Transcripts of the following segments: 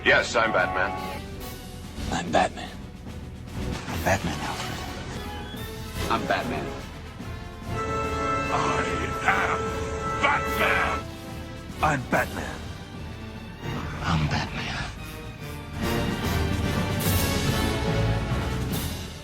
Yes, I'm Batman. I'm Batman. I'm Batman, Alfred. I'm Batman. I am Batman. I'm Batman. I'm Batman.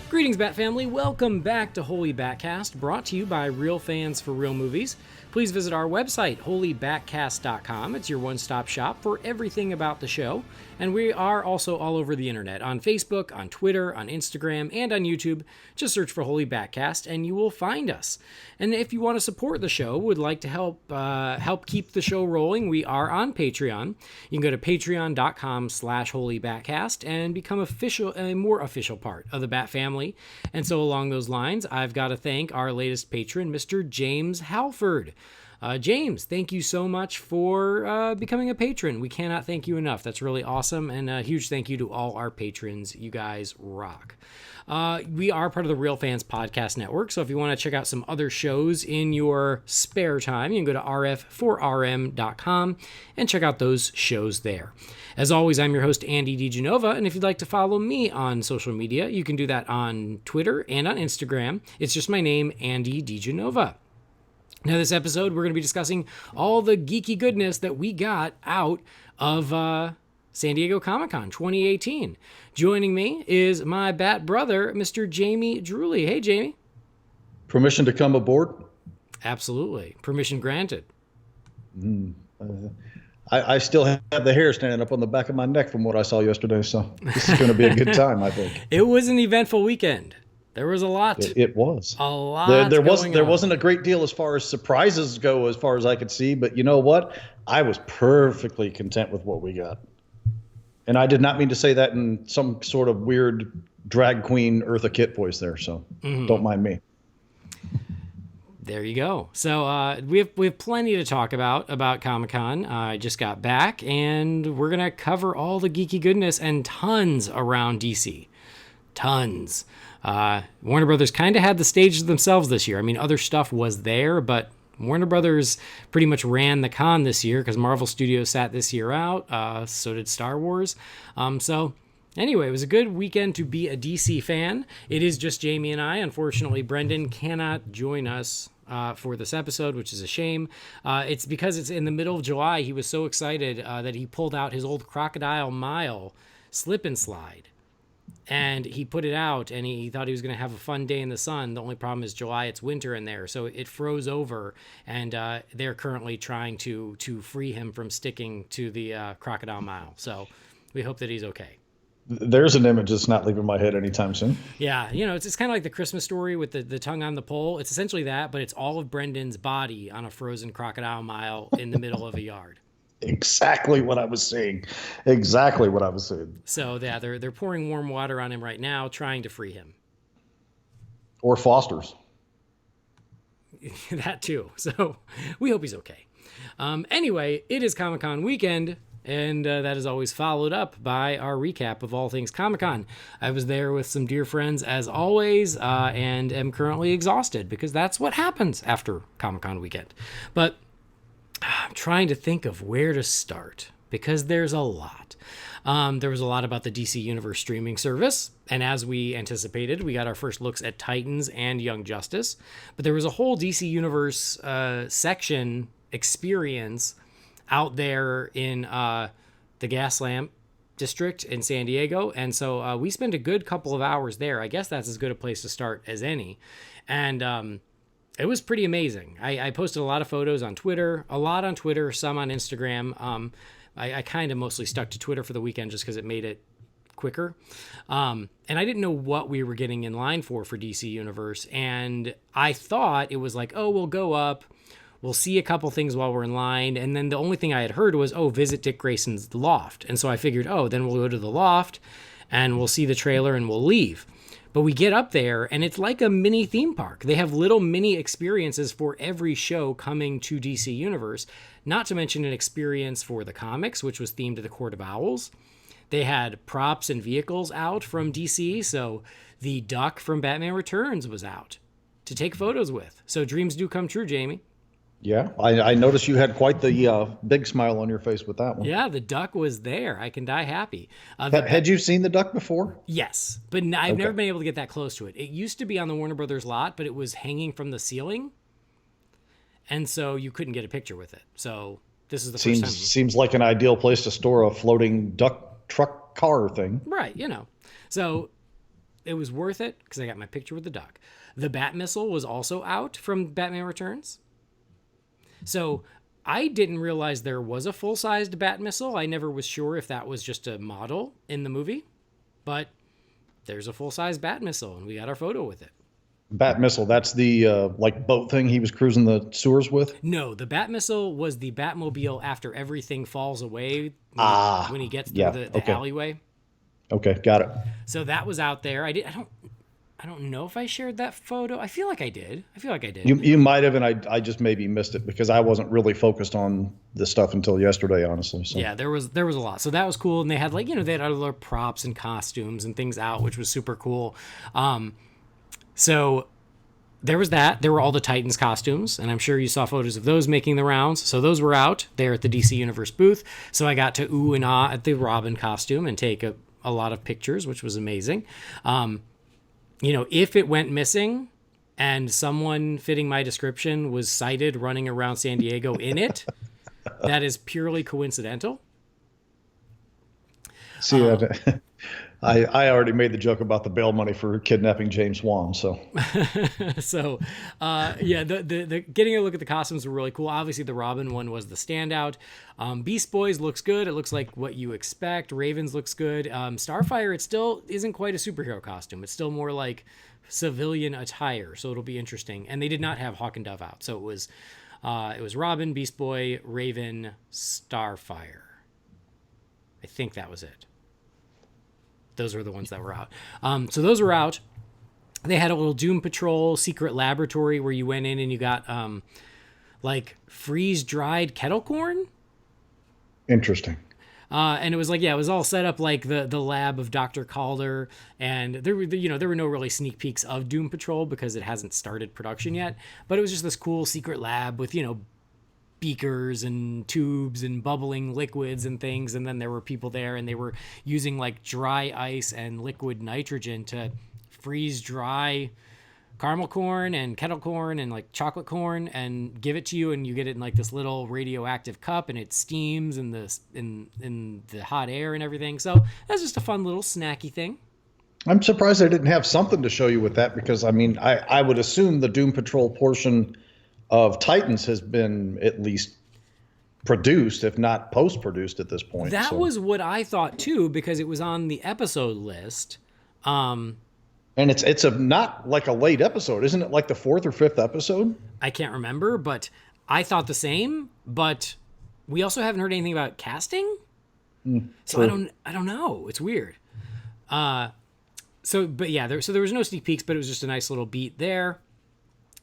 Greetings, Bat Family. Welcome back to Holy BatCast, brought to you by real fans for real movies. Please visit our website, holybatcast.com. It's your one-stop shop for everything about the show. And we are also all over the internet, on Facebook, on Twitter, on Instagram, and on YouTube. Just search for Holy BatCast and you will find us. And if you want to support the show, would like to help keep the show rolling, we are on Patreon. You can go to patreon.com/holybatcast and become a more official part of the Bat Family. And so along those lines, I've got to thank our latest patron, Mr. James Halford. James, thank you so much for becoming a patron. We cannot thank you enough. That's really awesome. And a huge thank you to all our patrons. You guys rock. We are part of the Real Fans Podcast Network. So if you want to check out some other shows in your spare time, you can go to rf4rm.com and check out those shows there. As always, I'm your host, Andy DiGenova. And if you'd like to follow me on social media, you can do that on Twitter and on Instagram. It's just my name, Andy DiGenova. Now, this episode, we're going to be discussing all the geeky goodness that we got out of San Diego Comic-Con 2018. Joining me is my Bat brother, Mr. Jamie Drewley. Hey, Jamie. Permission to come aboard? Absolutely. Permission granted. I still have the hair standing up on the back of my neck from what I saw yesterday, so this is going to be a good time, I think. It was an eventful weekend. There was a lot. It was. A lot. There wasn't a great deal as far as surprises go, as far as I could see. But you know what? I was perfectly content with what we got. And I did not mean to say that in some sort of weird drag queen Eartha Kitt voice there. So don't mind me. There you go. So we have plenty to talk about Comic-Con. I just got back, and we're gonna cover all the geeky goodness and tons around DC. Tons. Warner Brothers kind of had the stage to themselves this year. I mean, other stuff was there, but Warner Brothers pretty much ran the con this year because Marvel Studios sat this year out. So did Star Wars. So anyway, it was a good weekend to be a DC fan. It is just Jamie and I. Unfortunately, Brendan cannot join us for this episode, which is a shame. It's because it's in the middle of July. He was so excited that he pulled out his old Crocodile Mile slip and slide. And he put it out, and he thought he was going to have a fun day in the sun. The only problem is July, it's winter in there, so it froze over, and they're currently trying to free him from sticking to the Crocodile Mile. So we hope that he's okay. There's an image that's not leaving my head anytime soon. Yeah, it's kind of like the Christmas Story with the tongue on the pole. It's essentially that, but it's all of Brendan's body on a frozen Crocodile Mile in the middle of a yard. Exactly what I was saying. So yeah, they're pouring warm water on him right now, trying to free him. Or Foster's. That too. So we hope he's okay. Anyway, it is Comic-Con weekend, and that is always followed up by our recap of all things Comic-Con. I was there with some dear friends as always, and am currently exhausted because that's what happens after Comic-Con weekend. But I'm trying to think of where to start because there's a lot. There was a lot about the DC Universe streaming service, and as we anticipated, we got our first looks at Titans and Young Justice, but there was a whole DC Universe section experience out there in the Gaslamp district in San Diego, and so we spent a good couple of hours there. I guess that's as good a place to start as any, and it was pretty amazing. I posted a lot of photos on Twitter, some on Instagram. I kind of mostly stuck to Twitter for the weekend just because it made it quicker. And I didn't know what we were getting in line for DC Universe. And I thought it was like, oh, we'll go up, we'll see a couple things while we're in line. And then the only thing I had heard was, oh, visit Dick Grayson's loft. And so I figured, oh, then we'll go to the loft and we'll see the trailer and we'll leave. But we get up there, and it's like a mini theme park. They have little mini experiences for every show coming to DC Universe, not to mention an experience for the comics, which was themed to the Court of Owls. They had props and vehicles out from DC, so the duck from Batman Returns was out to take photos with. So dreams do come true, Jamie. Yeah, I noticed you had quite the big smile on your face with that one. Yeah, the duck was there. I can die happy. Had you seen the duck before? Yes, but I've never Okay. been able to get that close to it. It used to be on the Warner Brothers lot, but it was hanging from the ceiling, and so you couldn't get a picture with it. So this is the first time. Seems like an ideal place to store a floating duck truck car thing. Right, So it was worth it because I got my picture with the duck. The Bat Missile was also out from Batman Returns. So I didn't realize there was a full-sized Bat Missile. I never was sure if that was just a model in the movie, but there's a full-size Bat Missile, and we got our photo with it. Bat Missile, that's the like boat thing he was cruising the sewers with? No, the Bat Missile was the Batmobile after everything falls away when he gets through the alleyway. Okay, got it. So that was out there. I don't know if I shared that photo. I feel like I did. You might have, and I just maybe missed it because I wasn't really focused on the stuff until yesterday, honestly. So. Yeah, there was a lot. So that was cool, and they had they had other props and costumes and things out, which was super cool. So there was that. There were all the Titans costumes, and I'm sure you saw photos of those making the rounds. So those were out there at the DC Universe booth. So I got to ooh and ah at the Robin costume and take a lot of pictures, which was amazing. If it went missing and someone fitting my description was sighted running around San Diego in it, that is purely coincidental. See, I already made the joke about the bail money for kidnapping James Wan. So, the getting a look at the costumes were really cool. Obviously, the Robin one was the standout. Beast Boys looks good. It looks like what you expect. Ravens looks good. Starfire, it still isn't quite a superhero costume. It's still more like civilian attire, so it'll be interesting. And they did not have Hawk and Dove out, so it was Robin, Beast Boy, Raven, Starfire. I think that was it. Those were the ones that were out. So those were out. They had a little Doom Patrol secret laboratory where you went in and you got freeze-dried kettle corn. Interesting. And it was it was all set up like the lab of Dr. Calder, and there were no really sneak peeks of Doom Patrol because it hasn't started production yet. But it was just this cool secret lab with beakers and tubes and bubbling liquids and things, and then there were people there and they were using like dry ice and liquid nitrogen to freeze dry caramel corn and kettle corn and like chocolate corn and give it to you, and you get it in like this little radioactive cup and it steams in the hot air and everything. So that's just a fun little snacky thing. I'm surprised they didn't have something to show you with that because I would assume the Doom Patrol portion of Titans has been at least produced, if not post-produced at this point. That was what I thought too, because it was on the episode list. And it's not like a late episode, isn't it? Like the 4th or 5th episode? I can't remember, but I thought the same. But we also haven't heard anything about casting, so I don't know. It's weird. There was no sneak peeks, but it was just a nice little beat there.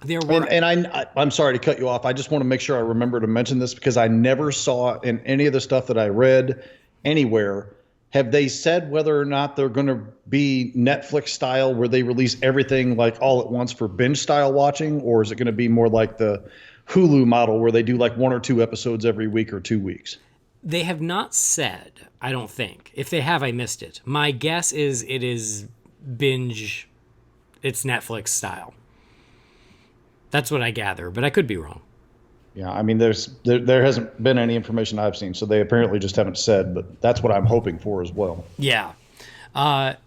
I'm sorry to cut you off. I just want to make sure I remember to mention this because I never saw in any of the stuff that I read anywhere. Have they said whether or not they're going to be Netflix style where they release everything like all at once for binge style watching, or is it going to be more like the Hulu model where they do like 1 or 2 episodes every week or 2 weeks? They have not said, I don't think. If they have, I missed it. My guess is it is binge. It's Netflix style. That's what I gather, but I could be wrong. Yeah, I mean, there hasn't been any information I've seen, so they apparently just haven't said, but that's what I'm hoping for as well. Yeah.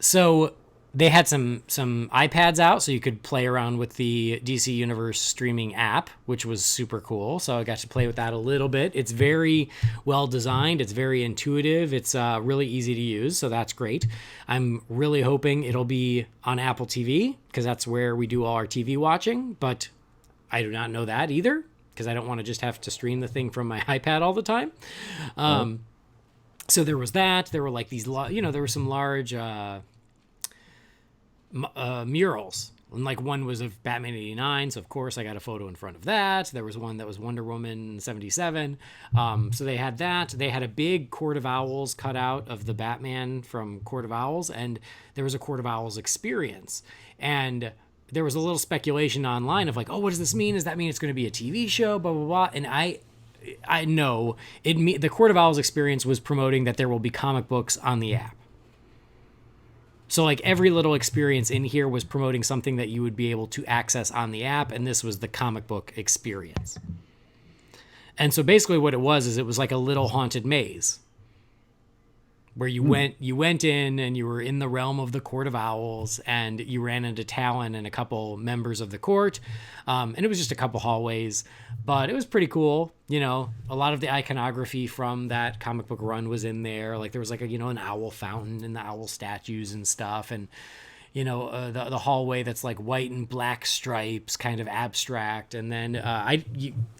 So they had some iPads out, so you could play around with the DC Universe streaming app, which was super cool. So I got to play with that a little bit. It's very well designed. It's very intuitive. It's really easy to use, so that's great. I'm really hoping it'll be on Apple TV because that's where we do all our TV watching, but I do not know that either because I don't want to just have to stream the thing from my iPad all the time. So there was that. There were like these, there were some large murals. And like one was of Batman 89, so of course I got a photo in front of that. There was one that was Wonder Woman 77. So they had that. They had a big Court of Owls cut out of the Batman from Court of Owls, and there was a Court of Owls experience. And there was a little speculation online of like, oh, what does this mean? Does that mean it's going to be a TV show? Blah, blah, blah. And I know the Court of Owls experience was promoting that there will be comic books on the app. So like every little experience in here was promoting something that you would be able to access on the app. And this was the comic book experience. And so basically what it was like a little haunted maze where you went in and you were in the realm of the Court of Owls, and you ran into Talon and a couple members of the court. And it was just a couple hallways, but it was pretty cool. You know, a lot of the iconography from that comic book run was in there. Like there was like an owl fountain and the owl statues and stuff. And, the hallway that's like white and black stripes, kind of abstract. And then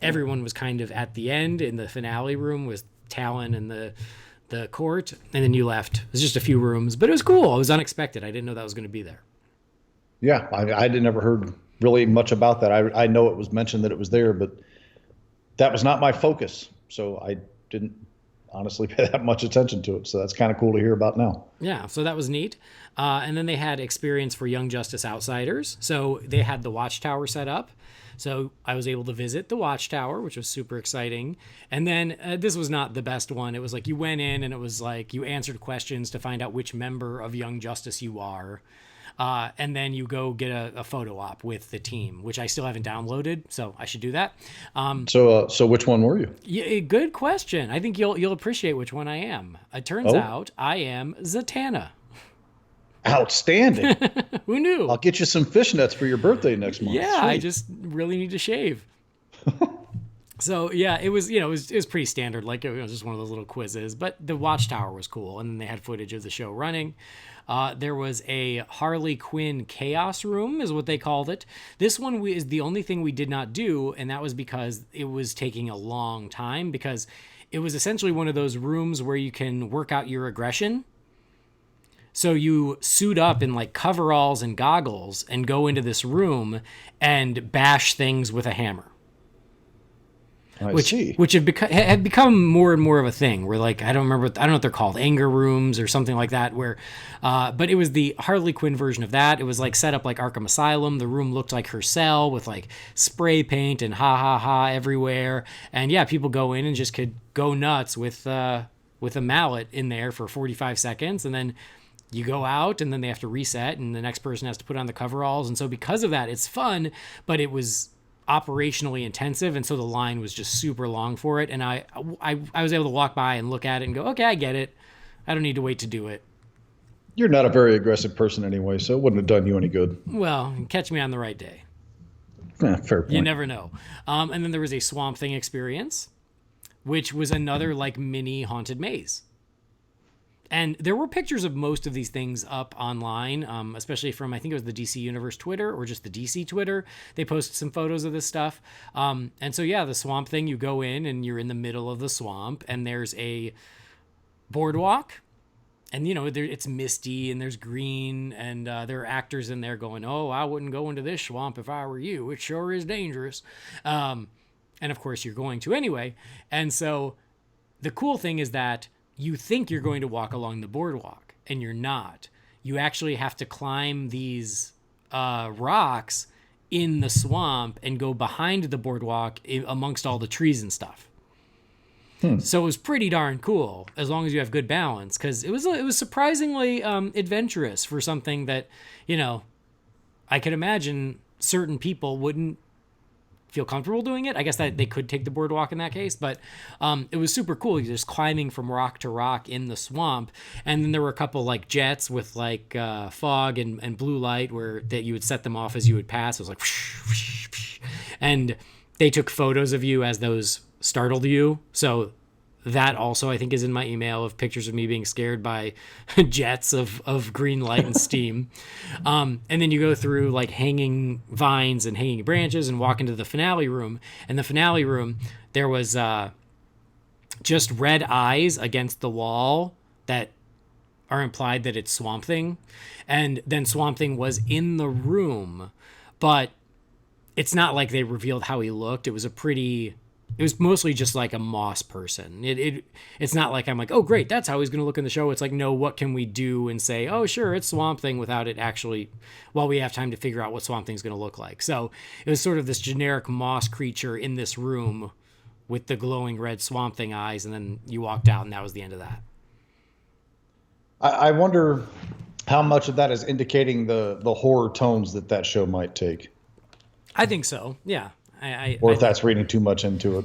everyone was kind of at the end in the finale room with Talon and the court, and then you left. It was just a few rooms, but it was cool. It was unexpected. I didn't know that was going to be there. Yeah, I never heard really much about that. I know it was mentioned that it was there, but that was not my focus, so I didn't honestly pay that much attention to it. So that's kind of cool to hear about now. Yeah, so that was neat. And then they had experience for Young Justice Outsiders. So they had the Watchtower set up. So I was able to visit the Watchtower, which was super exciting. And then this was not the best one. It was like you went in and it was like you answered questions to find out which member of Young Justice you are. And then you go get a photo op with the team, which I still haven't downloaded, so I should do that. So which one were you? Yeah, good question. I think you'll appreciate which one I am. It turns out I am Zatanna. Outstanding. Who knew? I'll get you some fishnets for your birthday next month. Yeah, Sweet. I just really need to shave. So yeah, it was pretty standard. Like it was just one of those little quizzes, but the Watchtower was cool. And then they had footage of the show running. There was a Harley Quinn Chaos Room is what they called it. This one is the only thing we did not do. And that was because it was taking a long time, because it was essentially one of those rooms where you can work out your aggression. So you suit up in like coveralls and goggles and go into this room and bash things with a hammer. Which had become more and more of a thing. Where like I don't know what they're called, anger rooms or something like that. Where, but it was the Harley Quinn version of that. It was like set up like Arkham Asylum. The room looked like her cell with like spray paint and ha ha ha everywhere. And yeah, people go in and just could go nuts with a mallet in there for 45 seconds, and then you go out, and then they have to reset, and the next person has to put on the coveralls. And so because of that, it's fun, but it was operationally intensive, and so the line was just super long for it. And I was able to walk by and look at it and go, okay, I get it. I don't need to wait to do it. You're not a very aggressive person anyway, so it wouldn't have done you any good. Well, catch me on the right day. Fair point. You never know. And then there was a Swamp Thing experience, which was another like mini haunted maze. And there were pictures of most of these things up online, especially from, I think it was the DC Universe Twitter or just the DC Twitter. They posted some photos of this stuff. And so, yeah, the Swamp Thing, you go in and you're in the middle of the swamp, and there's a boardwalk. And, it's misty and there's green, and there are actors in there going, oh, I wouldn't go into this swamp if I were you. It sure is dangerous. And, of course, you're going to anyway. And so the cool thing is that you think you're going to walk along the boardwalk, and you're not. You actually have to climb these rocks in the swamp and go behind the boardwalk amongst all the trees and stuff. So it was pretty darn cool, as long as you have good balance, because it was surprisingly adventurous for something that, I could imagine certain people wouldn't feel comfortable doing it. I guess that they could take the boardwalk in that case, but it was super cool. You're just climbing from rock to rock in the swamp, and then there were a couple like jets with like fog and blue light that you would set them off as you would pass. It was like whoosh, whoosh, whoosh. And they took photos of you as those startled you. So that also, I think, is in my email of pictures of me being scared by jets of green light and steam. And then you go through like hanging vines and hanging branches and walk into the finale room. In the finale room, there was just red eyes against the wall that are implied that it's Swamp Thing. And then Swamp Thing was in the room, but it's not like they revealed how he looked. It was a pretty It was mostly just like a Moss person. It's not like I'm like, oh great, that's how he's going to look in the show. It's like, no, what can we do and say, oh sure, it's Swamp Thing, without it actually, while we have time to figure out what Swamp Thing's going to look like. So it was sort of this generic Moss creature in this room with the glowing red Swamp Thing eyes, and then you walked out, and that was the end of that. I wonder how much of that is indicating the horror tones that show might take. I think so. Yeah. Or if that's reading too much into it.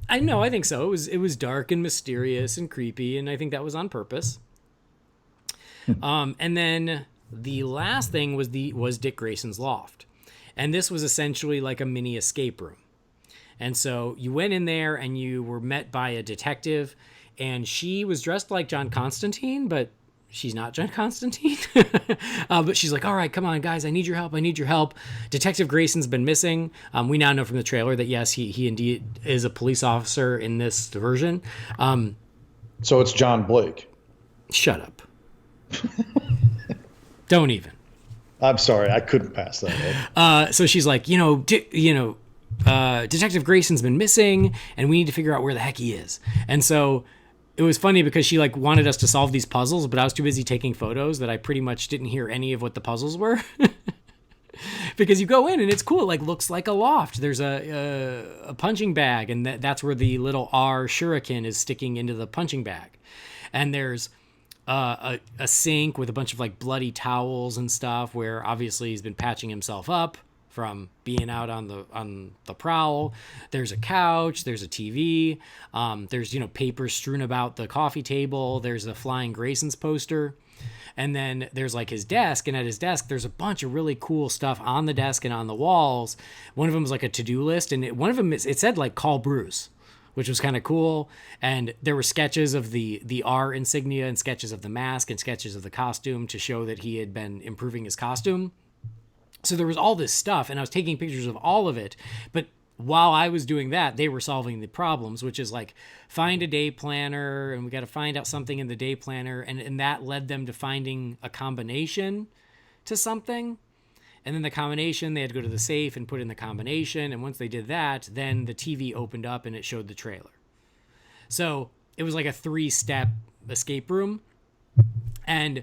I think so. It was dark and mysterious and creepy, and I think that was on purpose. And then the last thing was Dick Grayson's loft. And this was essentially like a mini escape room. And so you went in there and you were met by a detective, and she was dressed like John Constantine, but she's not John Constantine. But she's like, all right, come on, guys. I need your help. Detective Grayson's been missing. We now know from the trailer that, yes, he indeed is a police officer in this version. So it's John Blake. Shut up. Don't even. I'm sorry. I couldn't pass that. So she's like, Detective Grayson's been missing, and we need to figure out where the heck he is. And so it was funny because she like wanted us to solve these puzzles, but I was too busy taking photos that I pretty much didn't hear any of what the puzzles were. Because you go in and it's cool. It like looks like a loft. There's a punching bag, and that's where the little R shuriken is sticking into the punching bag. And there's a sink with a bunch of like bloody towels and stuff, where obviously he's been patching himself up from being out on the prowl. There's a couch, there's a TV, there's papers strewn about the coffee table, there's a Flying Graysons poster, and then there's like his desk, and at his desk there's a bunch of really cool stuff on the desk and on the walls. One of them is like a to-do list, and one of them it said like call Bruce, which was kind of cool. And there were sketches of the R insignia and sketches of the mask and sketches of the costume to show that he had been improving his costume. So there was all this stuff, and I was taking pictures of all of it. But while I was doing that, they were solving the problems, which is like find a day planner, and we got to find out something in the day planner. And that led them to finding a combination to something. And then the combination, they had to go to the safe and put in the combination. And once they did that, then the TV opened up and it showed the trailer. So it was like a 3-step escape room. And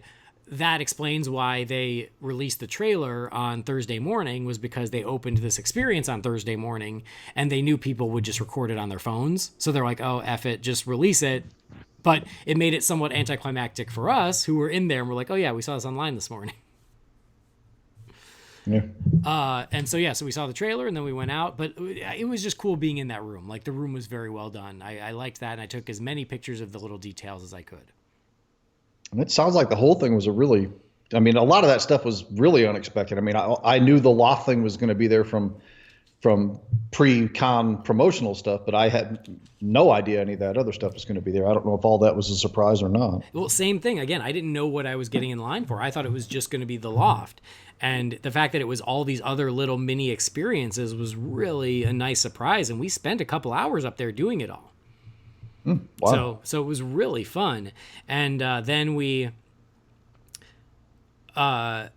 that explains why they released the trailer on Thursday morning, was because they opened this experience on Thursday morning and they knew people would just record it on their phones. So they're like, oh, F it, just release it. But it made it somewhat anticlimactic for us who were in there and we're like, oh yeah, we saw this online this morning. Yeah. And so we saw the trailer and then we went out, but it was just cool being in that room. Like the room was very well done. I liked that. And I took as many pictures of the little details as I could. And it sounds like the whole thing was a lot of that stuff was really unexpected. I mean, I knew the loft thing was going to be there from pre-con promotional stuff, but I had no idea any of that other stuff was going to be there. I don't know if all that was a surprise or not. Well, same thing. Again, I didn't know what I was getting in line for. I thought it was just going to be the loft. And the fact that it was all these other little mini experiences was really a nice surprise. And we spent a couple hours up there doing it all. Wow. So it was really fun. And then we as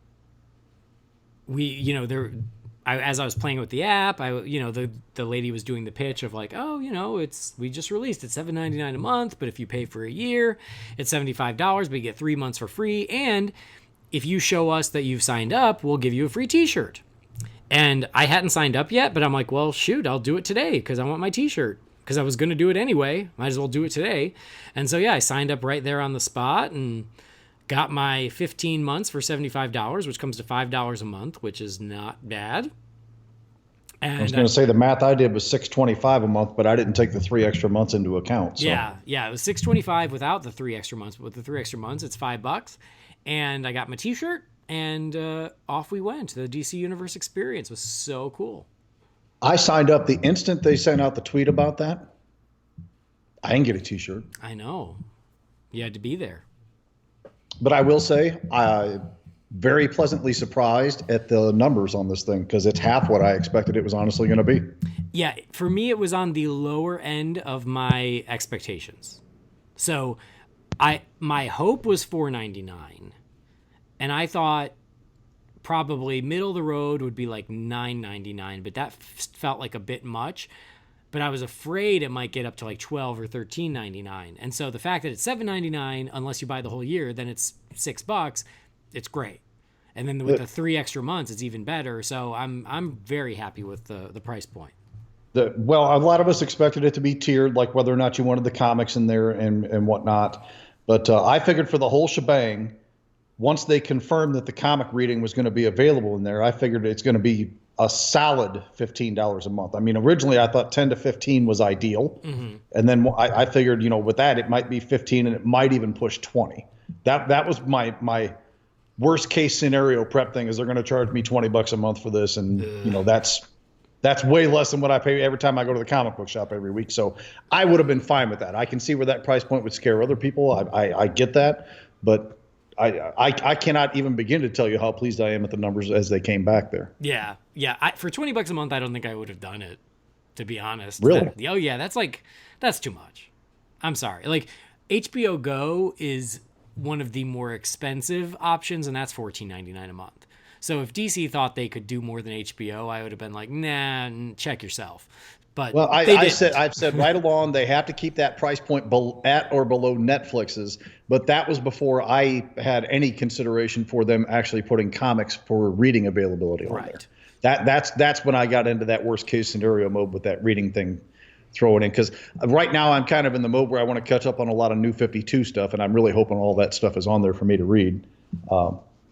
I was playing with the app, the lady was doing the pitch of like, oh, we just released it $7.99 a month, but if you pay for a year, it's $75, but you get 3 months for free. And if you show us that you've signed up, we'll give you a free t-shirt. And I hadn't signed up yet, but I'm like, well, shoot, I'll do it today because I want my t-shirt. Because I was going to do it anyway. Might as well do it today. And so, yeah, I signed up right there on the spot and got my 15 months for $75, which comes to $5 a month, which is not bad. And I was going to say the math I did was $625 a month, but I didn't take the 3 extra months into account. So. Yeah, it was $625 without the 3 extra months. But with the 3 extra months, it's $5. And I got my t-shirt, and off we went. The DC Universe experience was so cool. I signed up the instant they sent out the tweet about that. I didn't get a t-shirt. I know. You had to be there. But I will say, I very pleasantly surprised at the numbers on this thing because it's half what I expected it was honestly going to be. Yeah, for me, it was on the lower end of my expectations. So my hope was $4.99, and I thought probably middle of the road would be like $9.99, but that felt like a bit much. but I was afraid it might get up to like $12 or $13.99. And so the fact that it's $7.99, unless you buy the whole year, then it's $6. It's great. And then with the 3 extra months, it's even better. So I'm very happy with the price point. Well, a lot of us expected it to be tiered, like whether or not you wanted the comics in there and whatnot. But I figured for the whole shebang, once they confirmed that the comic reading was going to be available in there, I figured it's going to be a solid $15 a month. I mean, originally I thought 10 to 15 was ideal. Mm-hmm. And then I figured, with that, it might be 15 and it might even push 20. That was my worst case scenario prep thing, is they're going to charge me $20 a month for this. And, that's way less than what I pay every time I go to the comic book shop every week. So I would have been fine with that. I can see where that price point would scare other people. I get that, but I cannot even begin to tell you how pleased I am at the numbers as they came back there. Yeah. For $20 a month, I don't think I would have done it, to be honest. Really? That's too much. I'm sorry. Like, HBO Go is one of the more expensive options, and that's $14.99 a month. So if DC thought they could do more than HBO, I would have been like, nah, check yourself. But I've said right along, they have to keep that price point at or below Netflix's. But that was before I had any consideration for them actually putting comics for reading availability on there. That's when I got into that worst case scenario mode with that reading thing thrown in. Because right now I'm kind of in the mode where I want to catch up on a lot of New 52 stuff, and I'm really hoping all that stuff is on there for me to read.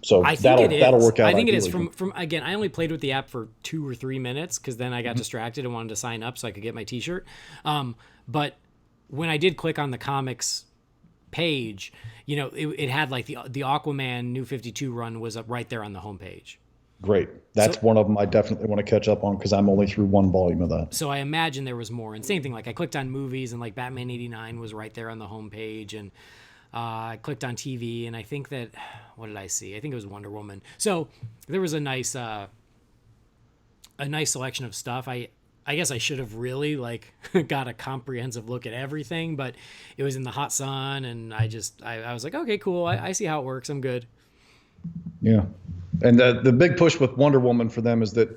So that'll work out. I think it is from again, I only played with the app for 2 or 3 minutes because then I got distracted and wanted to sign up so I could get my t-shirt. But when I did click on the comics page, it had like the Aquaman New 52 run was up right there on the homepage. Great. That's one of them I definitely want to catch up on because I'm only through one volume of that. So I imagine there was more. And same thing, like I clicked on movies and like Batman 89 was right there on the homepage, and I clicked on TV, and I think that, what did I see? I think it was Wonder Woman. So there was a nice selection of stuff. I guess I should have really got a comprehensive look at everything, but it was in the hot sun, and I was like, okay, cool. I see how it works. I'm good. Yeah. And the big push with Wonder Woman for them is that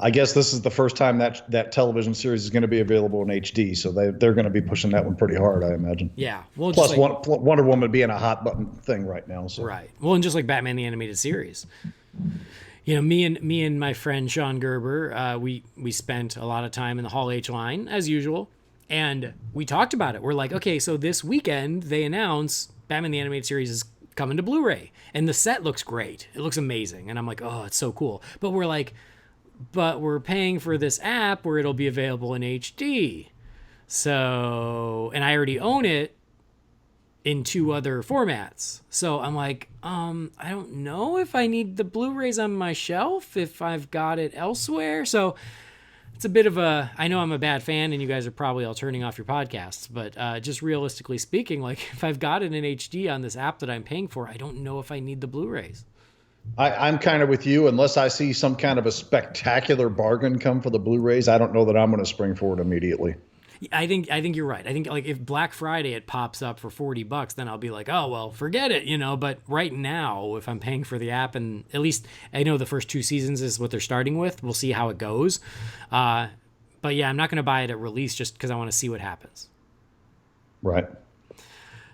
I guess this is the first time that television series is going to be available in HD, so they're going to be pushing that one pretty hard, I imagine. Yeah. Well, plus Wonder Woman being a hot button thing right now. So. Right. Well, and just like Batman the Animated Series, me and my friend Sean Gerber, we spent a lot of time in the Hall H line as usual, and we talked about it. We're like, okay, so this weekend they announce Batman the Animated Series is coming to Blu-ray, and the set looks great. It looks amazing, and I'm like, oh, it's so cool. But we're like, we're paying for this app where it'll be available in HD. So, and I already own it in 2 other formats. So I'm like, I don't know if I need the Blu-rays on my shelf if I've got it elsewhere. So it's a bit of I know I'm a bad fan and you guys are probably all turning off your podcasts, but just realistically speaking, like if I've got it in HD on this app that I'm paying for, I don't know if I need the Blu-rays. I'm kind of with you. Unless I see some kind of a spectacular bargain come for the Blu-rays, I don't know that I'm going to spring for it immediately. I think you're right. I think like if Black Friday it pops up for $40, then I'll be like, oh well, forget it, But right now, if I'm paying for the app, and at least I know the first 2 seasons is what they're starting with. We'll see how it goes. But yeah, I'm not going to buy it at release just because I want to see what happens. Right.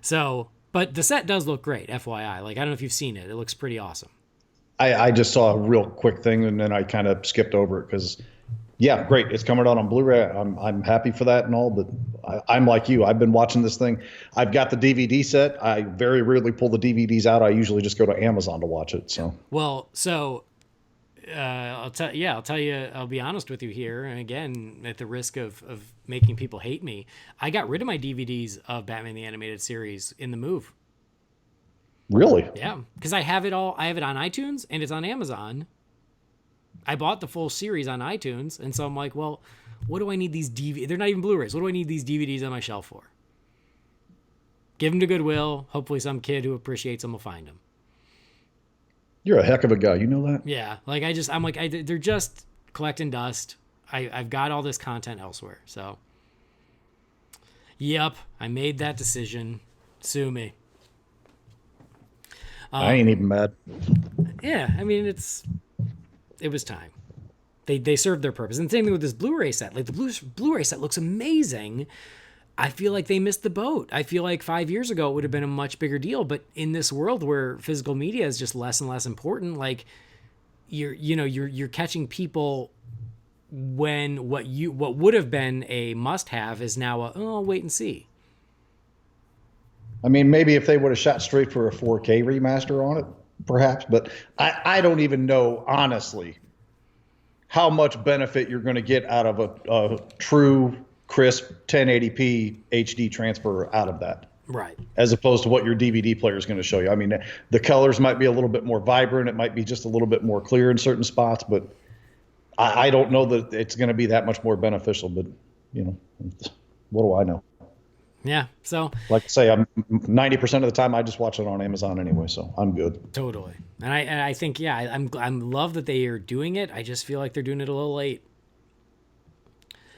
So, but the set does look great, FYI. Like I don't know if you've seen it. It looks pretty awesome. I just saw a real quick thing and then I kind of skipped over it because, yeah, great. It's coming out on Blu-ray. I'm happy for that and all, but I'm like you. I've been watching this thing. I've got the DVD set. I very rarely pull the DVDs out. I usually just go to Amazon to watch it. So well, I'll tell you. I'll be honest with you here, and again, at the risk of making people hate me, I got rid of my DVDs of Batman the Animated Series in the move. Really? Yeah, because I have it all. I have it on iTunes and it's on Amazon. I bought the full series on iTunes, and so I'm like, well, what do I need these DVDs? They're not even Blu-rays. What do I need these DVDs on my shelf for? Give them to Goodwill. Hopefully some kid who appreciates them will find them. You're a heck of a guy. You know that? Yeah. Like they're just collecting dust. I've got all this content elsewhere. So, yep, I made that decision. Sue me. I ain't even mad. Yeah, I mean, it was time. they served their purpose. And same thing with this Blu-ray set. Like the Blu-ray set looks amazing. I feel like they missed the boat. I feel like 5 years ago it would have been a much bigger deal. But in this world where physical media is just less and less important, like you're catching people when what would have been a must-have is now wait and see. I mean, maybe if they would have shot straight for a 4K remaster on it, perhaps. But I don't even know, honestly, how much benefit you're going to get out of a true, crisp 1080p HD transfer out of that. Right. As opposed to what your DVD player is going to show you. I mean, the colors might be a little bit more vibrant. It might be just a little bit more clear in certain spots, but I don't know that it's going to be that much more beneficial. But, what do I know? Yeah. So, like I say, I'm 90% of the time I just watch it on Amazon anyway, so I'm good. Totally. And I think, I'm love that they are doing it. I just feel like they're doing it a little late.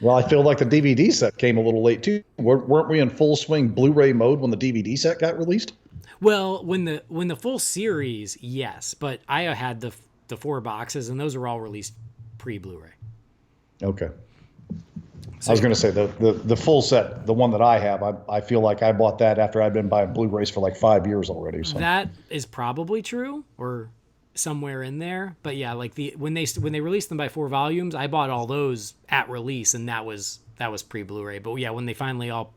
Well, I feel like the DVD set came a little late too. Weren't we in full swing Blu-ray mode when the DVD set got released? Well, when the full series, yes, but I had the 4 boxes, and those were all released pre-Blu-ray. Okay. So, I was going to say the full set, the one that I have, I feel like I bought that after I'd been buying Blu-rays for like 5 years already. So that is probably true, or somewhere in there. But yeah, like when they released them by 4 volumes, I bought all those at release, and that was pre-Blu-ray. But yeah, when they finally all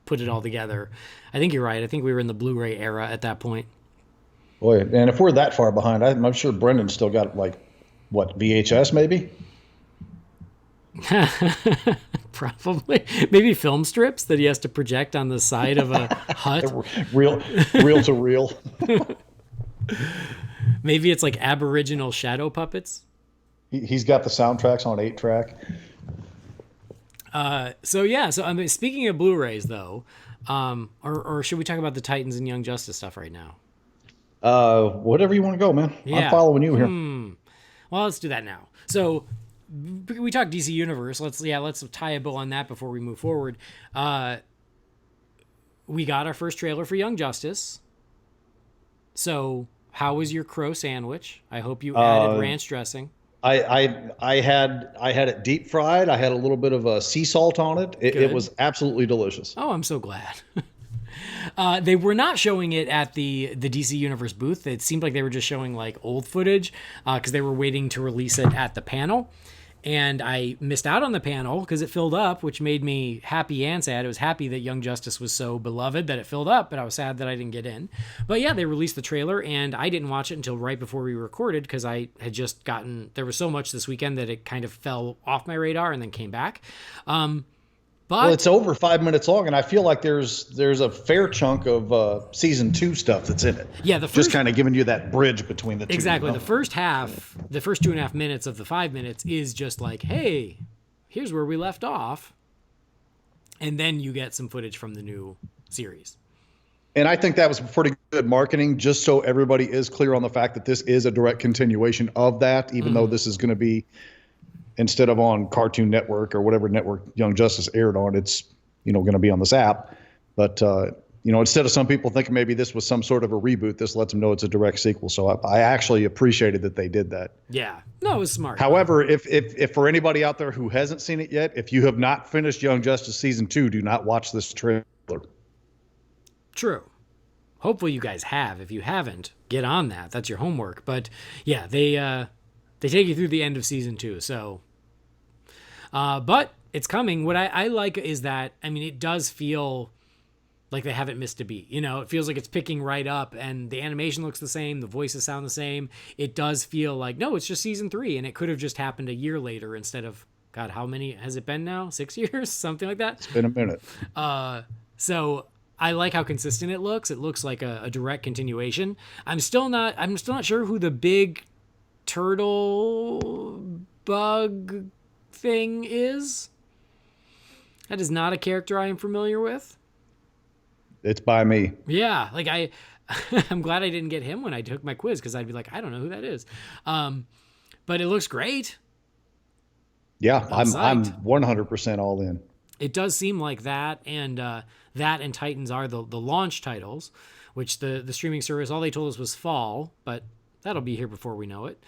put it all together, I think you're right. I think we were in the Blu-ray era at that point. Boy, and if we're that far behind, I'm sure Brendan's still got VHS maybe? Probably. Maybe film strips that he has to project on the side of a hut. Reel to reel. Maybe it's like Aboriginal shadow puppets. He's got the soundtracks on 8-track. So I mean, speaking of Blu-rays though, or should we talk about the Titans and Young Justice stuff right now? Whatever you want to go, man. Yeah. I'm following you here. Well, let's do that now. So we talked DC Universe. Let's tie a bow on that before we move forward. We got our first trailer for Young Justice. So how was your crow sandwich? I hope you added ranch dressing. I had it deep fried. I had a little bit of sea salt on it. It was absolutely delicious. Oh, I'm so glad. They were not showing it at the DC Universe booth. It seemed like they were just showing like old footage because they were waiting to release it at the panel. And I missed out on the panel because it filled up, which made me happy and sad. I was happy that Young Justice was so beloved that it filled up, but I was sad that I didn't get in. But yeah, they released the trailer, and I didn't watch it until right before we recorded because I had just there was so much this weekend that it kind of fell off my radar and then came back. But it's over 5 minutes long, and I feel like there's a fair chunk of season 2 stuff that's in it. Yeah, just kind of giving you that bridge between the two. Exactly. The first 2.5 minutes of the 5 minutes is just like, hey, here's where we left off. And then you get some footage from the new series. And I think that was pretty good marketing, just so everybody is clear on the fact that this is a direct continuation of that, even though this is going to be, instead of on Cartoon Network or whatever network Young Justice aired on, it's going to be on this app. But instead of some people thinking maybe this was some sort of a reboot, this lets them know it's a direct sequel. So I actually appreciated that they did that. Yeah, no, it was smart. However, if for anybody out there who hasn't seen it yet, if you have not finished Young Justice season 2, do not watch this trailer. True. Hopefully you guys have. If you haven't, get on that. That's your homework. But yeah, they take you through the end of season 2. So. But it's coming. What I like is that, I mean, it does feel like they haven't missed a beat. It feels like it's picking right up, and the animation looks the same. The voices sound the same. It does feel like, no, it's just season 3, and it could have just happened a year later instead of, God, how many has it been now? 6 years? Something like that? It's been a minute. So I like how consistent it looks. It looks like a direct continuation. I'm still not sure who the big turtle bug thing is. That is not a character I am familiar with. It's by me. Yeah, like I'm glad I didn't get him when I took my quiz, because I'd be like, I don't know who that is. But it looks great. Yeah, I'm 100% all in. It does seem like that and Titans are the launch titles, which the streaming service, all they told us was fall, but that'll be here before we know it.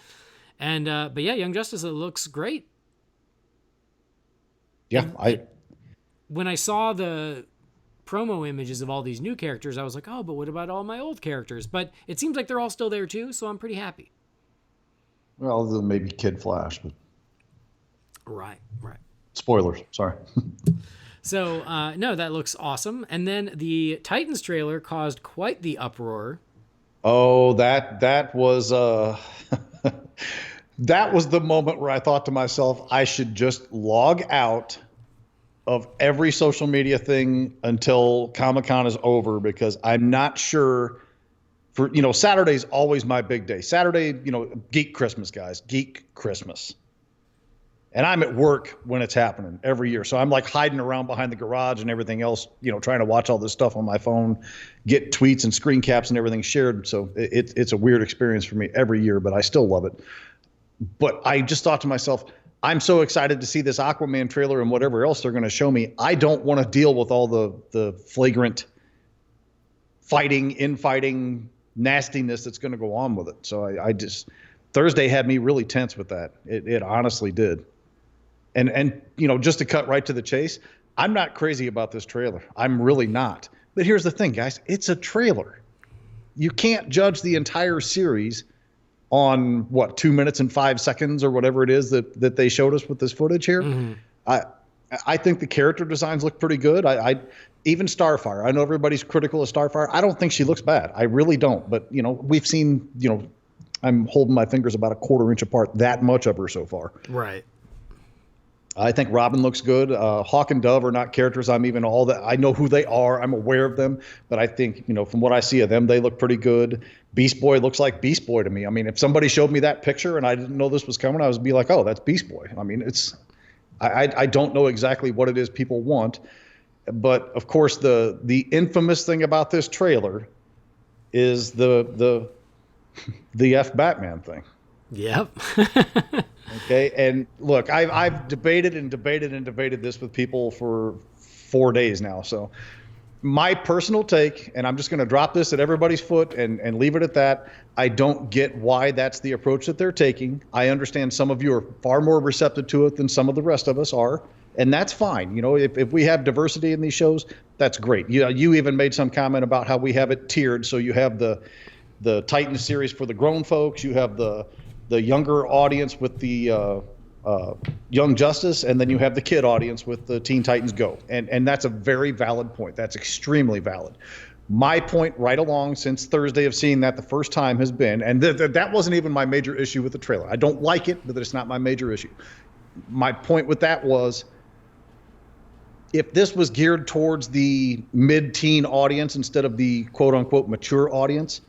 And but yeah, Young Justice, it looks great. Yeah, when I saw the promo images of all these new characters, I was like, oh, but what about all my old characters? But it seems like they're all still there too, so I'm pretty happy. well, other than maybe Kid Flash, but Right. spoilers. Sorry. So, no, that looks awesome. And then the Titans trailer caused quite the uproar. Oh, that was that was the moment where I thought to myself, I should just log out of every social media thing until Comic-Con is over, because I'm not sure Saturday's always my big day. Saturday, Geek Christmas, guys, Geek Christmas. And I'm at work when it's happening every year. So I'm like hiding around behind the garage and everything else, trying to watch all this stuff on my phone, get tweets and screen caps and everything shared. So it's a weird experience for me every year, but I still love it. But I just thought to myself, I'm so excited to see this Aquaman trailer and whatever else they're going to show me. I don't want to deal with all the flagrant infighting nastiness that's going to go on with it. So I just, Thursday had me really tense with that. It honestly did. And just to cut right to the chase, I'm not crazy about this trailer. I'm really not. But here's the thing, guys. It's a trailer. You can't judge the entire series on 2 minutes and 5 seconds or whatever it is that they showed us with this footage here. Mm-hmm. I think the character designs look pretty good. I even Starfire. I know everybody's critical of Starfire. I don't think she looks bad. I really don't. But we've seen, I'm holding my fingers about a quarter inch apart, that much of her so far. Right. I think Robin looks good. Hawk and Dove are not characters I know who they are. I'm aware of them, but I think, from what I see of them, they look pretty good. Beast Boy looks like Beast Boy to me. I mean, if somebody showed me that picture and I didn't know this was coming, I would be like, oh, that's Beast Boy. I mean, I don't know exactly what it is people want, but of course the infamous thing about this trailer is the F Batman thing. Yep. Okay, and look, I've debated this with people for 4 days now. So my personal take, and I'm just going to drop this at everybody's foot and leave it at that, I don't get why that's the approach that they're taking. I understand some of you are far more receptive to it than some of the rest of us are, and that's fine. If we have diversity in these shows, that's great. You even made some comment about how we have it tiered. So you have the Titans series for the grown folks, you have the younger audience with the Young Justice, and then you have the kid audience with the Teen Titans Go. And that's a very valid point. That's extremely valid. My point right along since Thursday of seeing that the first time has been, and that wasn't even my major issue with the trailer. I don't like it, but it's not my major issue. My point with that was, if this was geared towards the mid-teen audience instead of the quote-unquote mature audience,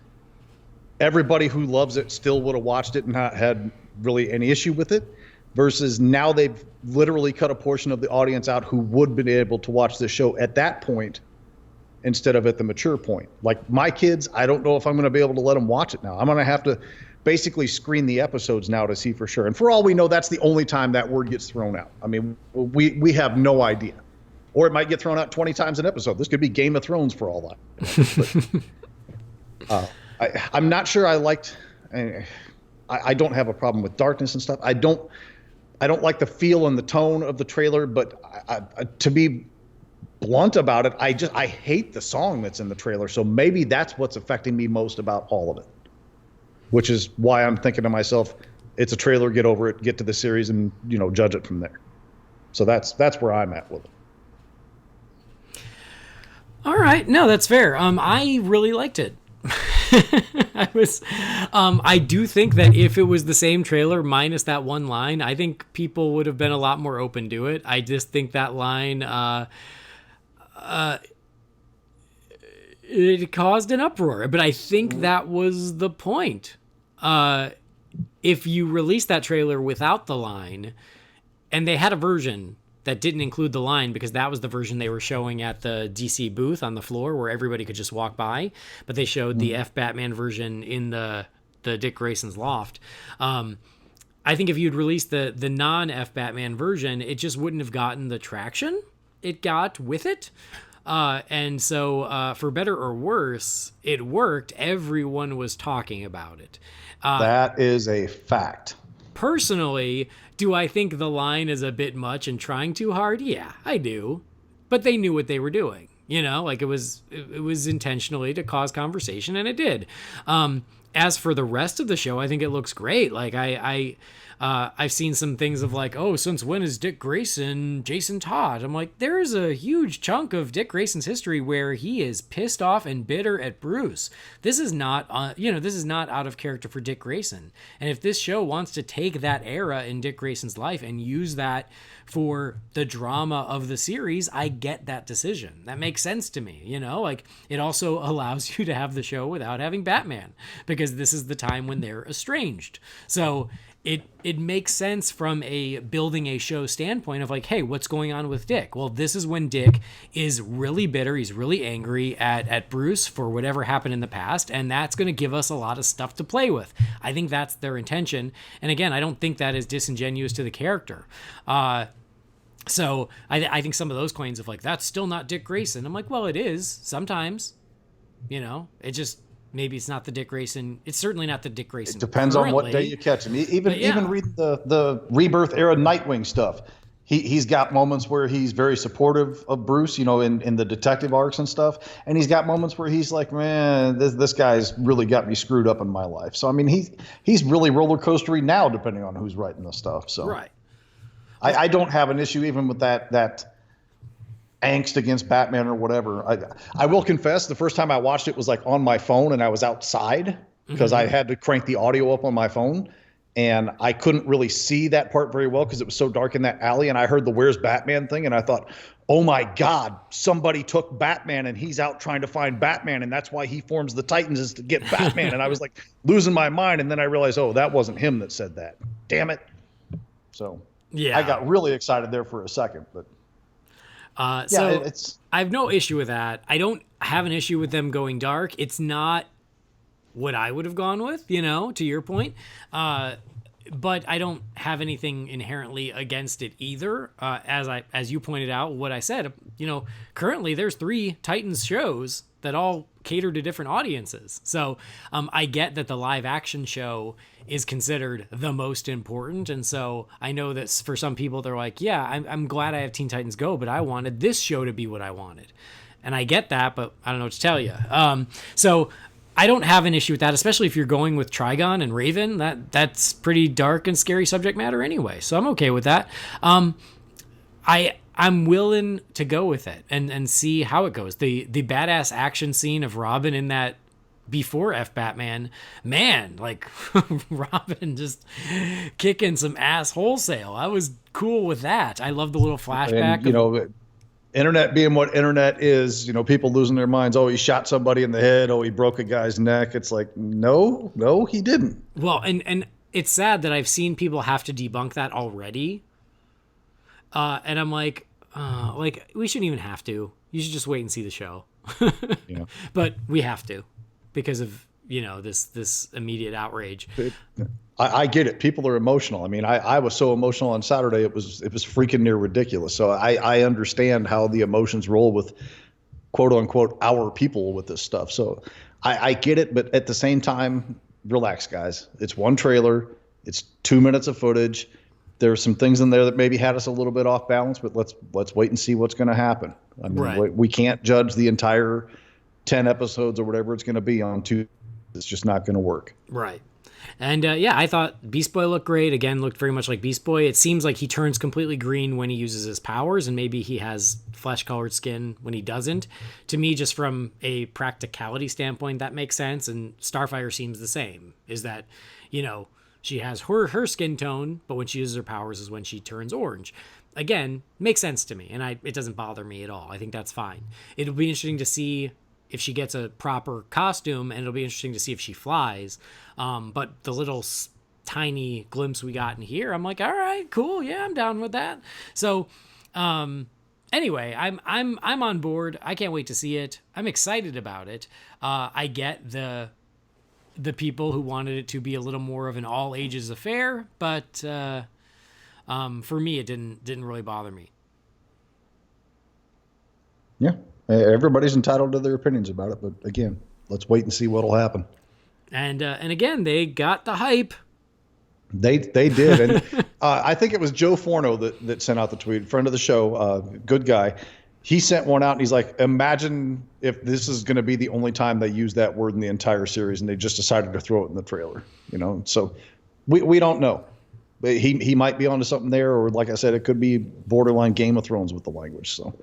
everybody who loves it still would have watched it and not had really any issue with it, versus now they've literally cut a portion of the audience out who would have been able to watch this show at that point instead of at the mature point. Like my kids, I don't know if I'm going to be able to let them watch it now. I'm going to have to basically screen the episodes now to see for sure. And for all we know, that's the only time that word gets thrown out. I mean, we have no idea. Or it might get thrown out 20 times an episode. This could be Game of Thrones for all that. But, I'm not sure I liked. I don't have a problem with darkness and stuff. I don't like the feel and the tone of the trailer. But to be blunt about it, I hate the song that's in the trailer. So maybe that's what's affecting me most about all of it. Which is why I'm thinking to myself, it's a trailer. Get over it. Get to the series and judge it from there. So that's where I'm at with it. All right, no, that's fair. I really liked it. I do think that if it was the same trailer minus that one line, I think people would have been a lot more open to it. I just think that line, it caused an uproar, but I think that was the point. If you release that trailer without the line, and they had a version that didn't include the line because that was the version they were showing at the DC booth on the floor where everybody could just walk by. But they showed the F Batman version in the Dick Grayson's loft. I think if you'd released the non-F Batman version, it just wouldn't have gotten the traction it got with it. And so for better or worse, it worked. Everyone was talking about it. That is a fact. personally, do I think the line is a bit much and trying too hard? Yeah, I do. But they knew what they were doing. You know, like it was intentionally to cause conversation, and it did. As for the rest of the show, I think it looks great. Like I've seen some things of like, oh, since when is Dick Grayson Jason Todd? I'm like, there's a huge chunk of Dick Grayson's history where he is pissed off and bitter at Bruce. This is not, this is not out of character for Dick Grayson. And if this show wants to take that era in Dick Grayson's life and use that for the drama of the series, I get that decision. That makes sense to me. You know, like it also allows you to have the show without having Batman, because this is the time when they're estranged. So it makes sense from a building a show standpoint of like, hey, what's going on with Dick? Well, this is when Dick is really bitter. He's really angry at Bruce for whatever happened in the past. And that's going to give us a lot of stuff to play with. I think that's their intention. And again, I don't think that is disingenuous to the character. So I think some of those claims of like, that's still not Dick Grayson. I'm like, well, it is sometimes, you know, it just, maybe it's not the Dick Grayson. It's certainly not the Dick Grayson. It depends on what day you catch him. Even read the Rebirth era Nightwing stuff. He's got moments where he's very supportive of Bruce, you know, in the detective arcs and stuff. And he's got moments where he's like, man, this guy's really got me screwed up in my life. So, I mean, he's really roller coastery now, depending on who's writing the stuff. So right. I don't have an issue even with that angst against Batman or whatever. I will confess, the first time I watched it was like on my phone and I was outside because I had to crank the audio up on my phone and I couldn't really see that part very well because it was so dark in that alley, and I heard the "Where's Batman" thing and I thought, oh my God, somebody took Batman and he's out trying to find Batman, and that's why he forms the Titans, is to get Batman. And I was like losing my mind, and then I realized, oh, that wasn't him that said that. Damn it. So yeah, I got really excited there for a second, but so I have no issue with that. I don't have an issue with them going dark. It's not what I would have gone with, you know, to your point. But I don't have anything inherently against it either. As you pointed out, what I said, you know, currently there's 3 Titans shows that all cater to different audiences. So I get that the live action show is considered the most important. And so I know that for some people, they're like, yeah, I'm glad I have Teen Titans Go, but I wanted this show to be what I wanted. And I get that, but I don't know what to tell you. So I don't have an issue with that, especially if you're going with Trigon and Raven. That's pretty dark and scary subject matter anyway. So I'm okay with that. I'm willing to go with it and see how it goes. The badass action scene of Robin in that before F Batman, man, like Robin just kicking some ass wholesale. I was cool with that. I love the little flashback. And, you know, internet being what internet is, you know, people losing their minds. Oh, he shot somebody in the head. Oh, he broke a guy's neck. It's like, no, he didn't. Well, and it's sad that I've seen people have to debunk that already. And I'm like, we shouldn't even have to. You should just wait and see the show. Yeah. But we have to, because of, you know, this immediate outrage. I get it. People are emotional. I mean, I was so emotional on Saturday. It was freaking near ridiculous. So I understand how the emotions roll with quote unquote our people with this stuff. So I get it. But at the same time, relax, guys. It's one trailer. It's 2 minutes of footage. There's some things in there that maybe had us a little bit off balance, but let's wait and see what's going to happen. I mean, right. We can't judge the entire 10 episodes or whatever it's going to be on Tuesday. It's just not going to work. Right. And I thought Beast Boy looked great. Again, looked very much like Beast Boy. It seems like he turns completely green when he uses his powers, and maybe he has flesh-colored skin when he doesn't. To me, just from a practicality standpoint, that makes sense. And Starfire seems the same. Is that, you know, she has her skin tone, but when she uses her powers is when she turns orange. Again, makes sense to me, and it doesn't bother me at all. I think that's fine. It'll be interesting to see if she gets a proper costume, and it'll be interesting to see if she flies. But the little tiny glimpse we got in here, I'm like, all right, cool, yeah, I'm down with that. So, anyway, I'm on board. I can't wait to see it. I'm excited about it. I get the people who wanted it to be a little more of an all ages affair, but for me, it didn't really bother me. Yeah. Everybody's entitled to their opinions about it, but again, let's wait and see what'll happen. And again, they got the hype. They did, and I think it was Joe Forno that sent out the tweet, friend of the show, good guy. He sent one out, and he's like, imagine if this is going to be the only time they use that word in the entire series, and they just decided to throw it in the trailer. So we don't know. But he might be onto something there, or like I said, it could be borderline Game of Thrones with the language. So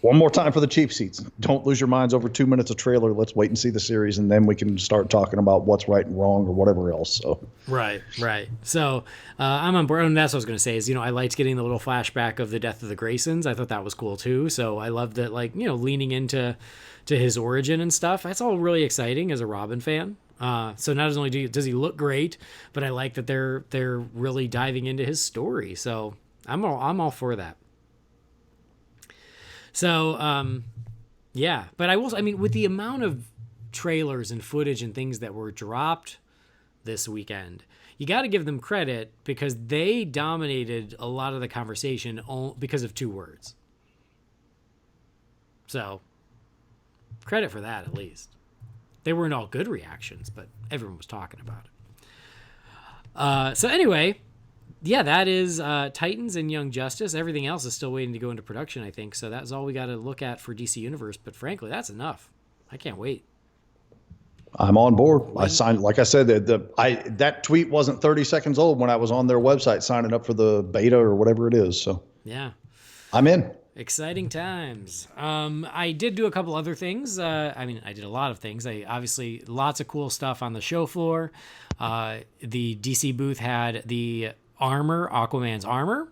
one more time for the cheap seats. Don't lose your minds over 2 minutes of trailer. Let's wait and see the series, and then we can start talking about what's right and wrong or whatever else. So Right. So I'm on board. And that's what I was going to say is, I liked getting the little flashback of the death of the Graysons. I thought that was cool too. So I loved that, leaning into his origin and stuff. That's all really exciting as a Robin fan. So not only does he look great, but I like that they're really diving into his story. So I'm all for that. So, yeah, but with the amount of trailers and footage and things that were dropped this weekend, you got to give them credit because they dominated a lot of the conversation because of 2 words. So, credit for that, at least. They weren't all good reactions, but everyone was talking about it. So anyway, yeah, that is Titans and Young Justice. Everything else is still waiting to go into production, I think. So that's all we got to look at for DC Universe. But frankly, that's enough. I can't wait. I'm on board. I signed, like I said, that tweet wasn't 30 seconds old when I was on their website signing up for the beta or whatever it is. So yeah, I'm in. Exciting times. I did do a couple other things. I did a lot of things. Obviously lots of cool stuff on the show floor. The DC booth had the armor, Aquaman's armor,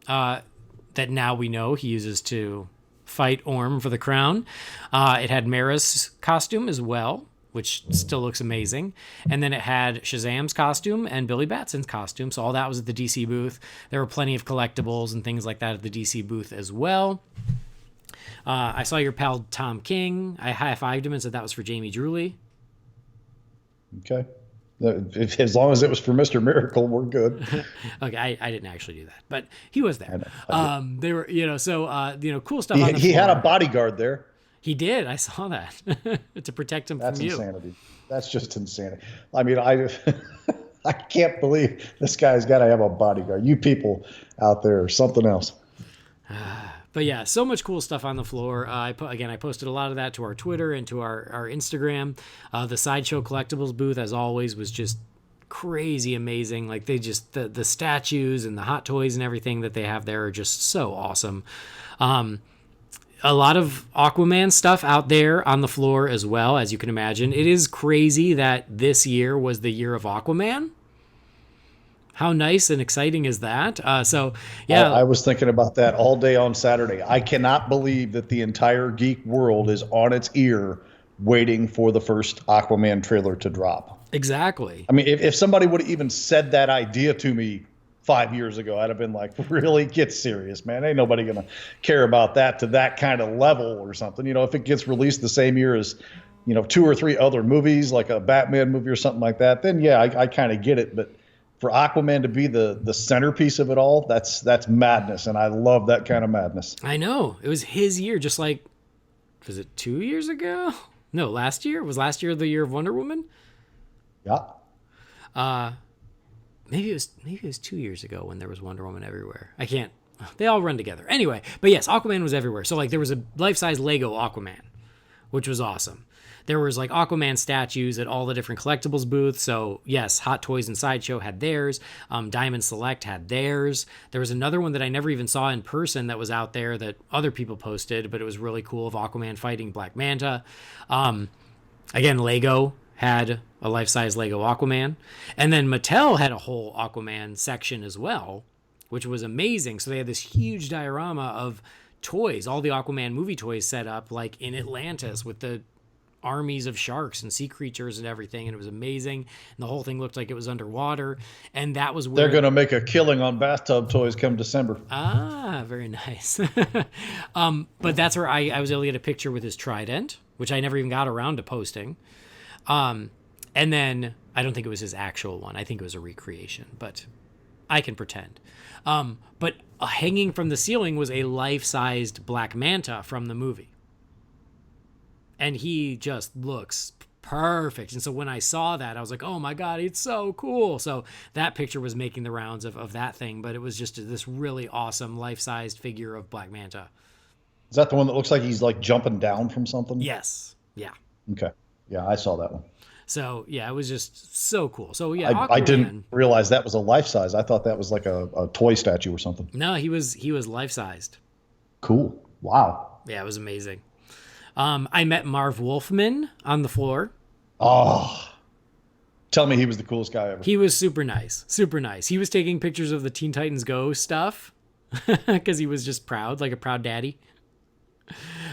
that now we know he uses to fight Orm for the crown. It had Mara's costume as well, which still looks amazing. And then it had Shazam's costume and Billy Batson's costume. So all that was at the DC booth. There were plenty of collectibles and things like that at the DC booth as well. I saw your pal Tom King. I high-fived him and said that was for Jamie Drewley. Okay. As long as it was for Mr. Miracle, we're good. Okay, I didn't actually do that, but he was there. They were, cool stuff. He had a bodyguard there. He did. I saw that to protect him from you. That's insanity. That's just insanity. I can't believe this guy's got to have a bodyguard. You people out there are something else. But yeah, so much cool stuff on the floor. I posted a lot of that to our Twitter and to our Instagram. The Sideshow Collectibles booth, as always, was just crazy amazing. Like the statues and the hot toys and everything that they have there are just so awesome. A lot of Aquaman stuff out there on the floor as well, as you can imagine. It is crazy that this year was the year of Aquaman. How nice and exciting is that? Yeah. I was thinking about that all day on Saturday. I cannot believe that the entire geek world is on its ear waiting for the first Aquaman trailer to drop. Exactly. I mean, if somebody would have even said that idea to me 5 years ago, I'd have been like, really, get serious, man. Ain't nobody going to care about that to that kind of level or something. If it gets released the same year as, 2 or 3 other movies, like a Batman movie or something like that, then yeah, I kind of get it. But for Aquaman to be the centerpiece of it all, that's madness. And I love that kind of madness. I know. It was his year, just like, was it 2 years ago? No, last year? Was last year the year of Wonder Woman? Yeah. Maybe it was 2 years ago when there was Wonder Woman everywhere. I can't. They all run together. Anyway, but yes, Aquaman was everywhere. So there was a life-size Lego Aquaman, which was awesome. There was Aquaman statues at all the different collectibles booths. So yes, Hot Toys and Sideshow had theirs. Diamond Select had theirs. There was another one that I never even saw in person that was out there that other people posted, but it was really cool, of Aquaman fighting Black Manta. Again, Lego had a life-size Lego Aquaman. And then Mattel had a whole Aquaman section as well, which was amazing. So they had this huge diorama of toys, all the Aquaman movie toys set up in Atlantis with the armies of sharks and sea creatures and everything. And it was amazing. And the whole thing looked like it was underwater. And that was where they're going to make a killing on bathtub toys come December. Ah, very nice. But that's where I was able to get a picture with his trident, which I never even got around to posting. And then I don't think it was his actual one. I think it was a recreation, but I can pretend. But hanging from the ceiling was a life-sized Black Manta from the movie. And he just looks perfect. And so when I saw that, I was like, oh my God, it's so cool. So that picture was making the rounds of that thing, but it was just this really awesome life-sized figure of Black Manta. Is that the one that looks like he's like jumping down from something? Yes. Yeah. Okay. Yeah, I saw that one. So yeah, it was just so cool. So yeah, I didn't realize that was a life size. I thought that was like a toy statue or something. No, he was life-sized. Cool. Wow. Yeah, it was amazing. I met Marv Wolfman on the floor. Oh, tell me he was the coolest guy ever. He was super nice. Super nice. He was taking pictures of the Teen Titans Go stuff because he was just proud, like a proud daddy.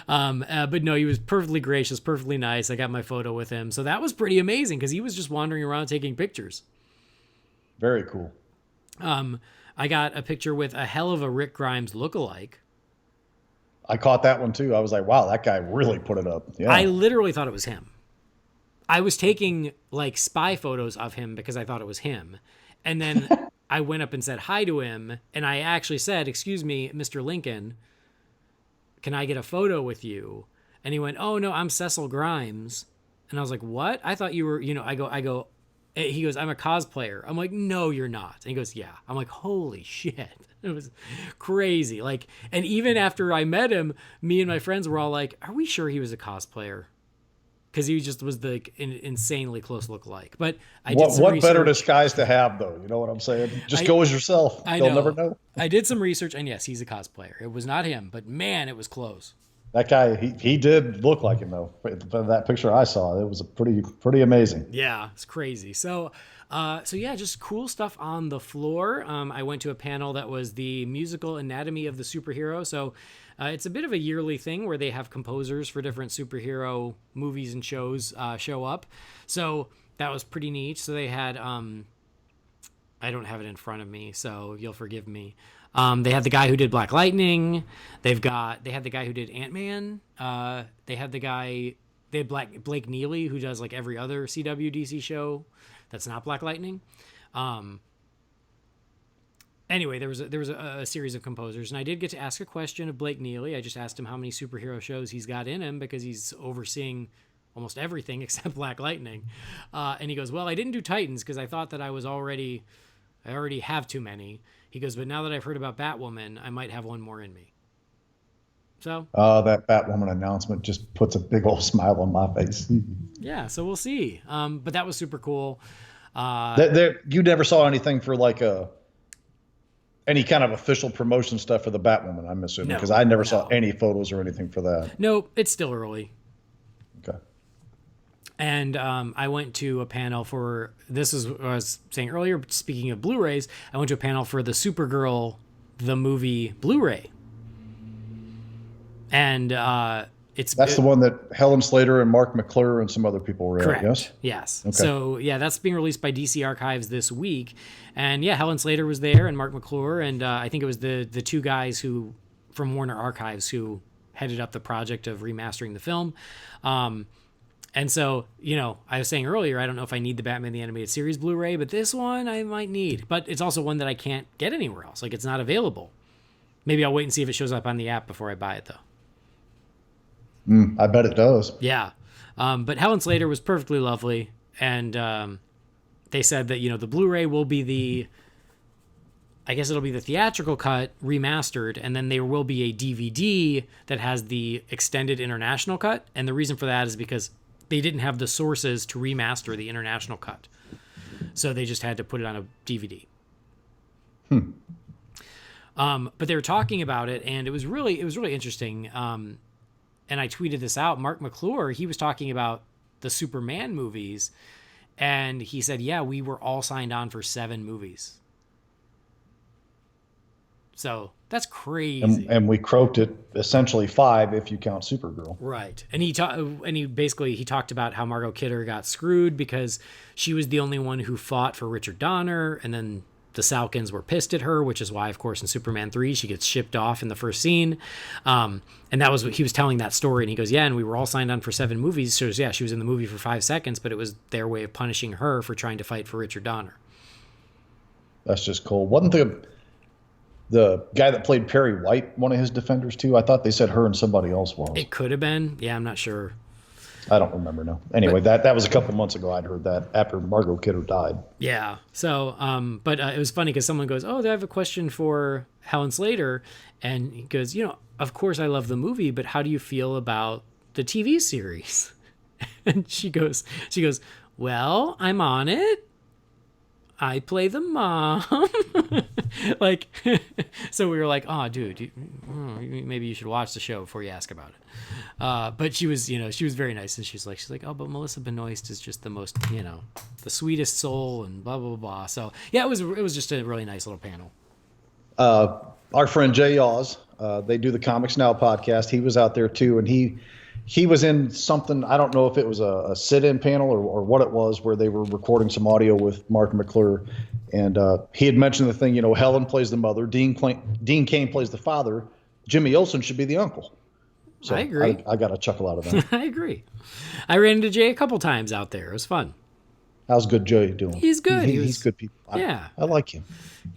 But no, he was perfectly gracious, perfectly nice. I got my photo with him. So that was pretty amazing because he was just wandering around taking pictures. Very cool. I got a picture with a hell of a Rick Grimes lookalike. I caught that one too. I was like, wow, that guy really put it up. Yeah. I literally thought it was him. I was taking like spy photos of him because I thought it was him. And then I went up and said hi to him. And I actually said, excuse me, Mr. Lincoln, can I get a photo with you? And he went, oh no, I'm Cecil Grimes. And I was like, what? I thought you were, I go, he goes, I'm a cosplayer. I'm like, no, you're not. And he goes, yeah. I'm like, holy shit. It was crazy. Like, and even after I met him, me and my friends were all like, are we sure he was a cosplayer? Because he just was the insanely close lookalike. But I did some what research. better disguise to have, though? You know what I'm saying? Just go as yourself. They'll never know. I did some research, and yes, he's a cosplayer. It was not him, but man, it was close. That guy, he did look like him, though. For that picture I saw, it was a pretty amazing. Yeah, it's crazy. So yeah, just cool stuff on the floor. I went to a panel that was the musical anatomy of the superhero. So it's a bit of a yearly thing where they have composers for different superhero movies and shows show up. So that was pretty neat. So they had, I don't have it in front of me, so you'll forgive me. They had the guy who did Black Lightning. They had the guy who did Ant-Man. They had Blake Neely, who does like every other CW DC show that's not Black Lightning. Anyway, there was a series of composers, and I did get to ask a question of Blake Neely. I just asked him how many superhero shows he's got in him because he's overseeing almost everything except Black Lightning. And he goes, well, I didn't do Titans because I thought that I already have too many. He goes, but now that I've heard about Batwoman, I might have one more in me. So that Batwoman announcement just puts a big old smile on my face. Yeah, so we'll see. But that was super cool. You never saw anything for like any kind of official promotion stuff for the Batwoman, I'm assuming, because I never saw any photos or anything for that. No, it's still early. Okay. And I went to a panel for, this is what I was saying earlier, speaking of Blu-rays, I went to a panel for the Supergirl, the movie Blu-ray. And that's the one that Helen Slater and Mark McClure and some other people were correct. At, yes? Yes. Okay. So, yeah, that's being released by DC Archives this week. And, yeah, Helen Slater was there and Mark McClure. And I think it was the two guys from Warner Archives who headed up the project of remastering the film. And so, I was saying earlier, I don't know if I need the Batman the Animated Series Blu-ray, but this one I might need. But it's also one that I can't get anywhere else. Like, it's not available. Maybe I'll wait and see if it shows up on the app before I buy it, though. I bet it does. Yeah. But Helen Slater was perfectly lovely. And they said that, the Blu-ray will be it'll be the theatrical cut remastered. And then there will be a DVD that has the extended international cut. And the reason for that is because they didn't have the sources to remaster the international cut. So they just had to put it on a DVD. But they were talking about it, and it was really interesting. And I tweeted this out. Mark McClure, he was talking about the Superman movies, and he said, yeah, we were all signed on for 7 movies. So that's crazy. And we croaked it essentially 5 if you count Supergirl. Right. And he talked about how Margot Kidder got screwed because she was the only one who fought for Richard Donner, and then the Salkins were pissed at her, which is why, of course, in Superman 3, she gets shipped off in the first scene. And that was what he was telling that story. And he goes, yeah, and we were all signed on for 7 movies. So, yeah, she was in the movie for 5 seconds, but it was their way of punishing her for trying to fight for Richard Donner. That's just cool. Wasn't the guy that played Perry White one of his defenders, too? I thought they said her and somebody else was. It could have been. Yeah, I'm not sure. I don't remember now. Anyway, that was a couple months ago. I'd heard that after Margot Kidder died. Yeah. So, but it was funny because someone goes, "Oh, I have a question for Helen Slater," and he goes, "Of course I love the movie, but how do you feel about the TV series?" And she goes, "Well, I'm on it. I play the mom." Like, so we were like, "Oh, dude, maybe you should watch the show before you ask about it." But she was very nice, and she's like, "Oh, but Melissa Benoist is just the most, the sweetest soul," and blah blah blah. So yeah, it was just a really nice little panel. Our friend Jay Yaws, they do the Comics Now podcast. He was out there too, and he was in something. I don't know if it was a sit-in panel or what it was, where they were recording some audio with Mark McClure, and he had mentioned the thing. Helen plays the mother, Dean Cain plays the father, Jimmy Olsen should be the uncle. So I agree. I got a chuckle out of that. I agree. I ran into Jay a couple times out there. It was fun. How's good Jay doing? He's good. He's good people. Yeah. I like him.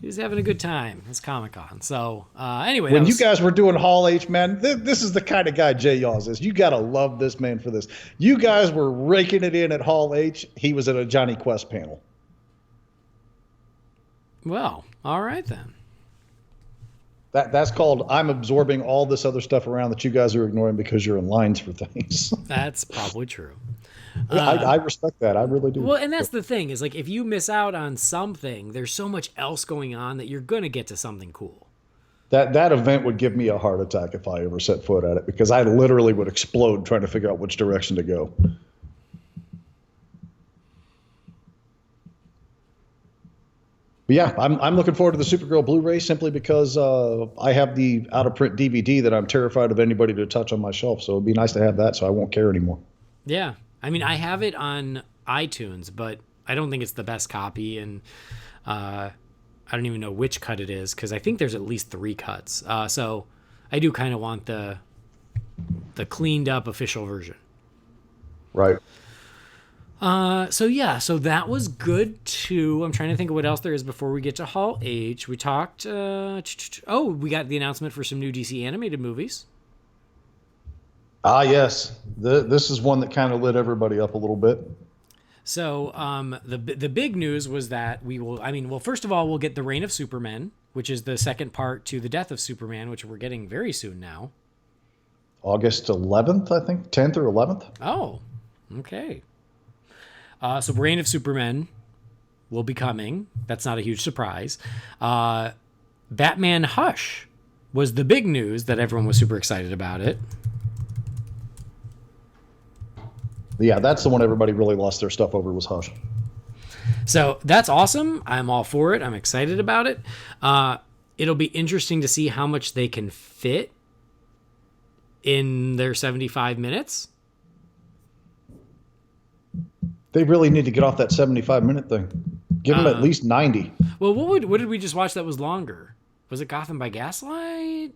He was having a good time. It's Comic-Con. So anyway. When you guys were doing Hall H, man, this is the kind of guy Jay Yaws is. You got to love this man for this. You guys were raking it in at Hall H. He was at a Johnny Quest panel. Well, all right then. That's called I'm absorbing all this other stuff around that you guys are ignoring because you're in lines for things. That's probably true. I respect that. I really do. Well, and that's the thing is, like, if you miss out on something, there's so much else going on that you're going to get to something cool. That event would give me a heart attack if I ever set foot at it, because I literally would explode trying to figure out which direction to go. But yeah, I'm looking forward to the Supergirl Blu-ray simply because I have the out-of-print DVD that I'm terrified of anybody to touch on my shelf. So it'd be nice to have that, so I won't care anymore. Yeah, I mean, I have it on iTunes, but I don't think it's the best copy, and I don't even know which cut it is because I think there's at least 3 cuts. So I do kind of want the cleaned-up official version. Right. So that was good too. I'm trying to think of what else there is before we get to Hall H. We talked. We got the announcement for some new DC animated movies. Ah, yes. This is one that kind of lit everybody up a little bit. So the big news was that we will. I mean, well, first of all, we'll get the Reign of Superman, which is the second part to the Death of Superman, which we're getting very soon now. August 11th, I think, 10th or 11th. Oh, okay. So Reign of Superman will be coming. That's not a huge surprise. Batman Hush was the big news that everyone was super excited about it. Yeah, that's the one everybody really lost their stuff over was Hush. So that's awesome. I'm all for it. I'm excited about it. It'll be interesting to see how much they can fit in their 75 minutes. They really need to get off that 75-minute thing. Give them at least 90. Well, what did we just watch that was longer? Was it Gotham by Gaslight?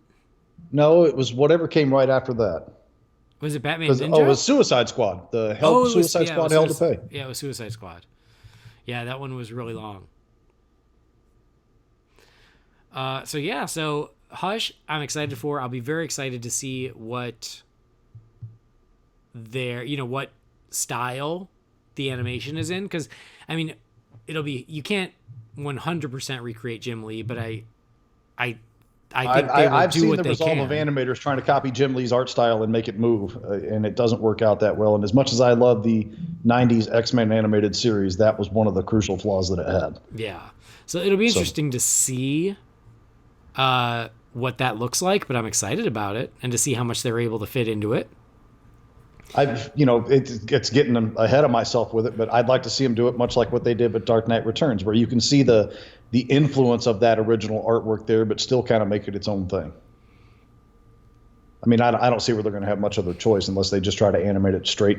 No, it was whatever came right after that. Was it Batman Ninja? Oh, it was Suicide Squad. Suicide Squad Hell to Pay. Yeah, it was Suicide Squad. Yeah, that one was really long. So Hush, I'm excited for. I'll be very excited to see what what style the animation is in, because I mean, you can't 100% recreate Jim Lee, but I think I've seen the resolve of animators trying to copy Jim Lee's art style and make it move, and it doesn't work out that well. And as much as I love the 90s X-Men animated series, that was one of the crucial flaws that it had. Yeah. So it'll be interesting to see what that looks like, but I'm excited about it and to see how much they're able to fit into it. It's getting them ahead of myself with it, but I'd like to see them do it much like what they did with Dark Knight Returns, where you can see the influence of that original artwork there, but still kind of make it its own thing. I mean, I don't see where they're going to have much other choice unless they just try to animate it straight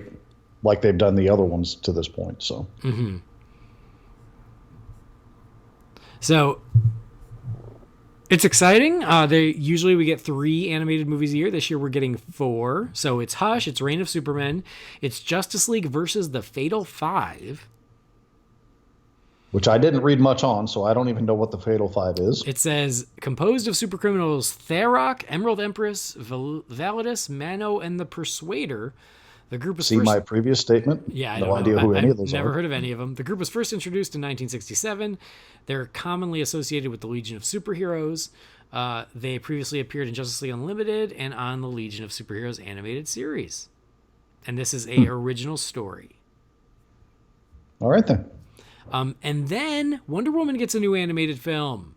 like they've done the other ones to this point. So, So it's exciting. Usually we get 3 animated movies a year. This year we're getting 4. So it's Hush, it's Reign of Superman, it's Justice League versus the Fatal Five, which I didn't read much on, so I don't even know what the Fatal Five is. It says, composed of supercriminals Tharok, Emerald Empress, Validus, Mano, and the Persuader, The group was See my previous statement? Yeah, I no don't idea know. who any I've of those never are. heard of any of them. The group was first introduced in 1967. They're commonly associated with the Legion of Superheroes. They previously appeared in Justice League Unlimited and on the Legion of Superheroes animated series. And this is a original story. All right, then. And then Wonder Woman gets a new animated film.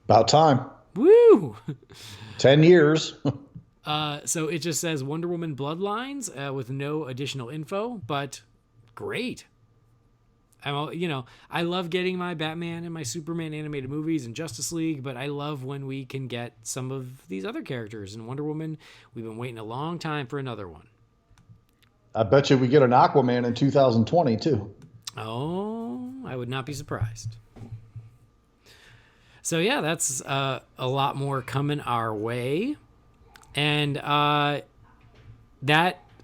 About time. Woo! 10 years. So it just says Wonder Woman Bloodlines with no additional info, but great. I love getting my Batman and my Superman animated movies and Justice League, but I love when we can get some of these other characters. And Wonder Woman, we've been waiting a long time for another one. I bet you we get an Aquaman in 2020, too. Oh, I would not be surprised. So, yeah, that's a lot more coming our way. And that,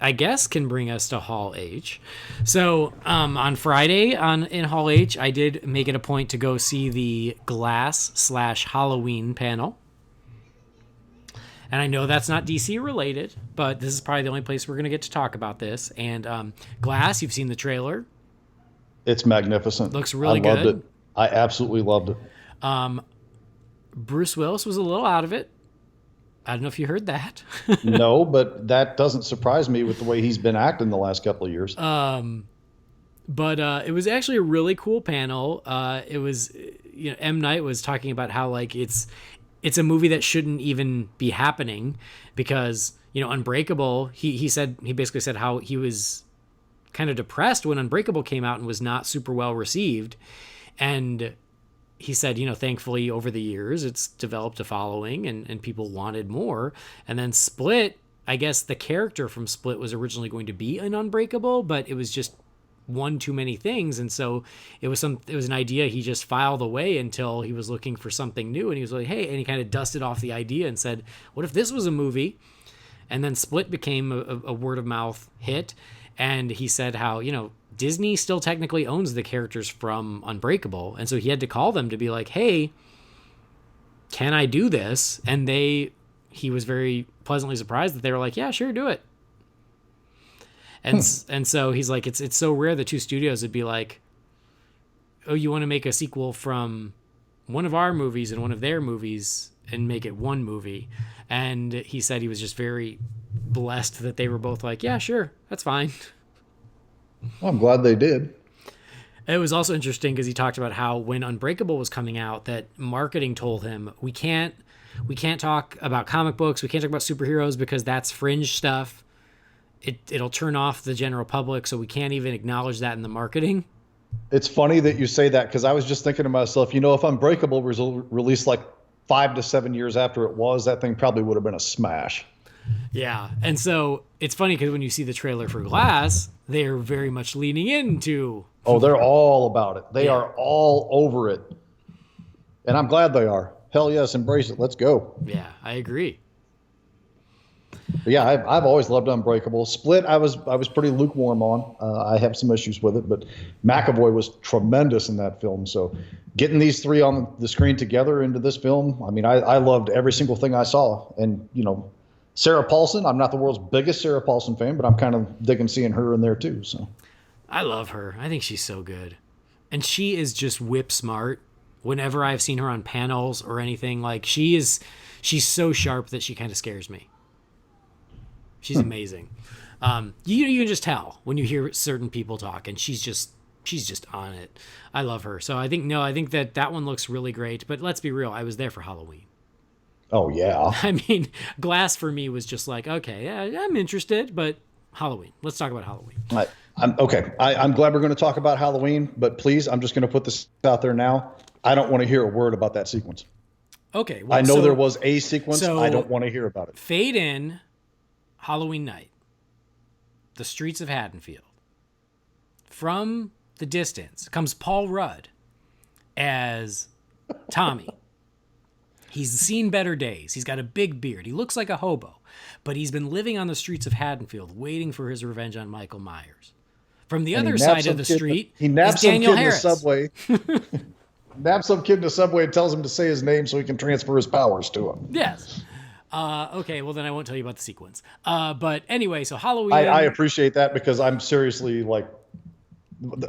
I guess, can bring us to Hall H. So on Friday in Hall H, I did make it a point to go see the Glass/Halloween panel. And I know that's not DC related, but this is probably the only place we're going to get to talk about this. And Glass, you've seen the trailer. It's magnificent. Looks really good. I loved good. it. I absolutely loved it. Bruce Willis was a little out of it. I don't know if you heard that. No, but that doesn't surprise me with the way he's been acting the last couple of years. But it was actually a really cool panel. It was, M. Night was talking about how like it's a movie that shouldn't even be happening because, Unbreakable, he basically said how he was kind of depressed when Unbreakable came out and was not super well received. And he said, thankfully over the years it's developed a following and people wanted more. And then Split, I guess the character from Split was originally going to be an Unbreakable, but it was just one too many things. And so it was an idea he just filed away until he was looking for something new. And he was like, hey, and he kind of dusted off the idea and said, what if this was a movie? And then Split became a word of mouth hit. And he said how, Disney still technically owns the characters from Unbreakable. And so he had to call them to be like, hey, can I do this? And he was very pleasantly surprised that they were like, yeah, sure, do it. And so he's like, it's so rare the two studios would be like, oh, you want to make a sequel from one of our movies and one of their movies and make it one movie. And he said he was just very blessed that they were both like, yeah, sure, that's fine. Well, I'm glad they did. It was also interesting because he talked about how when Unbreakable was coming out, that marketing told him we can't talk about comic books, we can't talk about superheroes because that's fringe stuff. It'll turn off the general public, so we can't even acknowledge that in the marketing. It's funny that you say that because I was just thinking to myself, if Unbreakable was released like 5 to 7 years after it was, that thing probably would have been a smash. Yeah, and so it's funny because when you see the trailer for Glass, they're very much leaning into... Oh, they're all about it. They are all over it. And I'm glad they are. Hell yes, embrace it. Let's go. Yeah, I agree. But yeah, I've always loved Unbreakable. Split, I was pretty lukewarm on. I have some issues with it, but McAvoy was tremendous in that film. So getting these three on the screen together into this film, I mean, I loved every single thing I saw. And, Sarah Paulson, I'm not the world's biggest Sarah Paulson fan, but I'm kind of digging seeing her in there too. So I love her. I think she's so good. And she is just whip smart. Whenever I've seen her on panels or anything, like she's so sharp that she kind of scares me. She's amazing. You can just tell when you hear certain people talk, and she's just on it. I love her. So I think that one looks really great. But let's be real, I was there for Halloween. Oh yeah. I mean, Glass for me was just like, okay, yeah, I'm interested, but Halloween. Let's talk about Halloween. I'm glad we're going to talk about Halloween, but please, I'm just going to put this out there now. I don't want to hear a word about that sequence. Okay. Well, I know there was a sequence. So I don't want to hear about it. Fade in, Halloween night, the streets of Haddonfield. From the distance comes Paul Rudd as Tommy. He's seen better days. He's got a big beard. He looks like a hobo, but he's been living on the streets of Haddonfield waiting for his revenge on Michael Myers. From the other side of the street, he naps some kid Daniel in the Harris. subway. Naps some kid in the subway and tells him to say his name so he can transfer his powers to him. Yes. Okay, well then I won't tell you about the sequence. But anyway, so Halloween. I appreciate that because I'm seriously like,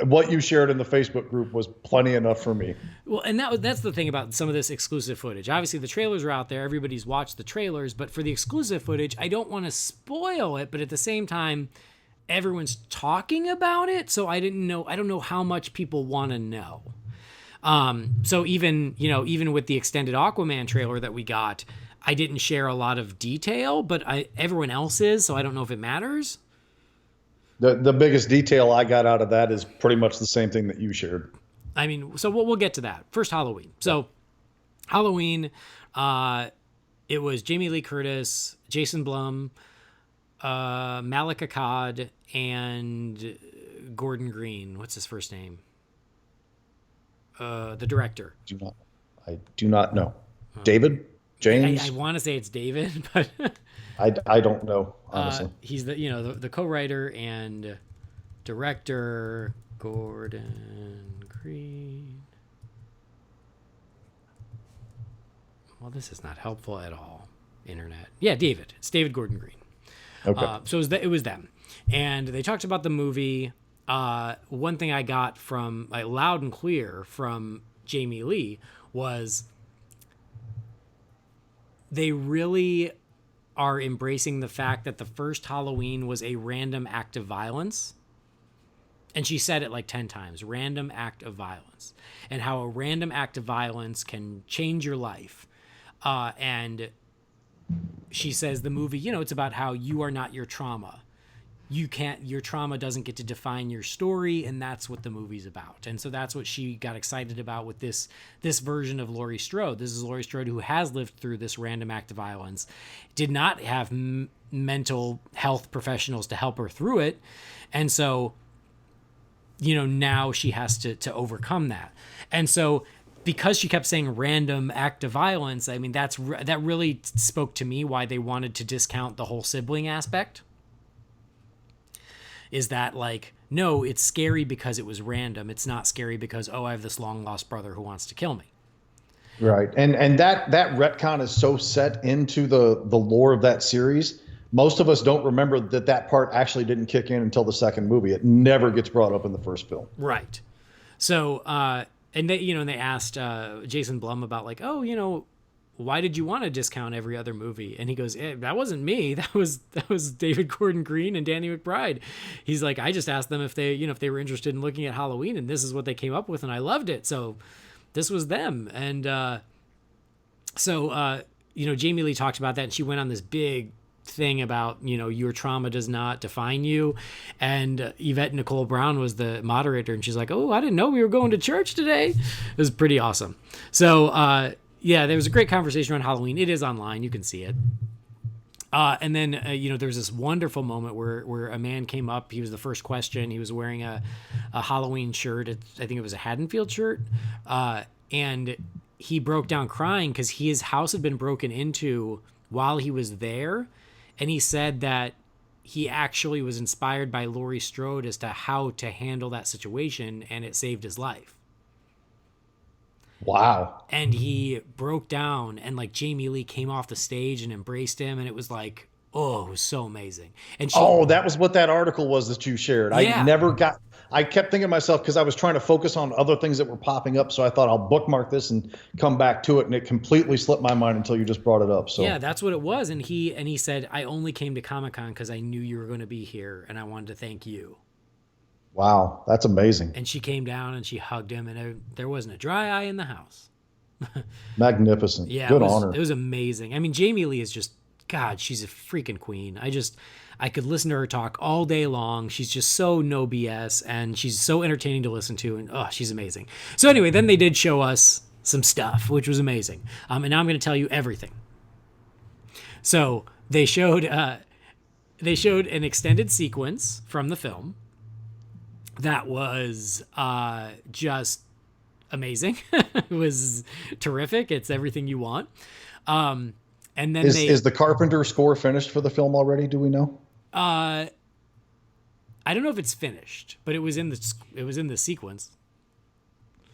what you shared in the Facebook group was plenty enough for me. Well, and that's the thing about some of this exclusive footage. Obviously, the trailers are out there. Everybody's watched the trailers. But for the exclusive footage, I don't want to spoil it. But at the same time, everyone's talking about it. So I don't know how much people want to know. So even with the extended Aquaman trailer that we got, I didn't share a lot of detail, but everyone else is. So I don't know if it matters. The biggest detail I got out of that is pretty much the same thing that you shared. I mean, so we'll get to that. First, Halloween. So Halloween, it was Jamie Lee Curtis, Jason Blum, Malik Akkad, and Gordon Green. What's his first name? The director. I do not know. David? James? I want to say it's David, but I don't know, honestly. he's the co-writer and director, Gordon Green. Well, this is not helpful at all. Internet. Yeah, David. It's David Gordon Green. Okay. So it was them. And they talked about the movie. One thing I got from loud and clear from Jamie Lee was they really are embracing the fact that the first Halloween was a random act of violence. And she said it like 10 times, random act of violence, and how a random act of violence can change your life. And she says the movie, it's about how you are not your trauma. Your trauma doesn't get to define your story, and that's what the movie's about. And so that's what she got excited about with this version of Laurie Strode. This is Laurie Strode who has lived through this random act of violence, did not have mental health professionals to help her through it. And so, now she has to overcome that. And so because she kept saying random act of violence, I mean, that really spoke to me why they wanted to discount the whole sibling aspect. Is that no, it's scary because it was random. It's not scary because, I have this long lost brother who wants to kill me. Right. And that retcon is so set into the lore of that series. Most of us don't remember that part actually didn't kick in until the second movie. It never gets brought up in the first film. Right. So, and they asked Jason Blum about why did you want to discount every other movie? And he goes, that wasn't me. That was David Gordon Green and Danny McBride. He's like, I just asked them if they were interested in looking at Halloween, and this is what they came up with, and I loved it. So this was them. And Jamie Lee talked about that, and she went on this big thing about, your trauma does not define you. And Yvette Nicole Brown was the moderator, and she's like, I didn't know we were going to church today. It was pretty awesome. So, yeah, there was a great conversation around Halloween. It is online. You can see it. And then, there was this wonderful moment where a man came up. He was the first question. He was wearing a Halloween shirt. I think it was a Haddonfield shirt. And he broke down crying because his house had been broken into while he was there. And he said that he actually was inspired by Laurie Strode as to how to handle that situation, and it saved his life. Wow. And he broke down, and Jamie Lee came off the stage and embraced him, and it was it was so amazing. And that was what that article was that you shared. Yeah. I kept thinking to myself, because I was trying to focus on other things that were popping up, so I thought I'll bookmark this and come back to it, and it completely slipped my mind until you just brought it up. So yeah, that's what it was. And he said, I only came to Comic-Con because I knew you were going to be here, and I wanted to thank you. Wow, that's amazing. And she came down and she hugged him, and there wasn't a dry eye in the house. Magnificent. Yeah, Good honor. It was amazing. I mean, Jamie Lee is just, God, she's a freaking queen. I could listen to her talk all day long. She's just so no BS, and she's so entertaining to listen to, and she's amazing. So anyway, then they did show us some stuff, which was amazing. And now I'm going to tell you everything. So they showed an extended sequence from the film that was just amazing. It was terrific. It's everything you want. And then is the Carpenter score finished for the film already? Do we know? I don't know if it's finished, but it was in the sequence.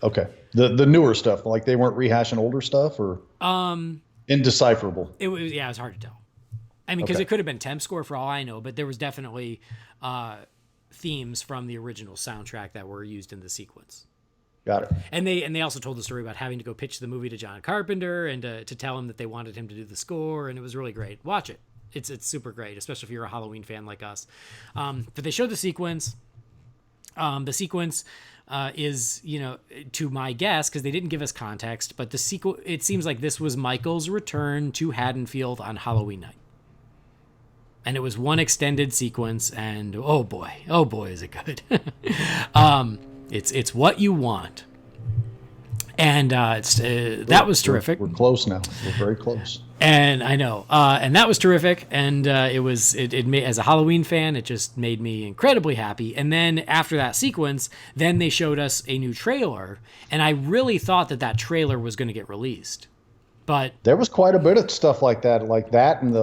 Okay. The newer stuff, they weren't rehashing older stuff, or Indecipherable. It was hard to tell. I mean, because Okay. it could have been temp score for all I know, but there was definitely themes from the original soundtrack that were used in the sequence. Got it. And they also told the story about having to go pitch the movie to John Carpenter and to tell him that they wanted him to do the score, and it was really great. Watch it. It's super great, especially if you're a Halloween fan like us. But they showed the sequence. The sequence is, to my guess, because they didn't give us context, but it seems like this was Michael's return to Haddonfield on Halloween night. And it was one extended sequence, and oh boy, is it good. It's what you want. And that was terrific. We're close now. We're very close. And I know, and that was terrific. And it made, as a Halloween fan, it just made me incredibly happy. And then after that sequence, then they showed us a new trailer, and I really thought that trailer was going to get released, but There was quite a bit of stuff like that, and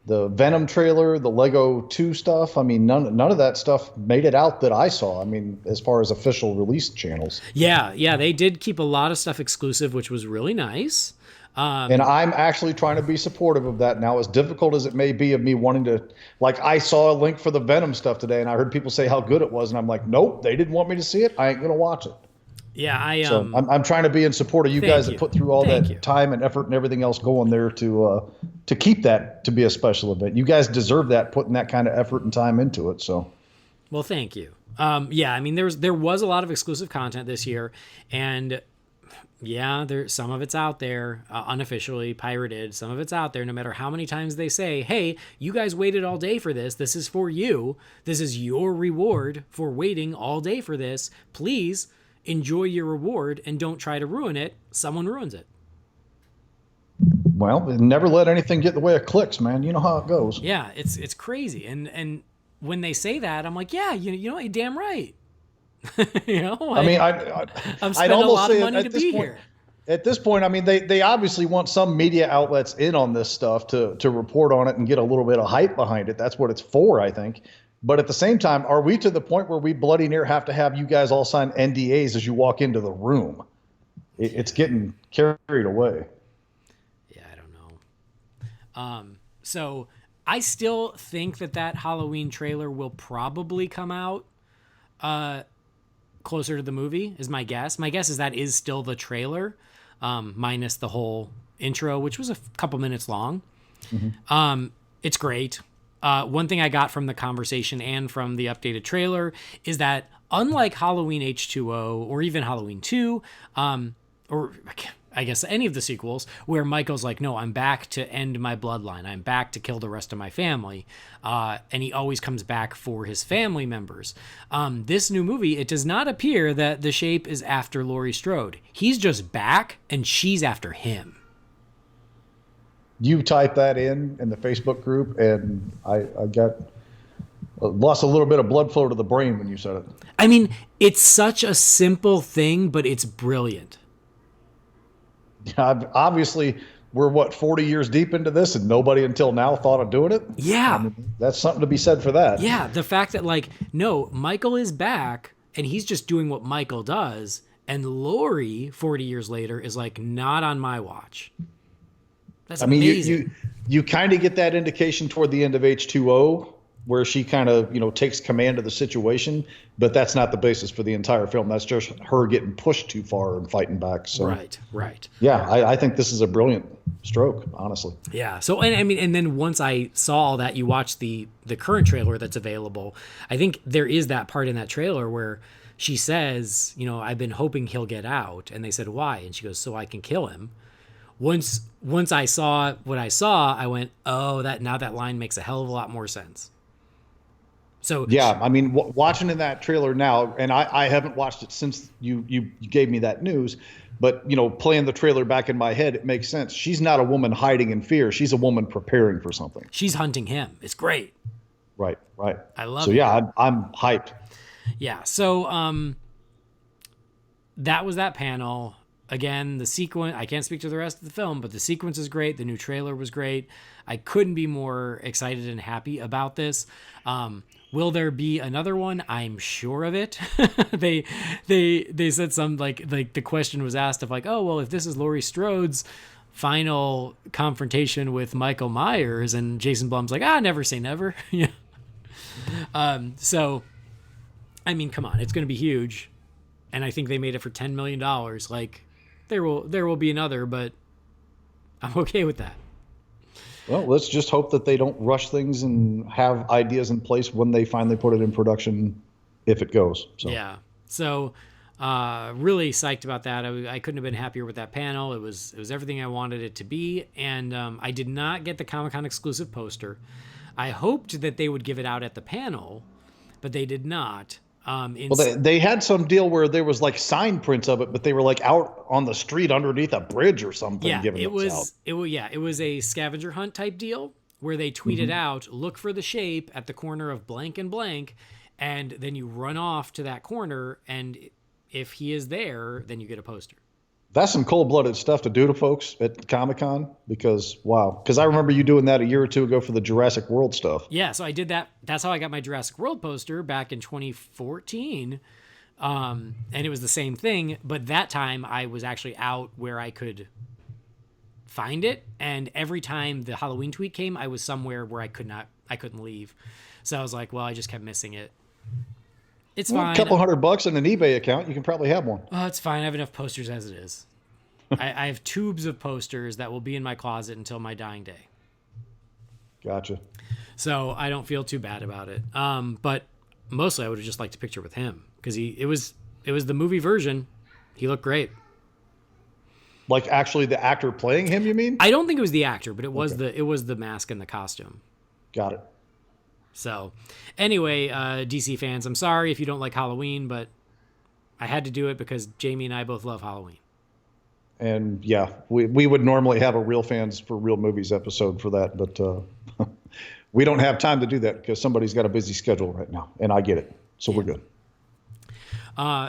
the Venom trailer, the Lego 2 stuff. I mean, none of that stuff made it out that I saw. I mean, as far as official release channels. yeah, they did keep a lot of stuff exclusive, which was really nice. And I'm actually trying to be supportive of that now, as difficult as it may be of me wanting to. Like, I saw a link for the Venom stuff today, and I heard people say how good it was, and I'm like, nope, they didn't want me to see it. I ain't gonna watch it. Yeah, So I'm trying to be in support of you guys that put through all Thank that you. time and effort and everything else going there to keep that to be a special event. You guys deserve that, putting that kind of effort and time into it. So, well, thank you. Yeah, I mean, there was a lot of exclusive content this year, and yeah, some of it's out there unofficially pirated. Some of it's out there. No matter how many times they say, "Hey, you guys waited all day for this. This is for you. This is your reward for waiting all day for this. Please enjoy your reward and don't try to ruin it." Someone ruins it. well, never let anything get in the way of clicks, man. You know how it goes. Yeah, it's crazy. And when they say that, I'm like, yeah, you know, you're damn right. I mean, I'm I'd spending a almost lot of say money to at this be point, here. At this point, I mean, they obviously want some media outlets in on this stuff to report on it and get a little bit of hype behind it. That's what it's for, I think. But at the same time, are we to the point where we bloody near have to have you guys all sign NDAs as you walk into the room? It's getting carried away. Yeah, I don't know. So I still think that Halloween trailer will probably come out closer to the movie, is my guess. My guess is that is still the trailer, minus the whole intro, which was a couple minutes long. Mm-hmm. It's great. One thing I got from the conversation and from the updated trailer is that unlike Halloween H2O or even Halloween 2, or I guess any of the sequels, where Michael's like, no, I'm back to end my bloodline. I'm back to kill the rest of my family. And he always comes back for his family members. This new movie, it does not appear that the Shape is after Laurie Strode. He's just back and she's after him. You type that in the Facebook group, and I got lost a little bit of blood flow to the brain when you said it. I mean, it's such a simple thing, but it's brilliant. Obviously, we're 40 years deep into this, and nobody until now thought of doing it. Yeah. I mean, that's something to be said for that. Yeah, the fact that, like, no, Michael is back, and he's just doing what Michael does, and Laurie, 40 years later, is like, not on my watch. That's amazing. I mean, you kind of get that indication toward the end of H2O, where she kind of, takes command of the situation, but that's not the basis for the entire film. That's just her getting pushed too far and fighting back. So Right. Yeah, I think this is a brilliant stroke, honestly. Yeah. So, and I mean, and then once I saw all that, you watch the current trailer that's available. I think there is that part in that trailer where she says, I've been hoping he'll get out. And they said, why? And she goes, so I can kill him. Once I saw what I saw, I went, oh, now that line makes a hell of a lot more sense. So yeah, I mean, watching in that trailer now, and I haven't watched it since you gave me that news, but playing the trailer back in my head, it makes sense. She's not a woman hiding in fear. She's a woman preparing for something. She's hunting him. It's great. Right. I love it. So yeah, I'm hyped. Yeah. So that was that panel. Again, the sequence, I can't speak to the rest of the film, but the sequence is great. The new trailer was great. I couldn't be more excited and happy about this. Will there be another one? I'm sure of it. They said some like the question was asked of like, oh, well, if this is Laurie Strode's final confrontation with Michael Myers, and Jason Blum's like, never say never. So, I mean, come on, it's going to be huge. And I think they made it for $10 million. Like, there will be another, but I'm okay with that. Well, let's just hope that they don't rush things and have ideas in place when they finally put it in production, if it goes. So. Yeah. So, really psyched about that. I couldn't have been happier with that panel. It was everything I wanted it to be. And I did not get the Comic-Con exclusive poster. I hoped that they would give it out at the panel, but they did not. They had some deal where there was like sign prints of it, but they were like out on the street underneath a bridge or something. Yeah, giving it was a scavenger hunt type deal where they tweeted out, look for the shape at the corner of blank and blank, and then you run off to that corner, and if he is there, then you get a poster. That's some cold-blooded stuff to do to folks at Comic-Con because, wow. Because I remember you doing that a year or two ago for the Jurassic World stuff. Yeah, so I did that. That's how I got my Jurassic World poster back in 2014. And it was the same thing. But that time I was actually out where I could find it. And every time the Halloween tweet came, I was somewhere where I couldn't leave. So I was like, well, I just kept missing it. It's fine. A couple $100 in an eBay account, you can probably have one. Oh, it's fine. I have enough posters as it is. I have tubes of posters that will be in my closet until my dying day. Gotcha. So I don't feel too bad about it. But mostly I would have just liked a picture with him because it was the movie version. He looked great. Like actually the actor playing him, you mean? I don't think it was the actor, but it was the mask and the costume. Got it. So, anyway, DC fans, I'm sorry if you don't like Halloween, but I had to do it because Jamie and I both love Halloween. And yeah, we would normally have a Real Fans for Real Movies episode for that, but we don't have time to do that because somebody's got a busy schedule right now, and I get it. So we're good.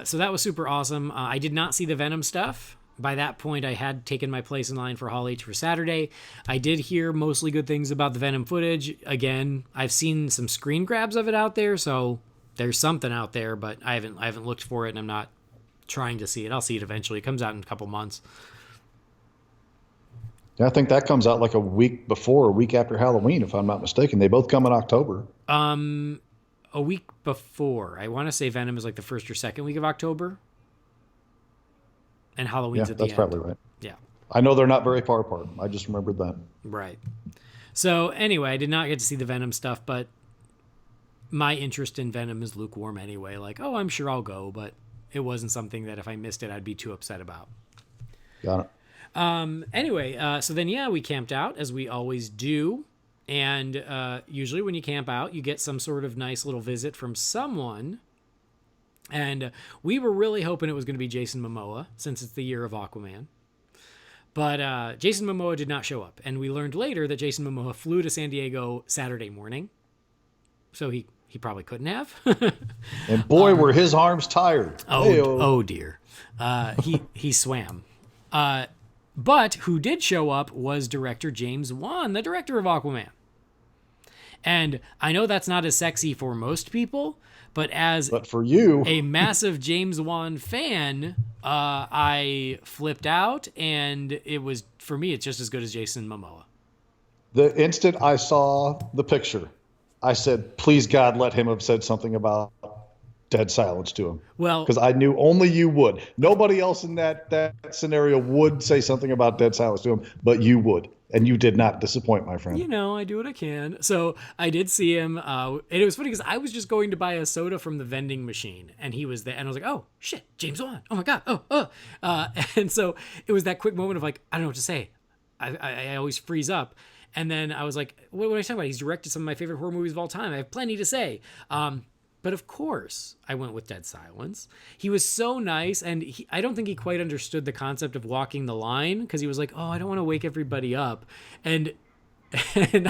So that was super awesome. I did not see the Venom stuff. By that point, I had taken my place in line for Hall H for Saturday. I did hear mostly good things about the Venom footage. Again, I've seen some screen grabs of it out there, so there's something out there, but I haven't looked for it, and I'm not trying to see it. I'll see it eventually. It comes out in a couple months. Yeah, I think that comes out like a week before or week after Halloween, if I'm not mistaken. They both come in October. A week before. I want to say Venom is like the first or second week of October. And Halloween's at the end. That's probably right. Yeah. I know they're not very far apart. I just remembered that. Right. So anyway, I did not get to see the Venom stuff, but my interest in Venom is lukewarm anyway. Like, oh, I'm sure I'll go, but it wasn't something that if I missed it, I'd be too upset about. Got it. Anyway, so then, yeah, we camped out as we always do. And usually when you camp out, you get some sort of nice little visit from someone. And we were really hoping it was going to be Jason Momoa, since it's the year of Aquaman. But Jason Momoa did not show up. And we learned later that Jason Momoa flew to San Diego Saturday morning. So he probably couldn't have. And boy, were his arms tired. Oh dear. He swam. But who did show up was director James Wan, the director of Aquaman. And I know that's not as sexy for most people, but for you, a massive James Wan fan, I flipped out, and it was, for me, it's just as good as Jason Momoa. The instant I saw the picture, I said, please God, let him have said something about dead silence to him. Well, because I knew only you would. Nobody else in that scenario would say something about dead silence to him, but you would. And you did not disappoint, my friend. You know, I do what I can. So I did see him. And it was funny because I was just going to buy a soda from the vending machine. And he was there. And I was like, oh, shit, James Wan. Oh, my God. And so it was that quick moment of like, I don't know what to say. I always freeze up. And then I was like, what are you talking about? He's directed some of my favorite horror movies of all time. I have plenty to say. But of course, I went with Dead Silence. He was so nice, and I don't think he quite understood the concept of walking the line, because he was like, oh, I don't want to wake everybody up. And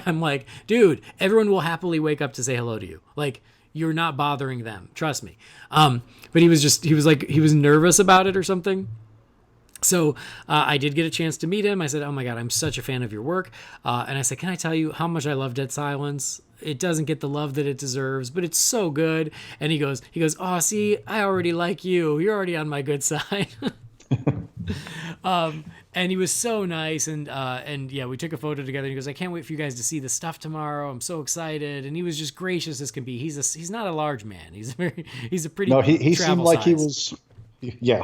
I'm like, dude, everyone will happily wake up to say hello to you. Like, you're not bothering them. Trust me. But he was nervous about it or something. So I did get a chance to meet him. I said, oh my God, I'm such a fan of your work. And I said, can I tell you how much I love Dead Silence? It doesn't get the love that it deserves, but it's so good. And he goes, oh, see, I already like you. You're already on my good side. And he was so nice, and yeah, we took a photo together. And he goes, "I can't wait for you guys to see the stuff tomorrow. I'm so excited." And he was just gracious as can be. He's not a large man. He's a pretty No, he seemed like size. he was, yeah.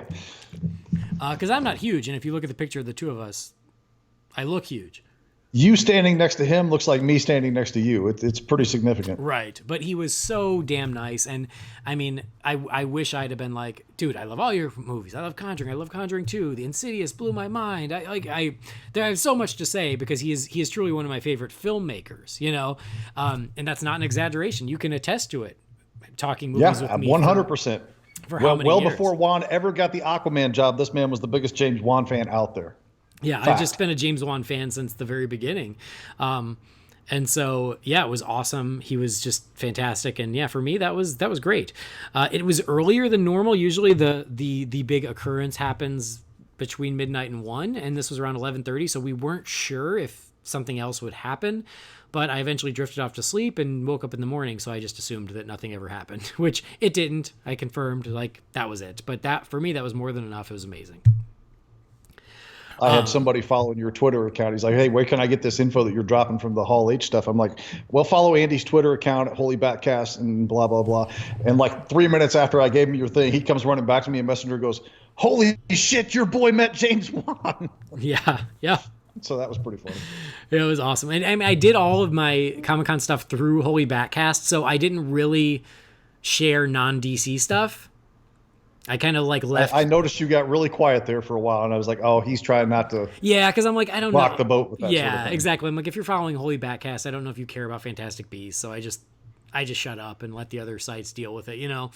Because I'm not huge, and if you look at the picture of the two of us, I look huge. You standing next to him looks like me standing next to you. It's pretty significant. Right. But he was so damn nice. And I mean, I wish I'd have been like, dude, I love all your movies. I love Conjuring. I love Conjuring 2. The Insidious blew my mind. I have so much to say because he is truly one of my favorite filmmakers, you know? And that's not an exaggeration. You can attest to it. Talking movies with me. 100%. For how many years? Before Wan ever got the Aquaman job, this man was the biggest James Wan fan out there. Yeah, Fact. I've just been a James Wan fan since the very beginning. And so, yeah, it was awesome. He was just fantastic. And yeah, for me, that was great. It was earlier than normal. Usually the big occurrence happens between midnight and 1, and this was around 11:30. So we weren't sure if something else would happen, but I eventually drifted off to sleep and woke up in the morning. So I just assumed that nothing ever happened, which it didn't. I confirmed, like, that was it. But that, for me, that was more than enough. It was amazing. I had somebody following your Twitter account. He's like, "Hey, where can I get this info that you're dropping from the Hall H stuff?" I'm like, "Well, follow Andy's Twitter account at Holy BatCast and blah, blah, blah." And like 3 minutes after I gave him your thing, he comes running back to me, and Messenger goes, "Holy shit, your boy met James Wan." Yeah. So that was pretty funny. It was awesome. And I mean, I did all of my Comic-Con stuff through Holy BatCast, so I didn't really share non-DC stuff. I kind of like left. I noticed you got really quiet there for a while, and I was like, "Oh, he's trying not to." Yeah, because I'm like, I don't know. Rock the boat with that. Yeah, sort of thing. exactly. I'm like, if you're following Holy BatCast, I don't know if you care about Fantastic Beasts, so I just shut up and let the other sites deal with it. You know,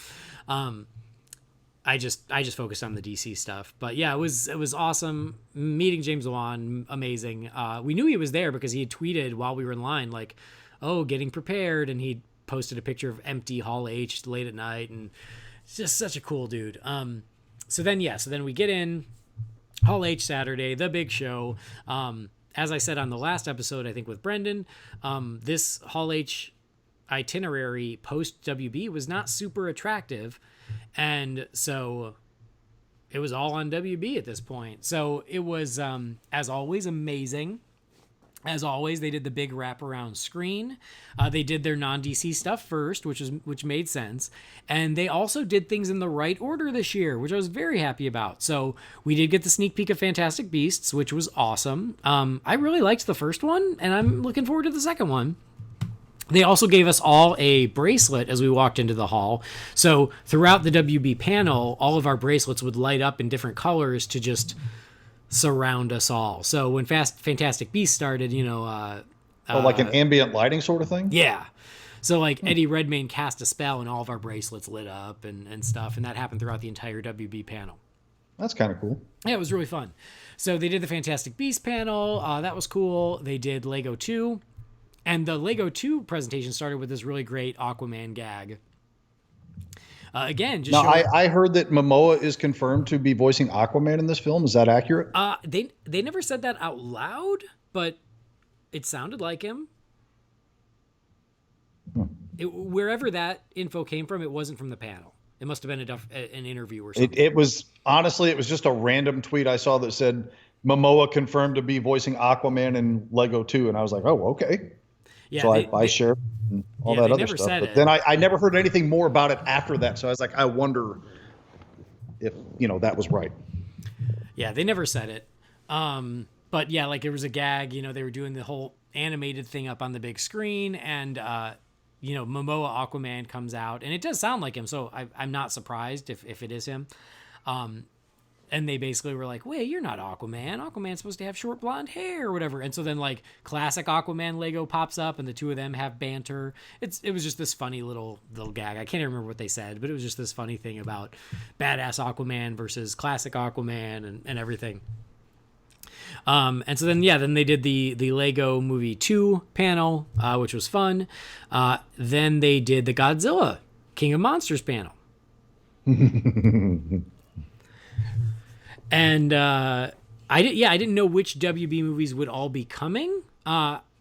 I just focused on the DC stuff. But yeah, it was awesome meeting James Wan. Amazing. We knew he was there because he had tweeted while we were in line, like, "Oh, getting prepared," and he posted a picture of empty Hall H late at night and. Just such a cool dude. So then we get in Hall H Saturday, the big show. As I said on the last episode, I think with Brendan, this Hall H itinerary post WB was not super attractive. And so it was all on WB at this point. So it was, as always, amazing. As always, they did the big wraparound screen. They did their non-DC stuff first, which made sense. And they also did things in the right order this year, which I was very happy about. So we did get the sneak peek of Fantastic Beasts, which was awesome. I really liked the first one, and I'm looking forward to the second one. They also gave us all a bracelet as we walked into the hall. So throughout the WB panel, all of our bracelets would light up in different colors to just surround us all. So when Fantastic Beasts started, you know, like an ambient lighting sort of thing. Yeah. So like Eddie Redmayne cast a spell and all of our bracelets lit up and stuff, and that happened throughout the entire WB panel. That's kind of cool. Yeah, it was really fun. So they did the Fantastic Beasts panel. That was cool. They did Lego 2, and the Lego 2 presentation started with this really great Aquaman gag. Again, just now I heard that Momoa is confirmed to be voicing Aquaman in this film. Is that accurate? They never said that out loud, but it sounded like him. Wherever that info came from, it wasn't from the panel. It must have been an interview or something. It was honestly, it was just a random tweet I saw that said Momoa confirmed to be voicing Aquaman in Lego 2, and I was like, oh, okay. Yeah, so I shared all that other stuff. But then I never heard anything more about it after that. So I was like, I wonder if, that was right. Yeah, they never said it. But yeah, like it was a gag, they were doing the whole animated thing up on the big screen, and, Momoa Aquaman comes out, and it does sound like him. So I'm not surprised if it is him. And they basically were like, wait, you're not Aquaman. Aquaman's supposed to have short blonde hair or whatever. And so then like classic Aquaman Lego pops up and the two of them have banter. It was just this funny little gag. I can't remember what they said, but it was just this funny thing about badass Aquaman versus classic Aquaman and everything. And so then they did the Lego Movie 2 panel, which was fun. Then they did the Godzilla King of Monsters panel. And I didn't know which WB movies would all be coming.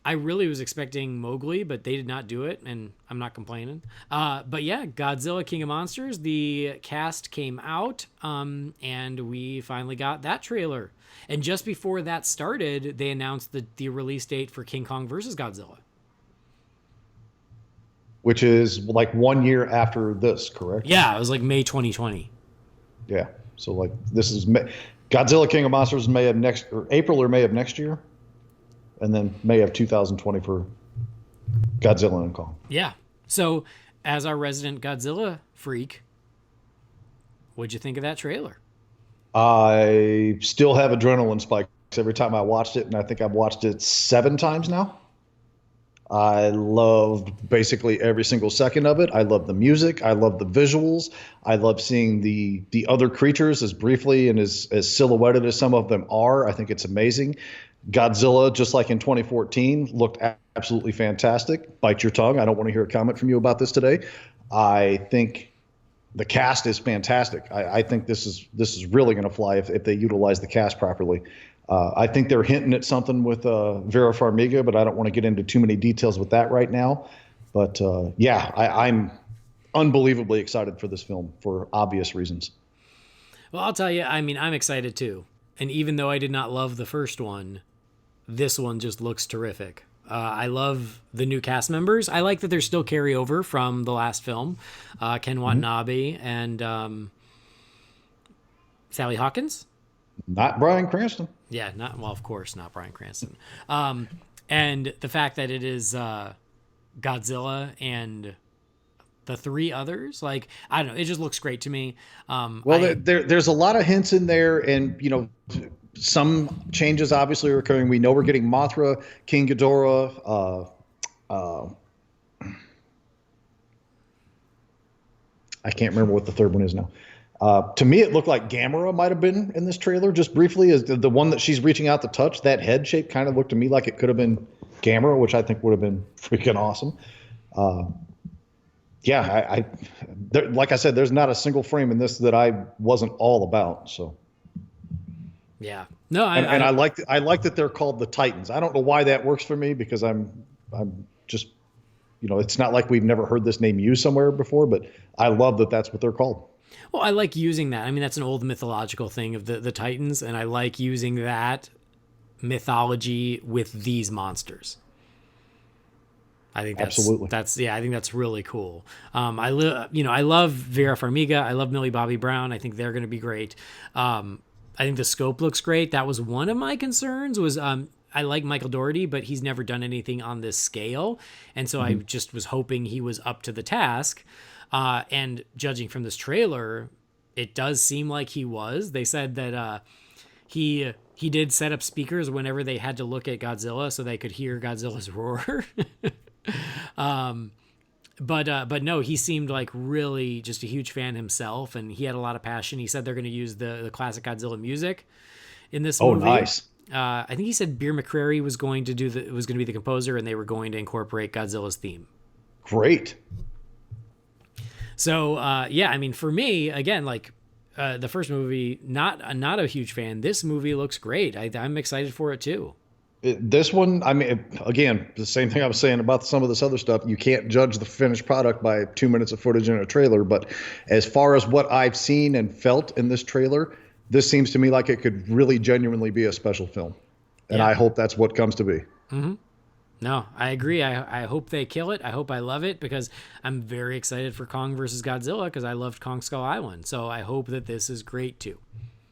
I really was expecting Mowgli, but they did not do it, and I'm not complaining. But yeah, Godzilla King of Monsters, the cast came out, and we finally got that trailer. And just before that started, they announced the release date for King Kong versus Godzilla. Which is like 1 year after this, correct? Yeah, it was like May 2020. Yeah. So like this is Godzilla King of Monsters April or May of next year. And then May of 2020 for Godzilla and Kong. Yeah. So, as our resident Godzilla freak, what'd you think of that trailer? I still have adrenaline spikes every time I watched it, and I think I've watched it 7 times now. I loved basically every single second of it. I love the music. I love the visuals. I love seeing the other creatures as briefly and as silhouetted as some of them are. I think it's amazing. Godzilla, just like in 2014, looked absolutely fantastic. Bite your tongue. I don't want to hear a comment from you about this today. I think the cast is fantastic. I think this is really going to fly if they utilize the cast properly. I think they're hinting at something with Vera Farmiga, but I don't want to get into too many details with that right now. But yeah, I'm unbelievably excited for this film for obvious reasons. Well, I'll tell you, I mean, I'm excited too. And even though I did not love the first one, this one just looks terrific. I love the new cast members. I like that there's still carryover from the last film. Ken Watanabe and Sally Hawkins. Not Bryan Cranston. Yeah, of course, not Bryan Cranston. And the fact that it is Godzilla and the 3 others, like, I don't know, it just looks great to me. There's a lot of hints in there, and some changes obviously are occurring. We know we're getting Mothra, King Ghidorah. I can't remember what the third one is now. To me, it looked like Gamera might have been in this trailer just briefly, as the one that she's reaching out to touch. That head shape kind of looked to me like it could have been Gamera, which I think would have been freaking awesome. Yeah, like I said, there's not a single frame in this that I wasn't all about. So. Yeah. No, I like that they're called the Titans. I don't know why that works for me, because I'm just, it's not like we've never heard this name used somewhere before, but I love that that's what they're called. Well, I like using that. I mean, that's an old mythological thing of the Titans, and I like using that mythology with these monsters. I think absolutely. I think that's really cool. I love Vera Farmiga. I love Millie Bobby Brown. I think they're going to be great. I think the scope looks great. That was one of my concerns was, I like Michael Dougherty, but he's never done anything on this scale. And so I just was hoping he was up to the task. And judging from this trailer, it does seem like he was. They said that he did set up speakers whenever they had to look at Godzilla so they could hear Godzilla's roar. But no, he seemed like really just a huge fan himself, and he had a lot of passion. He said they're going to use the classic Godzilla music in this movie. Oh, nice. I think he said Beer McCreary was going to be the composer, and they were going to incorporate Godzilla's theme. Great. So yeah, I mean, for me, again, like the first movie, not a huge fan. This movie looks great. I'm excited for it too. This one, I mean, again, the same thing I was saying about some of this other stuff. You can't judge the finished product by 2 minutes of footage in a trailer. But as far as what I've seen and felt in this trailer, this seems to me like it could really genuinely be a special film. And yeah. I hope that's what comes to be. Mm-hmm. No, I agree. I hope they kill it. I hope I love it, because I'm very excited for Kong versus Godzilla, because I loved Kong Skull Island. So I hope that this is great too.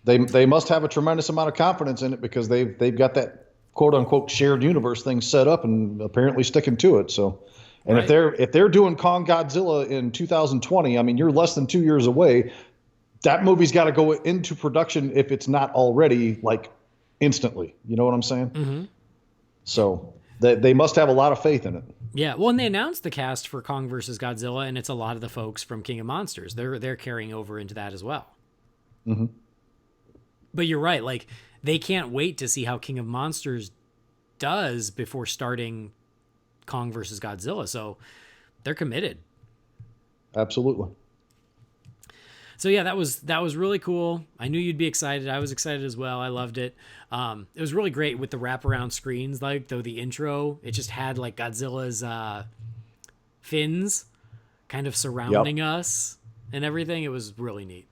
They must have a tremendous amount of confidence in it, because they've got that quote unquote shared universe thing set up and apparently sticking to it. So, and right. if they're doing Kong Godzilla in 2020, I mean, you're less than 2 years away. That movie's got to go into production if it's not already, like, instantly. You know what I'm saying? Mm-hmm. So they must have a lot of faith in it. Yeah. Well, and they announced the cast for Kong versus Godzilla, and it's a lot of the folks from King of Monsters. They're carrying over into that as well. Mm-hmm. But you're right. Like, they can't wait to see how King of Monsters does before starting Kong versus Godzilla. So they're committed. Absolutely. So yeah, that was really cool. I knew you'd be excited. I was excited as well. I loved it. It was really great with the wraparound screens. Like, though the intro, it just had like Godzilla's fins kind of surrounding us and everything. It was really neat.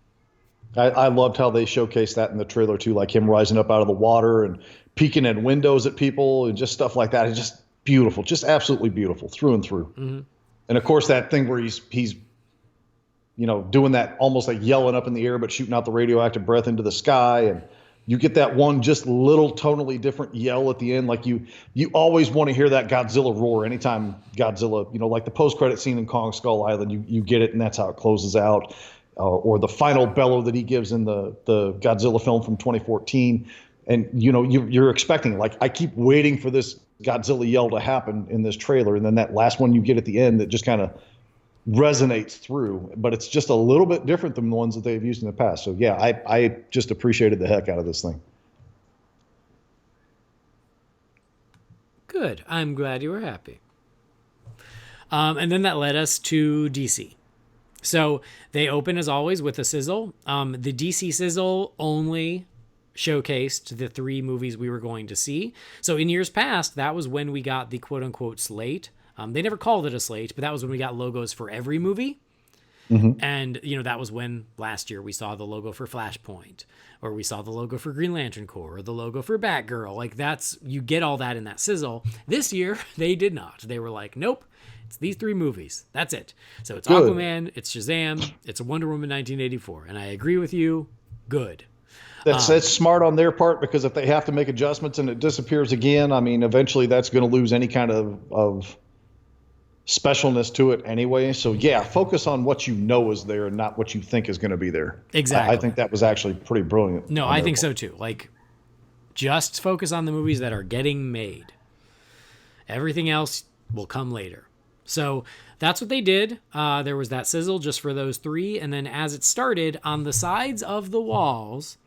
I loved how they showcased that in the trailer too, like him rising up out of the water and peeking in windows at people and just stuff like that. It's just beautiful, just absolutely beautiful through and through. Mm-hmm. And of course, that thing where he's doing that almost like yelling up in the air, but shooting out the radioactive breath into the sky. And you get that one just little tonally different yell at the end. Like you always want to hear that Godzilla roar anytime Godzilla, like the post-credit scene in Kong Skull Island, you get it, and that's how it closes out. Or the final bellow that he gives in the Godzilla film from 2014. And, you're expecting, like, I keep waiting for this Godzilla yell to happen in this trailer. And then that last one you get at the end that just kind of resonates through. But it's just a little bit different than the ones that they've used in the past. So, yeah, I just appreciated the heck out of this thing. Good. I'm glad you were happy. And then that led us to DC. So they open, as always, with a sizzle. The DC sizzle only showcased the 3 movies we were going to see. So in years past, that was when we got the quote-unquote slate. They never called it a slate, but that was when we got logos for every movie. Mm-hmm. And, that was when last year we saw the logo for Flashpoint, or we saw the logo for Green Lantern Corps, or the logo for Batgirl. Like, you get all that in that sizzle. This year, they did not. They were like, nope. It's these 3 movies. That's it. So it's good. Aquaman, it's Shazam, it's Wonder Woman 1984. And I agree with you. Good. That's smart on their part, because if they have to make adjustments and it disappears again, I mean, eventually that's going to lose any kind of specialness to it anyway. So, yeah, focus on what is there and not what you think is going to be there. Exactly. I think that was actually pretty brilliant. No, I think so too. Like, just focus on the movies that are getting made. Everything else will come later. So that's what they did. There was that sizzle just for those 3. And then as it started, on the sides of the walls,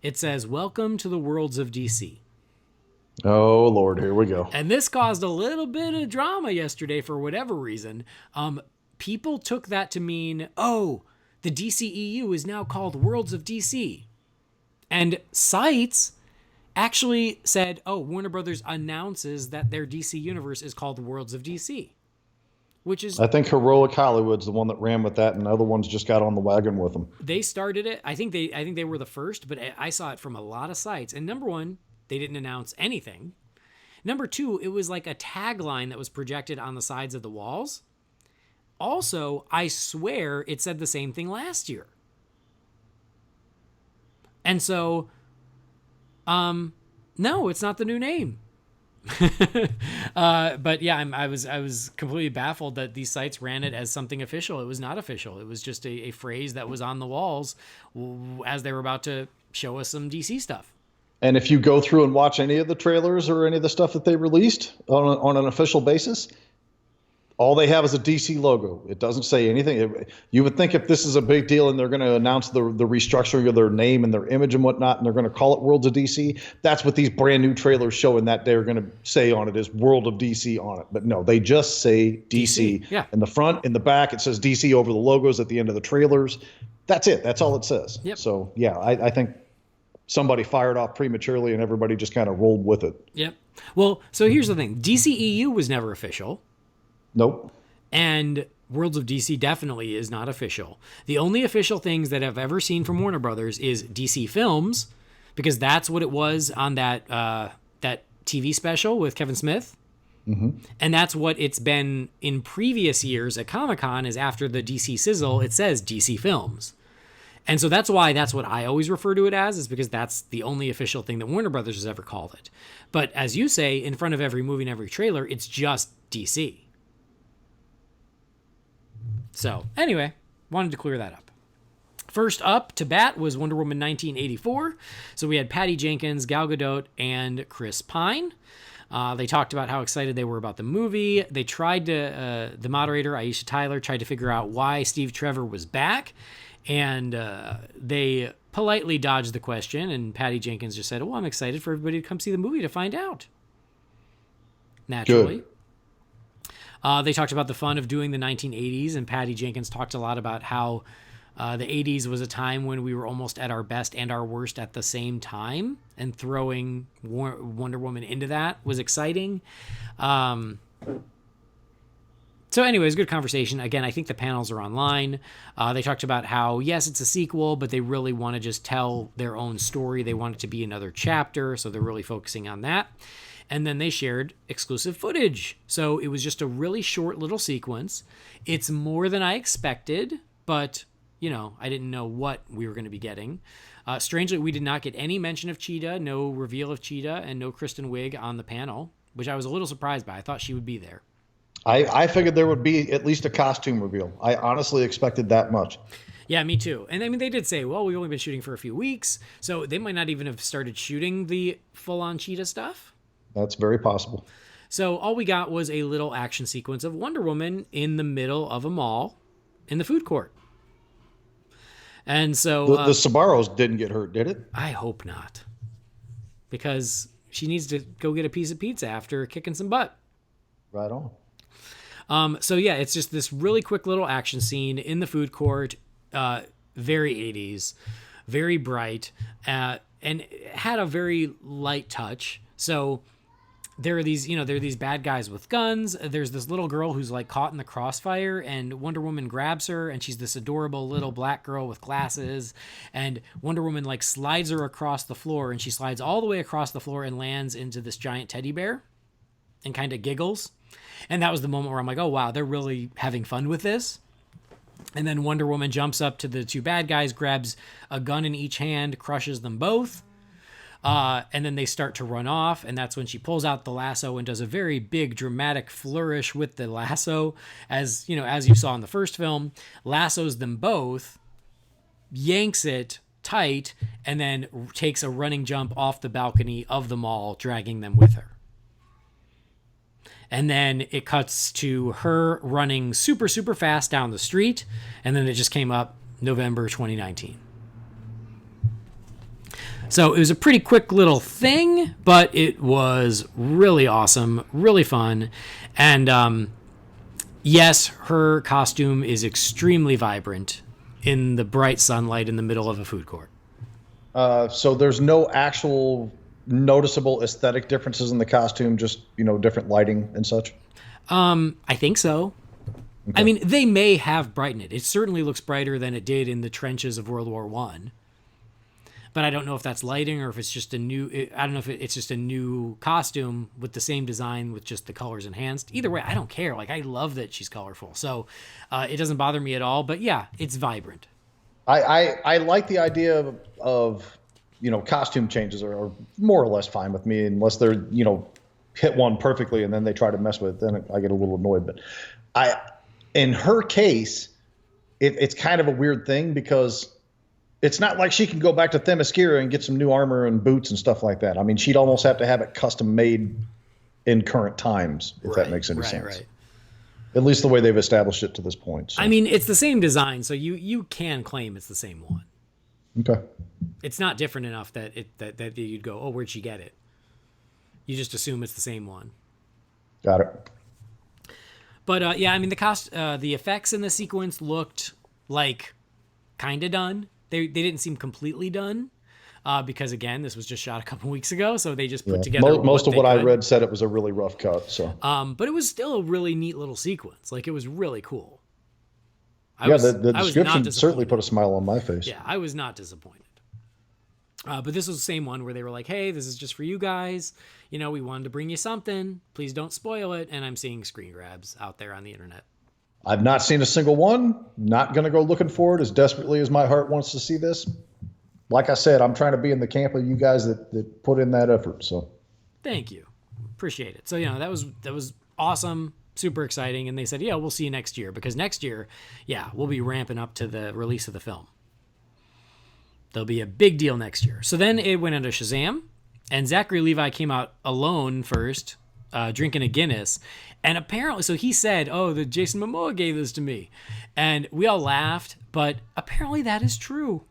it says, "Welcome to the worlds of DC." Oh, Lord, here we go. And this caused a little bit of drama yesterday for whatever reason. People took that to mean, the DCEU is now called Worlds of DC. And sites actually said, Warner Brothers announces that their DC universe is called the Worlds of DC. Which is, I think Heroic Hollywood's the one that ran with that, and other ones just got on the wagon with them. They started it. I think they were the first, but I saw it from a lot of sites. And number 1, they didn't announce anything. Number 2, it was like a tagline that was projected on the sides of the walls. Also, I swear it said the same thing last year. And so, no, it's not the new name. But yeah, I was completely baffled that these sites ran it as something official. It was not official. It was just a phrase that was on the walls as they were about to show us some DC stuff. And if you go through and watch any of the trailers or any of the stuff that they released on an official basis, all they have is a DC logo. It doesn't say anything. You would think if this is a big deal and they're going to announce the restructuring of their name and their image and whatnot, and they're going to call it Worlds of DC, that's what these brand new trailers showing that they're going to say on it is World of DC on it. But no, they just say DC. Yeah. In the front, in the back, it says DC over the logos at the end of the trailers. That's it. That's all it says. Yep. So, yeah, I think somebody fired off prematurely and everybody just kind of rolled with it. Yep. Well, so here's the thing. DCEU was never official. Nope. And Worlds of DC definitely is not official. The only official things that I've ever seen from Warner Brothers is DC Films, because that's what it was on that TV special with Kevin Smith. Mm-hmm. And that's what it's been in previous years at Comic-Con, is after the DC sizzle, it says DC Films. And so that's why that's what I always refer to it as, is because that's the only official thing that Warner Brothers has ever called it. But as you say, in front of every movie and every trailer, it's just DC. So, anyway, wanted to clear that up. First up to bat was Wonder Woman 1984. So we had Patty Jenkins, Gal Gadot, and Chris Pine. They talked about how excited they were about the movie. They tried to, the moderator, Aisha Tyler, tried to figure out why Steve Trevor was back. And they politely dodged the question. And Patty Jenkins just said, I'm excited for everybody to come see the movie to find out. Naturally. Good. They talked about the fun of doing the 1980s, and Patty Jenkins talked a lot about how The 80s was a time when we were almost at our best and our worst at the same time, and throwing Wonder Woman into that was exciting. So anyways, good conversation. Again, I think the panels are online. They talked about how, yes, it's a sequel, but they really want to just tell their own story. They want it to be another chapter, so they're really focusing on that. And then they shared exclusive footage. So it was just a really short little sequence. It's more than I expected, but, you know, I didn't know what we were going to be getting. Strangely, we did not get any mention of Cheetah, no reveal of Cheetah, and no Kristen Wiig on the panel, which I was a little surprised by. I thought she would be there. I figured there would be at least a costume reveal. I honestly expected that much. Yeah, me too. And I mean, they did say, well, we've only been shooting for a few weeks, so they might not even have started shooting the full-on Cheetah stuff. That's very possible. So all we got was a little action sequence of Wonder Woman in the middle of a mall in the food court. And so... The Sbarros didn't get hurt, did it? I hope not. Because she needs to go get a piece of pizza after kicking some butt. Right on. So yeah, it's just this really quick little action scene in the food court, very 80s, very bright, and had a very light touch. So there are these bad guys with guns. There's this little girl who's like caught in the crossfire, and Wonder Woman grabs her, and she's this adorable little black girl with glasses, and Wonder Woman like slides her across the floor, and she slides all the way across the floor and lands into this giant teddy bear and kind of giggles. And that was the moment where I'm like, oh, wow, they're really having fun with this. And then Wonder Woman jumps up to the two bad guys, grabs a gun in each hand, crushes them both. And then they start to run off. And that's when she pulls out the lasso and does a very big dramatic flourish with the lasso. As you saw in the first film, lassos them both, yanks it tight, and then takes a running jump off the balcony of the mall, dragging them with her. And then it cuts to her running super, super fast down the street. And then it just came up November 2019. So it was a pretty quick little thing, but it was really awesome, really fun. And yes, her costume is extremely vibrant in the bright sunlight in the middle of a food court. So there's no actual noticeable aesthetic differences in the costume, just different lighting and such? I think so. Okay. I mean, they may have brightened it. It certainly looks brighter than it did in the trenches of World War I. But I don't know if that's lighting or if it's just it's just a new costume with the same design with just the colors enhanced. Either way, I don't care. Like, I love that she's colorful. So it doesn't bother me at all. But yeah, it's vibrant. I like the idea of costume changes are more or less fine with me, unless they're, hit one perfectly and then they try to mess with it. Then I get a little annoyed. But in her case, it's kind of a weird thing because it's not like she can go back to Themyscira and get some new armor and boots and stuff like that. I mean, she'd almost have to have it custom made in current times, if that makes any sense. Right. At least the way they've established it to this point. So. I mean, it's the same design, so you can claim it's the same one. Okay. It's not different enough that that you'd go, oh, where'd she get it? You just assume it's the same one. Got it. But yeah, I mean, the effects in the sequence looked like kind of done. They didn't seem completely done because again, this was just shot a couple weeks ago, so they just put together. Most of what I read said it was a really rough cut. So. But it was still a really neat little sequence. Like, it was really cool. The description certainly put a smile on my face. Yeah, I was not disappointed. But this was the same one where they were like, hey, this is just for you guys. We wanted to bring you something. Please don't spoil it. And I'm seeing screen grabs out there on the internet. I've not seen a single one. Not going to go looking for it as desperately as my heart wants to see this. Like I said, I'm trying to be in the camp of you guys that put in that effort. So, thank you. Appreciate it. So, that was awesome. Super exciting. And they said, yeah, we'll see you next year, because next year, yeah, we'll be ramping up to the release of the film. There'll be a big deal next year. So then it went into Shazam, and Zachary Levi came out alone first, drinking a Guinness. And apparently, so he said, oh, the Jason Momoa gave this to me. And we all laughed, but apparently that is true.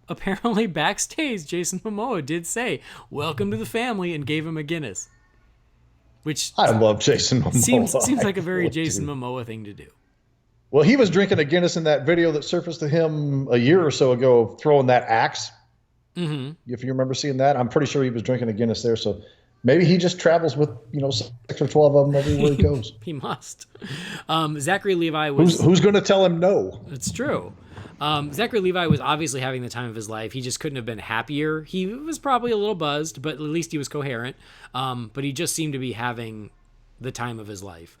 Apparently backstage, Jason Momoa did say, welcome to the family, and gave him a Guinness. Which I love Jason Momoa. Seems like a very Jason Momoa thing to do. Well, he was drinking a Guinness in that video that surfaced to him a year or so ago, throwing that axe. Mm-hmm. If you remember seeing that, I'm pretty sure he was drinking a Guinness there. So maybe he just travels with 6 or 12 of them everywhere he goes. He must. Zachary Levi was. Who's going to tell him no? It's true. Zachary Levi was obviously having the time of his life. He just couldn't have been happier. He was probably a little buzzed, but at least he was coherent. But he just seemed to be having the time of his life.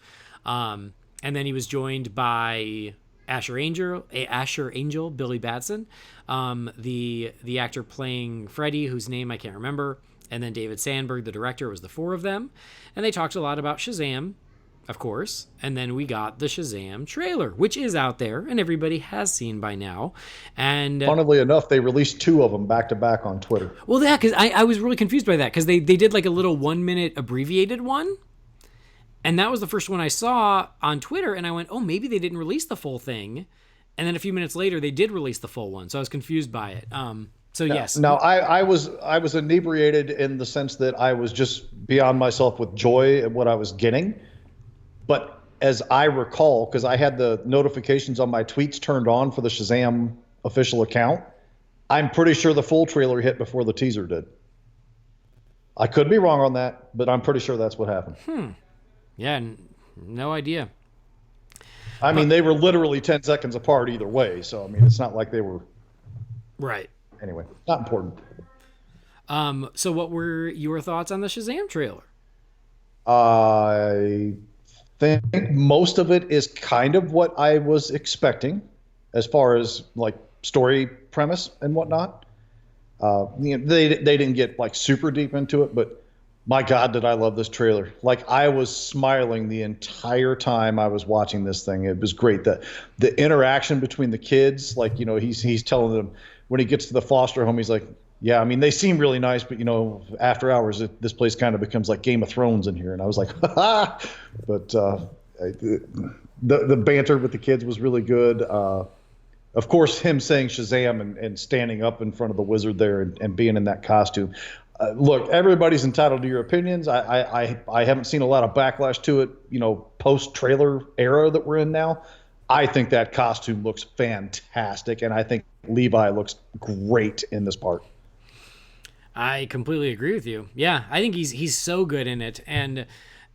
And then he was joined by Asher Angel, Billy Batson, the actor playing Freddy, whose name I can't remember, and then David Sandberg, the director. It was the 4 of them. And they talked a lot about Shazam, of course. And then we got the Shazam trailer, which is out there and everybody has seen by now. And funnily enough, they released 2 of them back to back on Twitter. Well, yeah, because I was really confused by that, because they did like a little 1-minute abbreviated one. And that was the first one I saw on Twitter, and I went, oh, maybe they didn't release the full thing. And then a few minutes later, they did release the full one, so I was confused by it. Yes. Now, I was inebriated in the sense that I was just beyond myself with joy at what I was getting. But as I recall, because I had the notifications on my tweets turned on for the Shazam official account, I'm pretty sure the full trailer hit before the teaser did. I could be wrong on that, but I'm pretty sure that's what happened. Yeah, no idea. I mean, they were literally 10 seconds apart either way. So, I mean, it's not like they were. Right. Anyway, not important. So what were your thoughts on the Shazam trailer? I think most of it is kind of what I was expecting as far as like story premise and whatnot. They didn't get like super deep into it, but my God, did I love this trailer. Like, I was smiling the entire time I was watching this thing. It was great. The interaction between the kids, like, he's telling them when he gets to the foster home, he's like, yeah, I mean, they seem really nice, but, after hours, this place kind of becomes like Game of Thrones in here. And I was like, ha! But the banter with the kids was really good. Of course, him saying Shazam and standing up in front of the wizard there and being in that costume. Look, everybody's entitled to your opinions. I haven't seen a lot of backlash to it, post-trailer era that we're in now. I think that costume looks fantastic, and I think Levi looks great in this part. I completely agree with you. Yeah, I think he's so good in it, and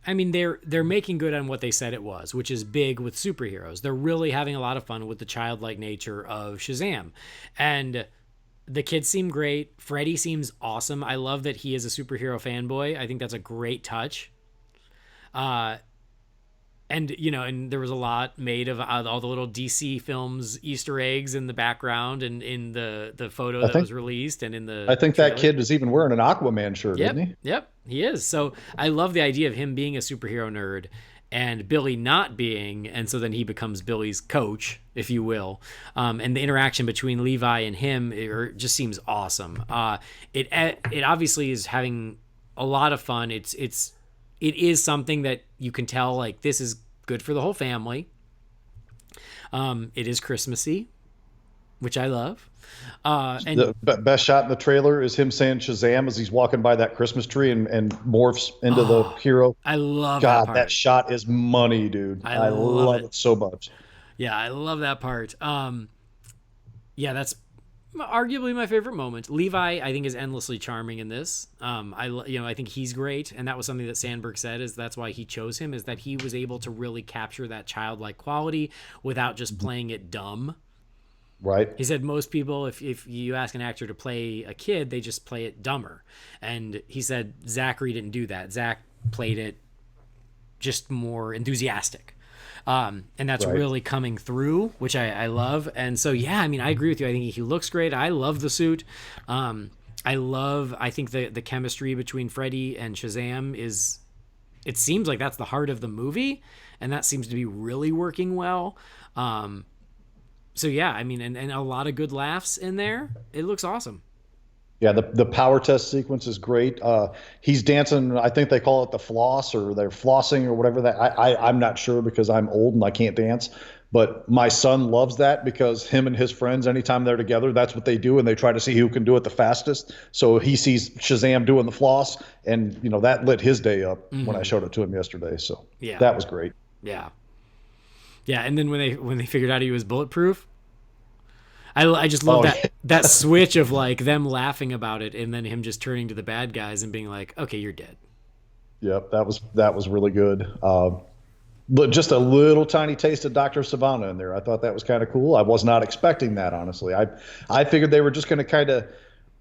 I mean they're making good on what they said it was, which is big with superheroes. They're really having a lot of fun with the childlike nature of Shazam, and the kids seem great. Freddy seems awesome. I love that he is a superhero fanboy. I think that's a great touch. And there was a lot made of all the little DC films Easter eggs in the background and in the photo that was released and in the I think trailer. That kid was even wearing an Aquaman shirt, isn't he? Yep, he is. So I love the idea of him being a superhero nerd and Billy not being, and so then he becomes Billy's coach, if you will. And the interaction between Levi and him just seems awesome. It obviously is having a lot of fun. It is something that you can tell, like, this is good for the whole family. It is Christmassy, which I love. And the best shot in the trailer is him saying Shazam as he's walking by that Christmas tree and morphs into the hero. I love God, that part. that shot is money, dude. I love it so much. Yeah, I love that part. Yeah, that's arguably my favorite moment. Levi, I think, is endlessly charming in this. I think he's great, and that was something that Sandberg said, is that's why he chose him, is that he was able to really capture that childlike quality without just playing it dumb. Right. He said most people, if you ask an actor to play a kid, they just play it dumber. And he said Zachary didn't do that. Zach played it just more enthusiastic. And that's really coming through, which I love. And so, yeah, I mean, I agree with you. I think he looks great. I love the suit. I think the chemistry between Freddy and Shazam it seems like that's the heart of the movie, and that seems to be really working well. So yeah, I mean, and a lot of good laughs in there. It looks awesome. Yeah, the power test sequence is great. He's dancing, I think they call it the floss, or they're flossing or whatever that. I'm not sure because I'm old and I can't dance. But my son loves that because him and his friends, anytime they're together, that's what they do, and they try to see who can do it the fastest. So he sees Shazam doing the floss, and that lit his day up when I showed it to him yesterday. So that was great. Yeah. Yeah, and then when they figured out he was bulletproof, I just love that switch of like them laughing about it and then him just turning to the bad guys and being like, okay, you're dead. Yep, that was really good. But just a little tiny taste of Dr. Savannah in there. I thought that was kind of cool. I was not expecting that, honestly. I figured they were just going to kind of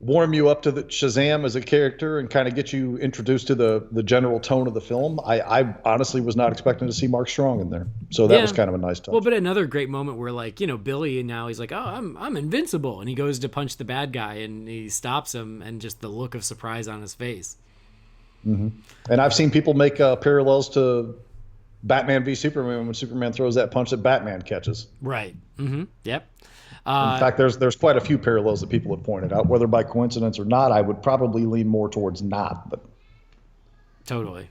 warm you up to the Shazam as a character and kind of get you introduced to the general tone of the film. I honestly was not expecting to see Mark Strong in there. So that was kind of a nice touch. Well, but another great moment where like, Billy, and now he's like, oh, I'm invincible. And he goes to punch the bad guy and he stops him, and just the look of surprise on his face. Mm-hmm. And I've seen people make parallels to Batman v Superman when Superman throws that punch that Batman catches. Right. Mm-hmm. Yep. In fact, there's quite a few parallels that people have pointed out, whether by coincidence or not. I would probably lean more towards not, but totally.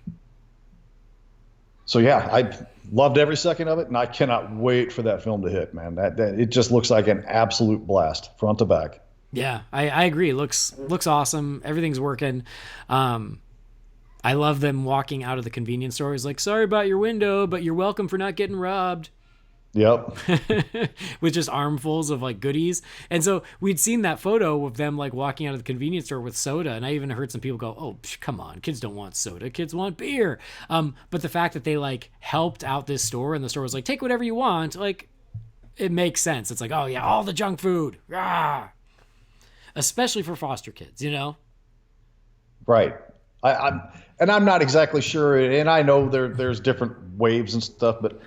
So yeah, I loved every second of it, and I cannot wait for that film to hit, man. That it just looks like an absolute blast, front to back. Yeah, I agree. It looks awesome. Everything's working. I love them walking out of the convenience store. He's like, sorry about your window, but you're welcome for not getting robbed. Yep. With just armfuls of like goodies. And so we'd seen that photo of them like walking out of the convenience store with soda. And I even heard some people go, oh, come on, kids don't want soda. Kids want beer. But the fact that they like helped out this store and the store was like, take whatever you want. Like, it makes sense. It's like, oh yeah, all the junk food. Rah! Especially for foster kids, Right. I'm not exactly sure. And I know there's different waves and stuff, but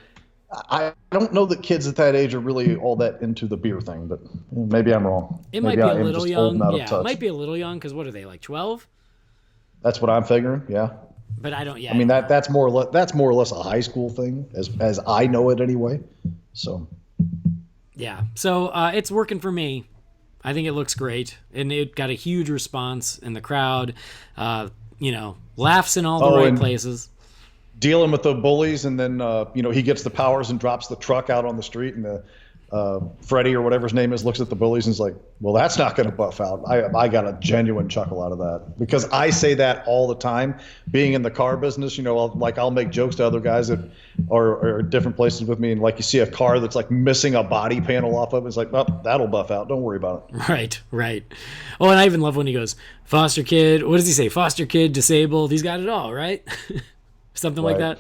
I don't know that kids at that age are really all that into the beer thing, but maybe I'm wrong. It might be a little young. Yeah, it might be a little young because what are they, like 12? That's what I'm figuring. Yeah. But I don't. Yeah. I mean that's more or less a high school thing, as I know it anyway. So. Yeah. So it's working for me. I think it looks great, and it got a huge response in the crowd. Laughs in all the right places. Dealing with the bullies, and then he gets the powers and drops the truck out on the street, and the Freddie or whatever his name is looks at the bullies and is like, well, that's not going to buff out. I got a genuine chuckle out of that, because I say that all the time being in the car business. I'll make jokes to other guys that are different places with me, and like you see a car that's like missing a body panel off of it, it's like, oh, that'll buff out, don't worry about it. Right. Oh, and I even love when he goes, foster kid, what does he say, foster kid, disabled, he's got it all, right? Something like that.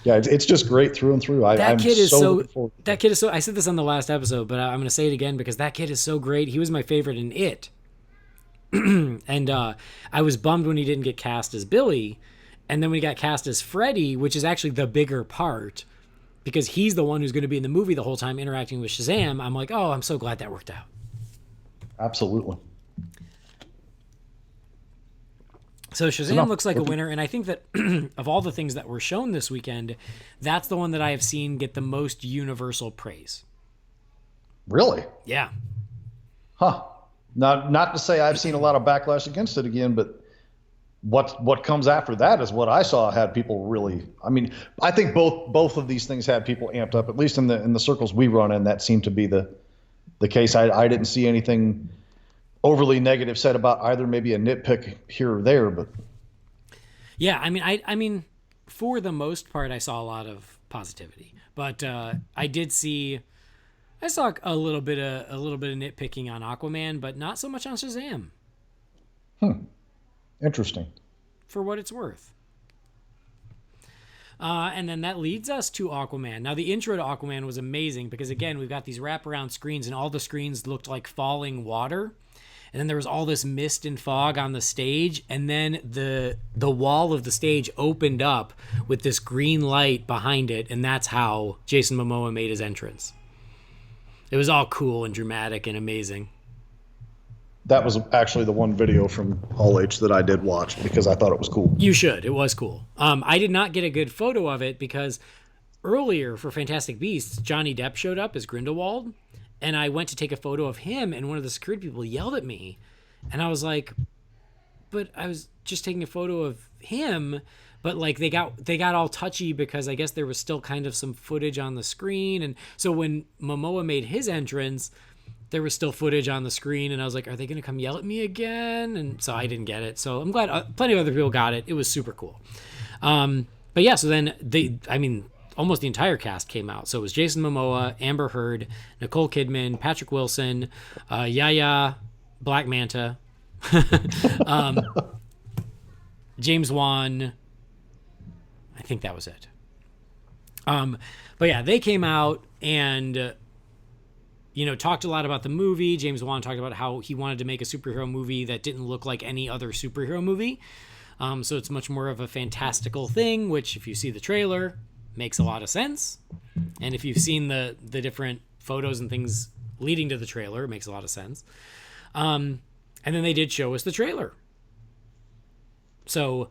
Yeah, it's just great through and through. That kid is so. I said this on the last episode, but I'm going to say it again because that kid is so great. He was my favorite in It, and I was bummed when he didn't get cast as Billy, and then when he got cast as Freddy, which is actually the bigger part, because he's the one who's going to be in the movie the whole time interacting with Shazam. I'm like, oh, I'm so glad that worked out. Absolutely. So Shazam looks like a winner, and I think that of all the things that were shown this weekend, that's the one that I have seen get the most universal praise. Really? Yeah. Huh. Not to say I've seen a lot of backlash against it again, but what comes after that is what I saw had people really. I mean, I think both of these things had people amped up, at least in the circles we run in. That seemed to be the case. I didn't see anything overly negative said about either, maybe a nitpick here or there, but yeah, I mean for the most part I saw a lot of positivity, but I saw a little bit of nitpicking on Aquaman, but not so much on Shazam. Interesting. For what it's worth. And then that leads us to Aquaman. Now, the intro to Aquaman was amazing because, again, we've got these wraparound screens, and all the screens looked like falling water. And then there was all this mist and fog on the stage, and then the wall of the stage opened up with this green light behind it, and that's how Jason Momoa made his entrance. It was all cool and dramatic and amazing. That was actually the one video from Hall H that I did watch because I thought it was cool. You should. It was cool. I did not get a good photo of it because earlier for Fantastic Beasts, Johnny Depp showed up as Grindelwald. And I went to take a photo of him, and one of the security people yelled at me. And I was like, but I was just taking a photo of him. But like they got all touchy because I guess there was still kind of some footage on the screen. And so when Momoa made his entrance, there was still footage on the screen. And I was like, are they going to come yell at me again? And so I didn't get it. So I'm glad plenty of other people got it. It was super cool. But yeah, so then almost the entire cast came out. So it was Jason Momoa, Amber Heard, Nicole Kidman, Patrick Wilson, Yaya, Black Manta, James Wan. I think that was it. But yeah, they came out and, talked a lot about the movie. James Wan talked about how he wanted to make a superhero movie that didn't look like any other superhero movie. So it's much more of a fantastical thing, which if you see the trailer, makes a lot of sense. And if you've seen the different photos and things leading to the trailer, it makes a lot of sense. And then they did show us the trailer. So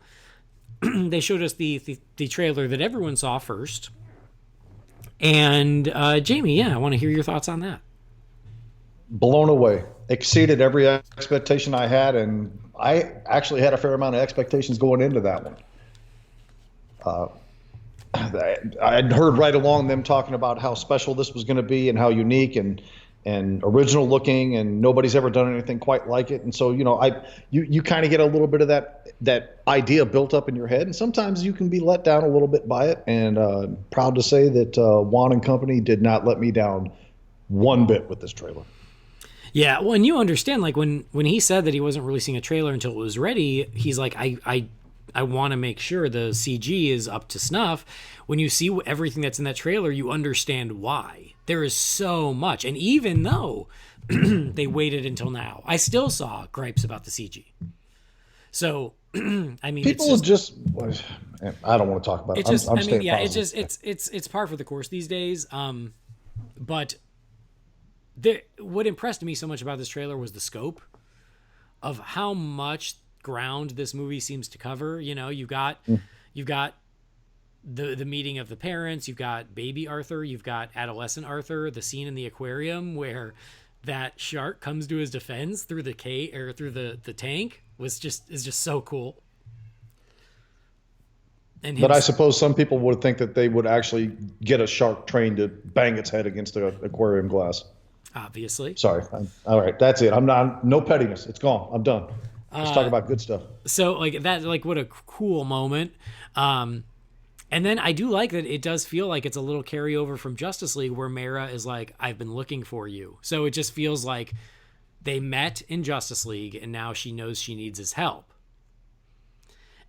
they showed us the trailer that everyone saw first. And Jamie, I want to hear your thoughts on that. Blown away. Exceeded every expectation I had, and I actually had a fair amount of expectations going into that one. I'd heard right along them talking about how special this was going to be and how unique and original looking, and nobody's ever done anything quite like it. And so, you kind of get a little bit of that idea built up in your head, and sometimes you can be let down a little bit by it. And proud to say that Wan and company did not let me down one bit with this trailer. Yeah, well, and you understand, like, when he said that he wasn't releasing a trailer until it was ready, he's like, I want to make sure the CG is up to snuff. When you see everything that's in that trailer, you understand why. There is so much. And even though they waited until now, I still saw gripes about the CG. So, I mean, people just I don't want to talk about it. It's par for the course these days. But what impressed me so much about this trailer was the scope of how much ground this movie seems to cover. You've got the meeting of the parents, you've got baby Arthur, you've got adolescent Arthur, the scene in the aquarium where that shark comes to his defense through the the tank is just so cool. But I suppose some people would think that they would actually get a shark trained to bang its head against the aquarium glass. Obviously. Sorry. All right. That's it. No pettiness. It's gone. I'm done. Let's talk about good stuff. So what a cool moment. And then I do like that it does feel like it's a little carryover from Justice League where Mera is like, I've been looking for you. So it just feels like they met in Justice League and now she knows she needs his help.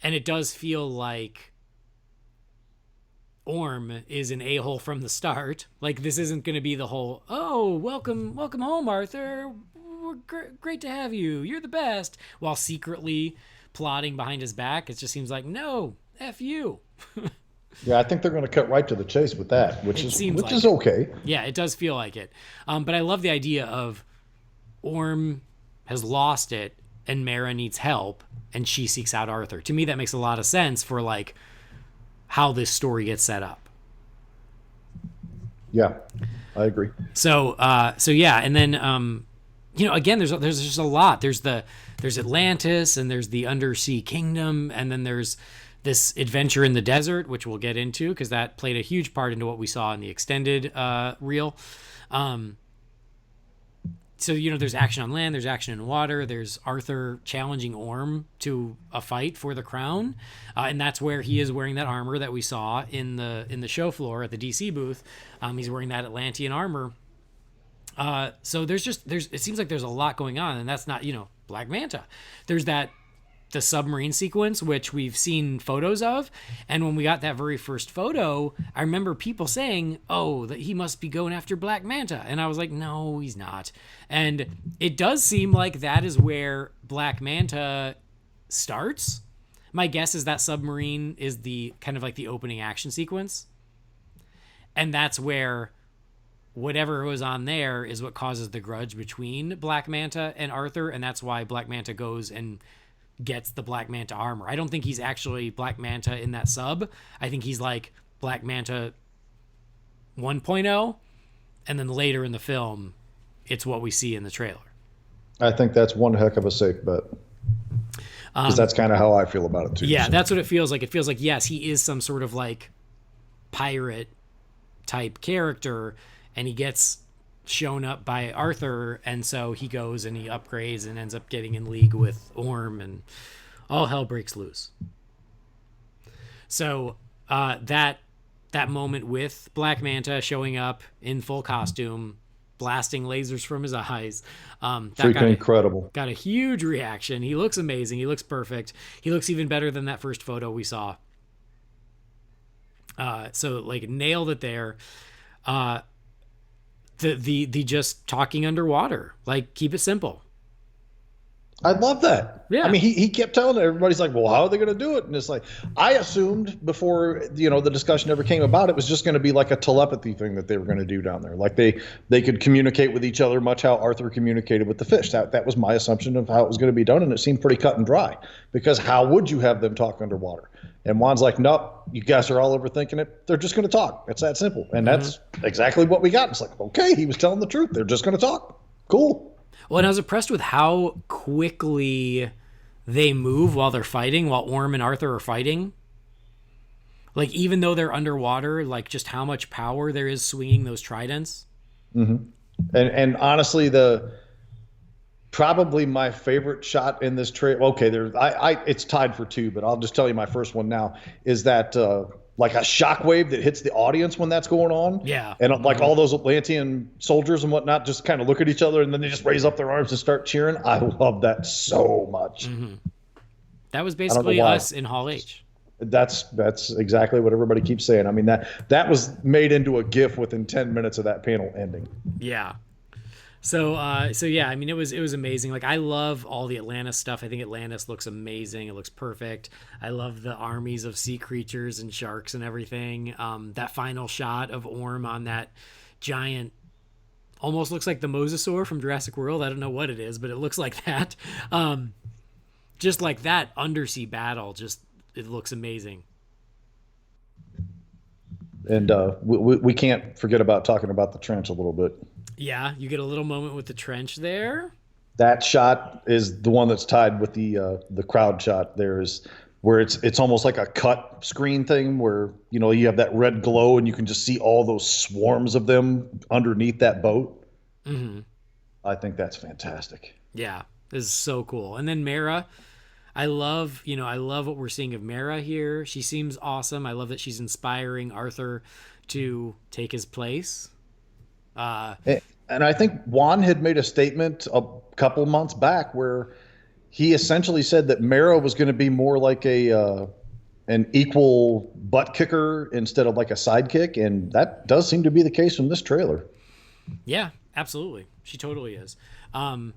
And it does feel like Orm is an a-hole from the start. Like, this isn't going to be the whole, oh, welcome home, Arthur. We're great to have you. You're the best. While secretly plotting behind his back. It just seems like, no, F you. Yeah, I think they're going to cut right to the chase with that, which is okay. Yeah, it does feel like it. But I love the idea of Orm has lost it and Mera needs help and she seeks out Arthur. To me, that makes a lot of sense for like how this story gets set up. Yeah, I agree. So yeah, and then again, there's just a lot. There's Atlantis, and there's the Undersea Kingdom, and then there's this adventure in the desert, which we'll get into because that played a huge part into what we saw in the extended reel. So, there's action on land, there's action in water, there's Arthur challenging Orm to a fight for the crown. And that's where he is wearing that armor that we saw in the show floor at the DC booth. He's wearing that Atlantean armor. So it seems like there's a lot going on, and that's not, Black Manta. There's the submarine sequence, which we've seen photos of. And when we got that very first photo, I remember people saying, oh, that he must be going after Black Manta. And I was like, no, he's not. And it does seem like that is where Black Manta starts. My guess is that submarine is the kind of like the opening action sequence. And that's where whatever was on there is what causes the grudge between Black Manta and Arthur. And that's why Black Manta goes and gets the Black Manta armor. I don't think he's actually Black Manta in that sub. I think he's like Black Manta 1.0, and then later in the film, it's what we see in the trailer. I think that's one heck of a safe bet. Because that's kind of how I feel about it too. Yeah, so. That's what it feels like. It feels like, yes, he is some sort of like pirate type character, and he gets shown up by Arthur, and so he goes and he upgrades and ends up getting in league with Orm, and all hell breaks loose. So that that moment with Black Manta showing up in full costume, blasting lasers from his eyes. That Freaking incredible. Got a huge reaction. He looks amazing. He looks perfect. He looks even better than that first photo we saw. So like nailed it there. The just talking underwater, like keep it simple. I love that. Yeah. I mean, he kept telling everybody's like, well, how are they going to do it? And it's like, I assumed before, the discussion ever came about, it was just going to be like a telepathy thing that they were going to do down there. Like they could communicate with each other, much how Arthur communicated with the fish. That was my assumption of how it was going to be done. And it seemed pretty cut and dry, because how would you have them talk underwater? And Juan's like, nope, you guys are all overthinking it. They're just going to talk. It's that simple. And that's exactly what we got. It's like, okay, he was telling the truth. They're just going to talk. Cool. Well, and I was impressed with how quickly they move while they're fighting, while Orm and Arthur are fighting. Like, even though they're underwater, like, just how much power there is swinging those tridents. Mm-hmm. And honestly, probably my favorite shot in this trailer. Okay, it's tied for 2, but I'll just tell you my first one now is that like a shockwave that hits the audience when that's going on. Yeah. And like all those Atlantean soldiers and whatnot just kind of look at each other and then they just raise up their arms and start cheering. I love that so much. Mm-hmm. That was basically us in Hall H. That's exactly what everybody keeps saying. I mean, that was made into a GIF within 10 minutes of that panel ending. Yeah. So yeah, I mean, it was amazing. Like, I love all the Atlantis stuff. I think Atlantis looks amazing. It looks perfect. I love the armies of sea creatures and sharks and everything. That final shot of Orm on that giant, almost looks like the mosasaur from Jurassic World. I don't know what it is, but it looks like that. Just like that undersea battle, it looks amazing. And we can't forget about talking about the trench a little bit. Yeah, you get a little moment with the trench there. That shot is the one that's tied with the crowd shot. There's where it's almost like a cut screen thing where you have that red glow and you can just see all those swarms of them underneath that boat. Mm-hmm. I think that's fantastic. Yeah, this is so cool. And then Mara, I love what we're seeing of Mara here. She seems awesome. I love that she's inspiring Arthur to take his place. And I think Juan had made a statement a couple months back where he essentially said that Mara was going to be more like an equal butt kicker instead of like a sidekick, and that does seem to be the case from this trailer. Yeah, absolutely. She totally is. And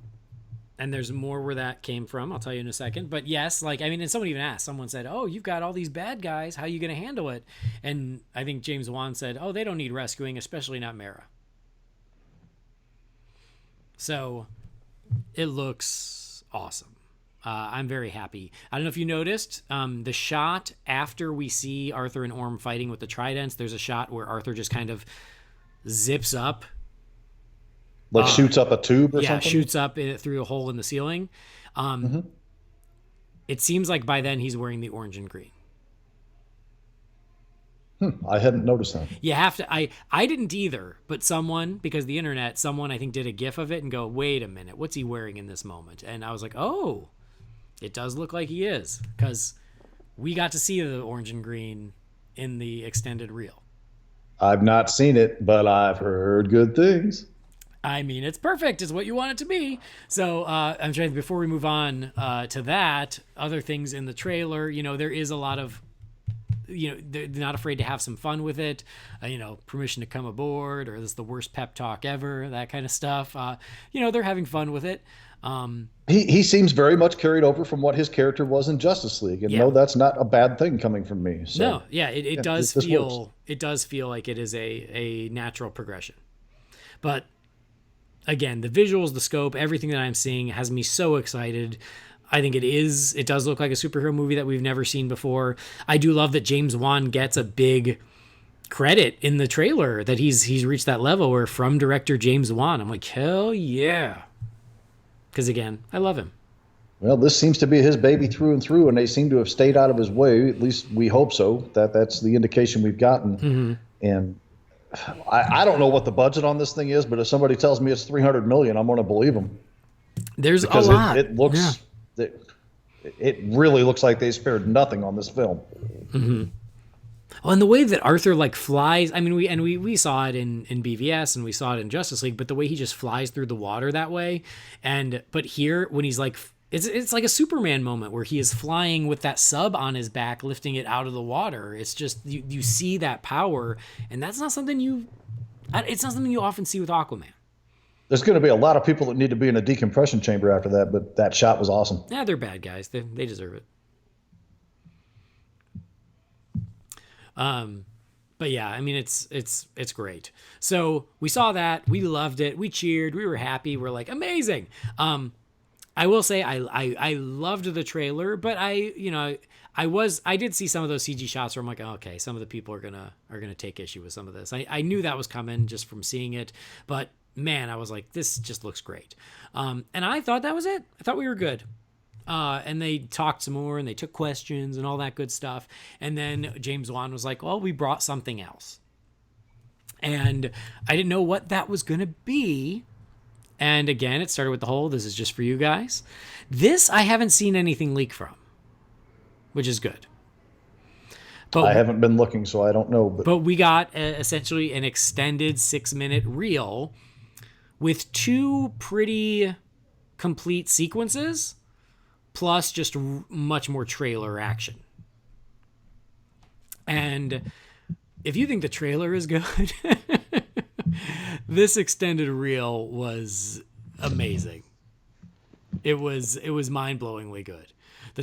there's more where that came from. I'll tell you in a second. But yes, and someone even asked, someone said, oh, you've got all these bad guys. How are you going to handle it? And I think James Wan said, oh, they don't need rescuing, especially not Mara. So it looks awesome. I'm very happy. I don't know if you noticed the shot after we see Arthur and Orm fighting with the tridents. There's a shot where Arthur just kind of zips up. Like shoots up a tube or something? Yeah, shoots up through a hole in the ceiling. It seems like by then he's wearing the orange and green. I hadn't noticed that. You have to. I didn't either, but someone I think did a GIF of it and go, wait a minute, what's he wearing in this moment? And I was like, oh, it does look like he is, because we got to see the orange and green in the extended reel. I've not seen it, but I've heard good things. I mean, it's perfect. It's what you want it to be. So I'm trying, before we move on to that, other things in the trailer, there is a lot of, they're not afraid to have some fun with it. Permission to come aboard, or this is the worst pep talk ever, that kind of stuff. They're having fun with it. He seems very much carried over from what his character was in Justice League, and no, that's not a bad thing coming from me. So, no, yeah, it does feel like it is a natural progression. But again, the visuals, the scope, everything that I'm seeing has me so excited. I think it does look like a superhero movie that we've never seen before. I do love that James Wan gets a big credit in the trailer, that he's reached that level where from director James Wan. I'm like, hell yeah. Because again, I love him. Well, this seems to be his baby through and through, and they seem to have stayed out of his way. At least we hope so. That's the indication we've gotten. Mm-hmm. And I don't know what the budget on this thing is, but if somebody tells me it's $300 million, I'm going to believe them. There's a lot. It looks... Yeah. It really looks like they spared nothing on this film. Mm-hmm. Well, and the way that Arthur like flies, I mean, we saw it in BVS and we saw it in Justice League, but the way he just flies through the water that way, but here when he's like, it's like a Superman moment where he is flying with that sub on his back, lifting it out of the water. It's just you see that power, and that's not something you often see with Aquaman. There's going to be a lot of people that need to be in a decompression chamber after that, but that shot was awesome. Yeah, they're bad guys. They deserve it. But yeah, I mean, it's great. So we saw that, we loved it, we cheered, we were happy, we're like, amazing. I will say I loved the trailer, but I did see some of those CG shots where I'm like, oh, okay, some of the people are gonna take issue with some of this. I knew that was coming just from seeing it, but man, I was like, this just looks great. And I thought that was it. I thought we were good. And they talked some more and they took questions and all that good stuff. And then James Wan was like, well, we brought something else. And I didn't know what that was going to be. And again, it started with the whole, this is just for you guys. This, I haven't seen anything leak from, which is good. But I haven't been looking, so I don't know. But we got essentially an extended 6-minute reel with 2 pretty complete sequences, plus just much more trailer action. And if you think the trailer is good, this extended reel was amazing. It was mind-blowingly good.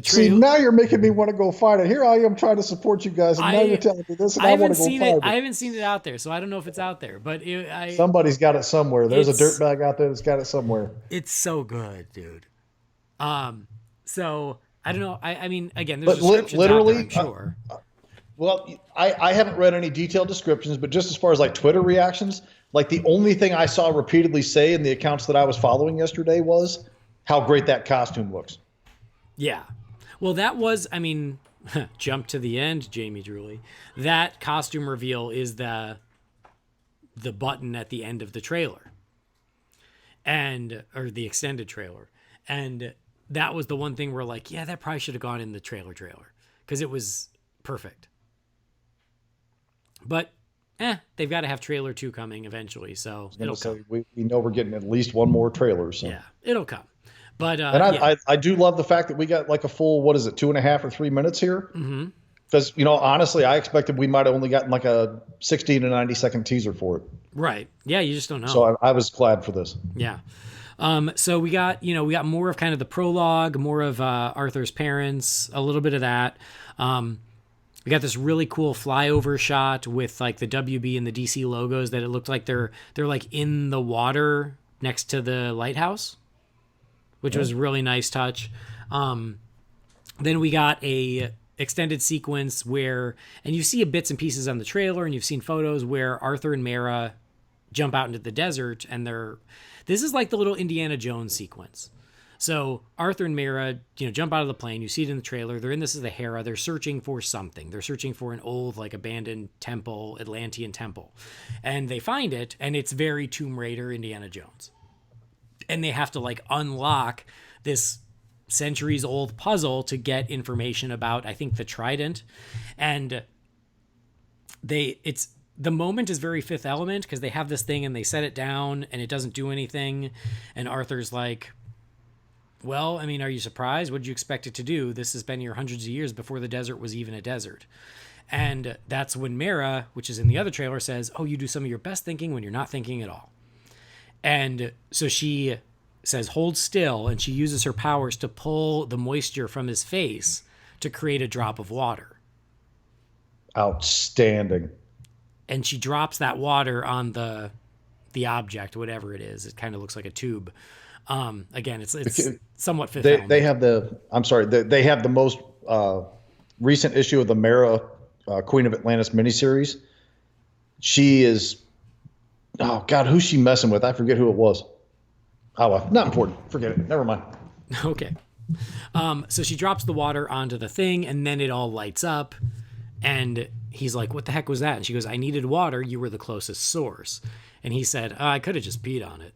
See, now you're making me want to go find it. Here I am trying to support you guys, and now you're telling me this, and I want to go find it. I haven't seen it out there, so I don't know if it's out there. But somebody's got it somewhere. There's a dirtbag out there that's got it somewhere. It's so good, dude. So I don't know. I mean, again, there's descriptions literally, out there, I'm sure. Well, I haven't read any detailed descriptions, but just as far as like Twitter reactions, like the only thing I saw repeatedly say in the accounts that I was following yesterday was how great that costume looks. Yeah. Well, that was, I mean, jump to the end, Jamie Drewley. That costume reveal is the button at the end of the trailer, or the extended trailer. And that was the one thing where like, yeah, that probably should have gone in the trailer because it was perfect. But they've got to have trailer 2 coming eventually, so it'll come. We know we're getting at least one more trailer. So. Yeah, it'll come. But I do love the fact that we got like a full 2.5 or 3 minutes here. Mm-hmm. Because honestly, I expected we might have only gotten like a 60 to 90 second teaser for it. Right. Yeah, you just don't know. So I was glad for this. Yeah. So we got more of kind of the prologue, more of Arthur's parents, a little bit of that. We got this really cool flyover shot with like the WB and the DC logos that it looked like they're like in the water next to the lighthouse, which was a really nice touch. Then we got a extended sequence where, and you see bits and pieces on the trailer, and you've seen photos where Arthur and Mara jump out into the desert, and this is like the little Indiana Jones sequence. So Arthur and Mara, jump out of the plane. You see it in the trailer. They're in this is the Hera. They're searching for something. They're searching for an old, like abandoned temple, Atlantean temple, and they find it, and it's very Tomb Raider, Indiana Jones. And they have to like unlock this centuries old puzzle to get information about, I think, the trident. And the moment is very Fifth Element because they have this thing and they set it down and it doesn't do anything. And Arthur's like, well, I mean, are you surprised? What did you expect it to do? This has been here hundreds of years before the desert was even a desert. And that's when Mara, which is in the other trailer, says, oh, you do some of your best thinking when you're not thinking at all. And so she says, hold still, and she uses her powers to pull the moisture from his face to create a drop of water. Outstanding. And she drops that water on the object, whatever it is. It kind of looks like a tube. Again, it's somewhat Fifth Element. They have they have the most recent issue of the Mara Queen of Atlantis miniseries. She is, oh God, who's she messing with? I forget who it was. Oh, well, not important. Forget it. Never mind. Okay. So she drops the water onto the thing, and then it all lights up. And he's like, what the heck was that? And she goes, I needed water. You were the closest source. And he said, I could have just peed on it.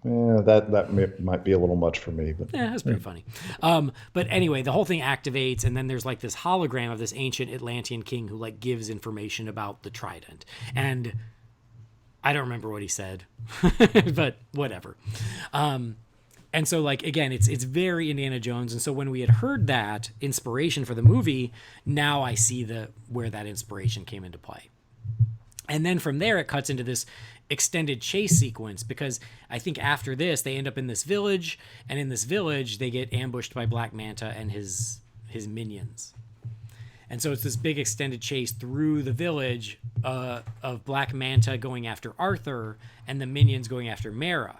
that might be a little much for me, but Yeah, that's pretty funny. But anyway, the whole thing activates, and then there's like this hologram of this ancient Atlantean king who like gives information about the trident. And I don't remember what he said, but whatever. And so like, again, it's very Indiana Jones. And so when we had heard that inspiration for the movie, now I see where that inspiration came into play. And then from there, it cuts into this extended chase sequence, because I think after this, they end up in this village, and in this village, they get ambushed by Black Manta and his minions. And so it's this big extended chase through the village of Black Manta going after Arthur and the minions going after Mera.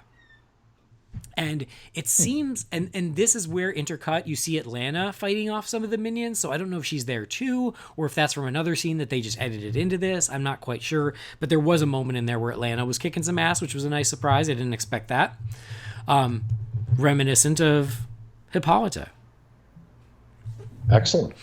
And it seems, and this is where intercut, you see Atlanta fighting off some of the minions. So I don't know if she's there too, or if that's from another scene that they just edited into this. I'm not quite sure. But there was a moment in there where Atlanta was kicking some ass, which was a nice surprise. I didn't expect that. Reminiscent of Hippolyta. Excellent.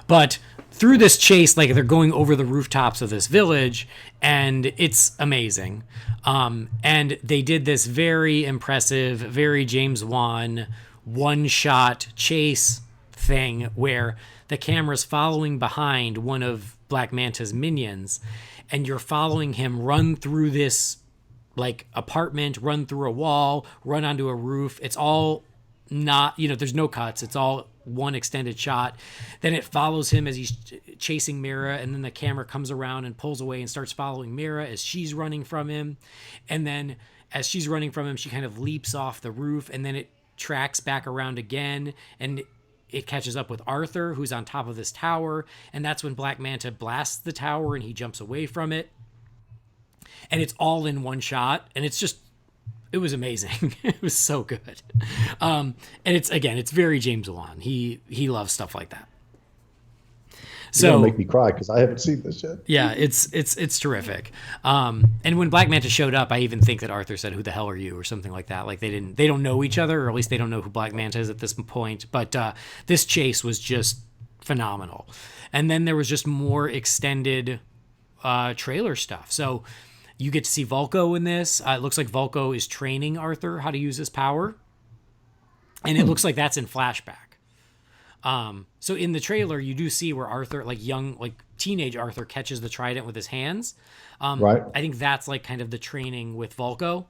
But through this chase, like they're going over the rooftops of this village, and it's amazing. And they did this very impressive, very James Wan one-shot chase thing where the camera's following behind one of Black Manta's minions, and you're following him run through this like apartment, run through a wall, run onto a roof. It's all not, there's no cuts. It's all one extended shot. Then it follows him as he's chasing Mira, and then the camera comes around and pulls away and starts following Mira as she's running from him. And then as she's running from him, she kind of leaps off the roof, and then it tracks back around again, and it catches up with Arthur, who's on top of this tower, and that's when Black Manta blasts the tower and he jumps away from it. And it's all in one shot, and it was amazing. It was so good. And it's very James Wan. He loves stuff like that. So you're gonna make me cry because I haven't seen this yet. Yeah, it's terrific. And when Black Manta showed up, I even think that Arthur said, "Who the hell are you?" or something like that. Like they don't know each other, or at least they don't know who Black Manta is at this point. But this chase was just phenomenal. And then there was just more extended trailer stuff. So you get to see Vulko in this. It looks like Vulko is training Arthur how to use his power. And it looks like that's in flashback. So in the trailer, you do see where Arthur, like young, like teenage Arthur, catches the trident with his hands. Right. I think that's like kind of the training with Vulko.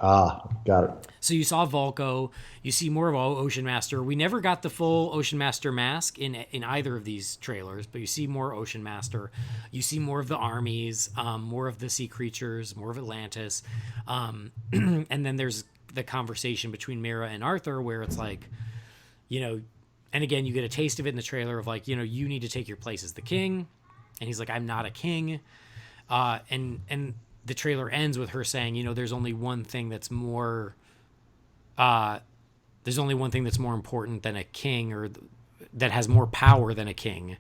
Ah, got it. So you saw Vulko, you see more of Ocean Master. We never got the full Ocean Master mask in either of these trailers, but you see more Ocean Master. You see more of the armies, more of the sea creatures, more of Atlantis. And then there's the conversation between Mira and Arthur where it's like, and again, you get a taste of it in the trailer of like, you need to take your place as the king. And he's like, I'm not a king. And the trailer ends with her saying, there's only one thing that's more important than a king, or that has more power than a king.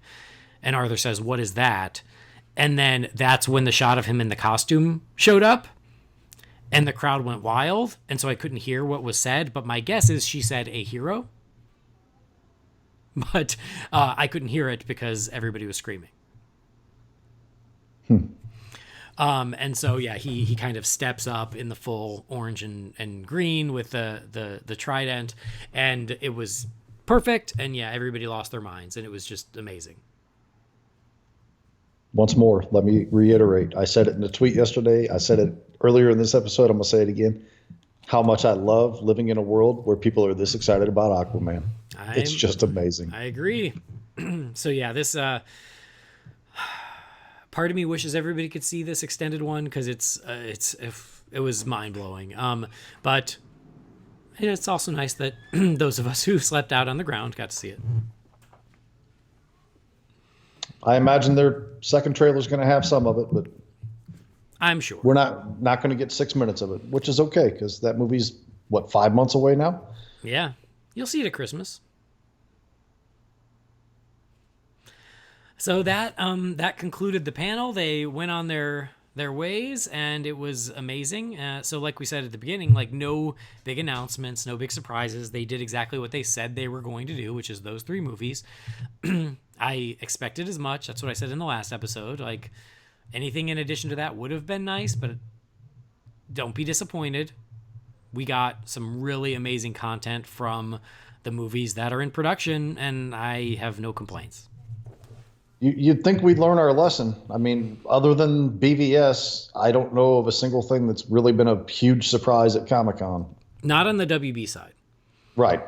And Arthur says, what is that? And then that's when the shot of him in the costume showed up, and the crowd went wild. And so I couldn't hear what was said, but my guess is she said a hero. But I couldn't hear it because everybody was screaming. And so, yeah, he kind of steps up in the full orange and green with the trident, and it was perfect. And yeah, everybody lost their minds, and it was just amazing. Once more, let me reiterate. I said it in the tweet yesterday. I said it earlier in this episode. I'm going to say it again. How much I love living in a world where people are this excited about Aquaman. It's just amazing. I agree. So yeah, this part of me wishes everybody could see this extended one because it was mind blowing. But it's also nice that those of us who slept out on the ground got to see it. I imagine their second trailer is going to have some of it, but I'm sure we're not going to get 6 minutes of it, which is okay because that movie's 5 months away now. Yeah, you'll see it at Christmas. So that concluded the panel. They went on their ways, and it was amazing. So like we said at the beginning, like no big announcements, no big surprises. They did exactly what they said they were going to do, which is those 3 movies. I expected as much. That's what I said in the last episode. Like anything in addition to that would have been nice, but don't be disappointed. we got some really amazing content from the movies that are in production, and I have no complaints. You'd think we'd learn our lesson. I mean, other than BVS, I don't know of a single thing that's really been a huge surprise at Comic-Con. Not on the WB side. Right.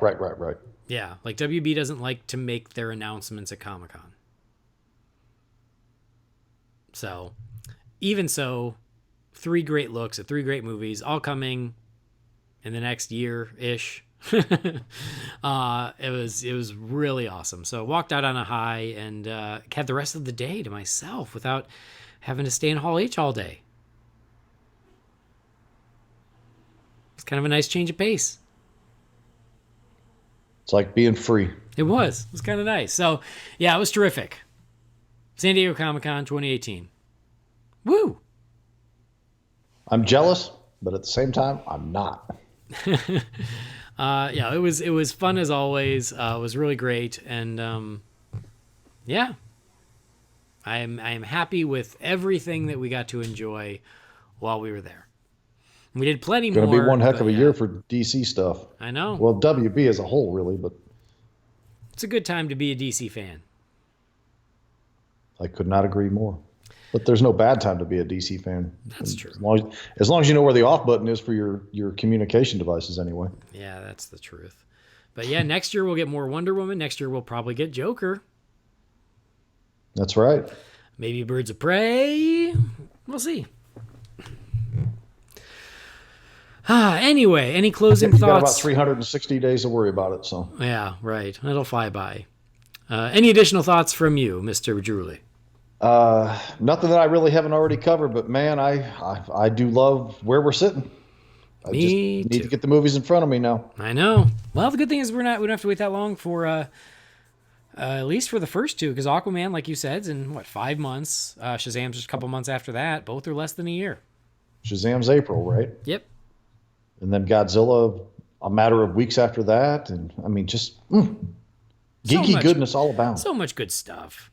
Yeah, like WB doesn't like to make their announcements at Comic-Con. So, even so, 3 great looks at 3 great movies, all coming in the next year-ish. It was really awesome. So I walked out on a high and had the rest of the day to myself without having to stay in Hall H all day. It's kind of a nice change of pace. It's like being free. It was kind of nice. So yeah, it was terrific. San Diego Comic-Con 2018. Woo! I'm jealous, but at the same time, I'm not. Yeah, it was fun as always. It was really great, and yeah, I am happy with everything that we got to enjoy while we were there. We did plenty more. Going to be one heck of a year for DC stuff. I know. Well, WB as a whole, really, but it's a good time to be a DC fan. I could not agree more. But there's no bad time to be a DC fan. That's true. As long as you know where the off button is for your communication devices anyway. Yeah, that's the truth. But yeah, next year we'll get more Wonder Woman. Next year we'll probably get Joker. That's right. Maybe Birds of Prey. We'll see. Anyway, any closing thoughts? You got about 360 days to worry about it. So yeah, right. It'll fly by. Any additional thoughts from you, Mr. Drewley? Nothing that I really haven't already covered, but man, I do love where we're sitting. I just need to get the movies in front of me now. I know. Well, the good thing is we don't have to wait that long for at least for the first 2, because Aquaman, like you said, is in 5 months. Shazam's just a couple months after that. Both are less than a year. Shazam's April, right? Yep. And then Godzilla a matter of weeks after that, and I mean just geeky goodness all about. So much good stuff.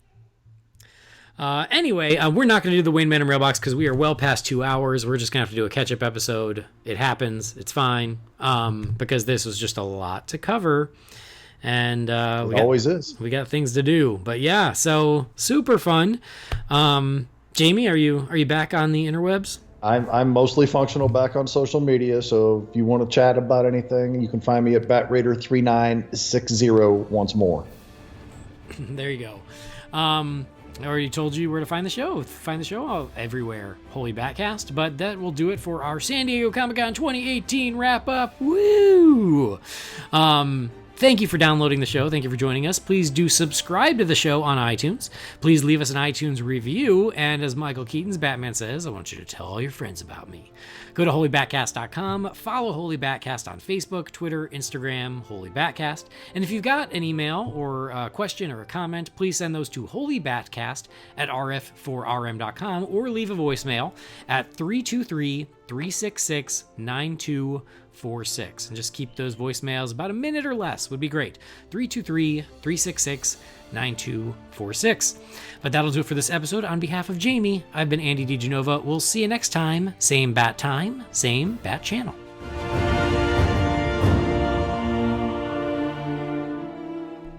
Anyway, we're not going to do the Wayne Manor Mailbox because we are well past 2 hours. We're just going to have to do a catch-up episode. It happens. It's fine. Because this was just a lot to cover. And always is. We got things to do. But yeah, so super fun. Jamie, are you back on the interwebs? I'm mostly functional back on social media, so if you want to chat about anything, you can find me at BatRaider3960 once more. There you go. I already told you where to find the show. Find the show everywhere, Holy BatCast. But that will do it for our San Diego Comic-Con 2018 wrap-up. Woo! Thank you for downloading the show. Thank you for joining us. Please do subscribe to the show on iTunes. Please leave us an iTunes review. And as Michael Keaton's Batman says, I want you to tell all your friends about me. Go to holybatcast.com. Follow Holy BatCast on Facebook, Twitter, Instagram, Holy BatCast. And if you've got an email or a question or a comment, please send those to holybatcast@rf4rm.com or leave a voicemail at 323-366-9246. And just keep those voicemails about a minute or less would be great. 323-366-9246. But that'll do it for this episode. On behalf of Jamie, I've been Andy DiGenova. We'll see you next time. Same bat time, same bat channel.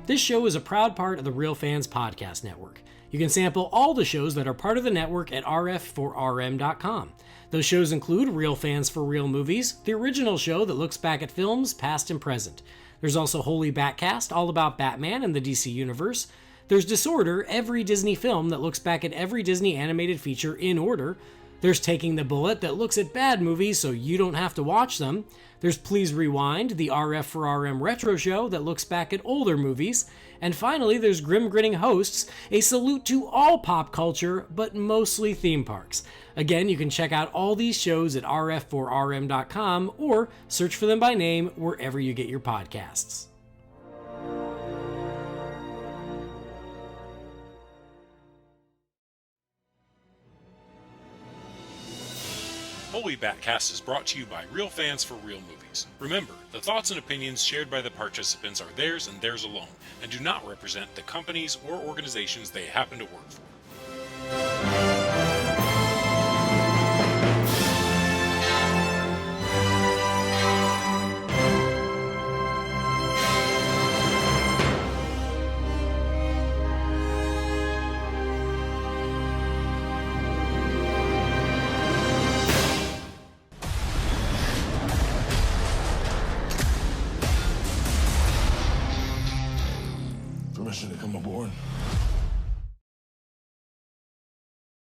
This show is a proud part of the Real Fans Podcast Network. You can sample all the shows that are part of the network at rf4rm.com. Those shows include Real Fans for Real Movies, the original show that looks back at films past and present. There's also Holy BatCast, all about Batman and the DC Universe. There's Disorder, every Disney film that looks back at every Disney animated feature in order. There's Taking the Bullet that looks at bad movies so you don't have to watch them. There's Please Rewind, the RF4RM retro show that looks back at older movies. And finally, there's Grim Grinning Hosts, a salute to all pop culture, but mostly theme parks. Again, you can check out all these shows at rf4rm.com or search for them by name wherever you get your podcasts. Holy BatCast is brought to you by Real Fans for Real Movies. Remember, the thoughts and opinions shared by the participants are theirs and theirs alone, and do not represent the companies or organizations they happen to work for. permission to come aboard?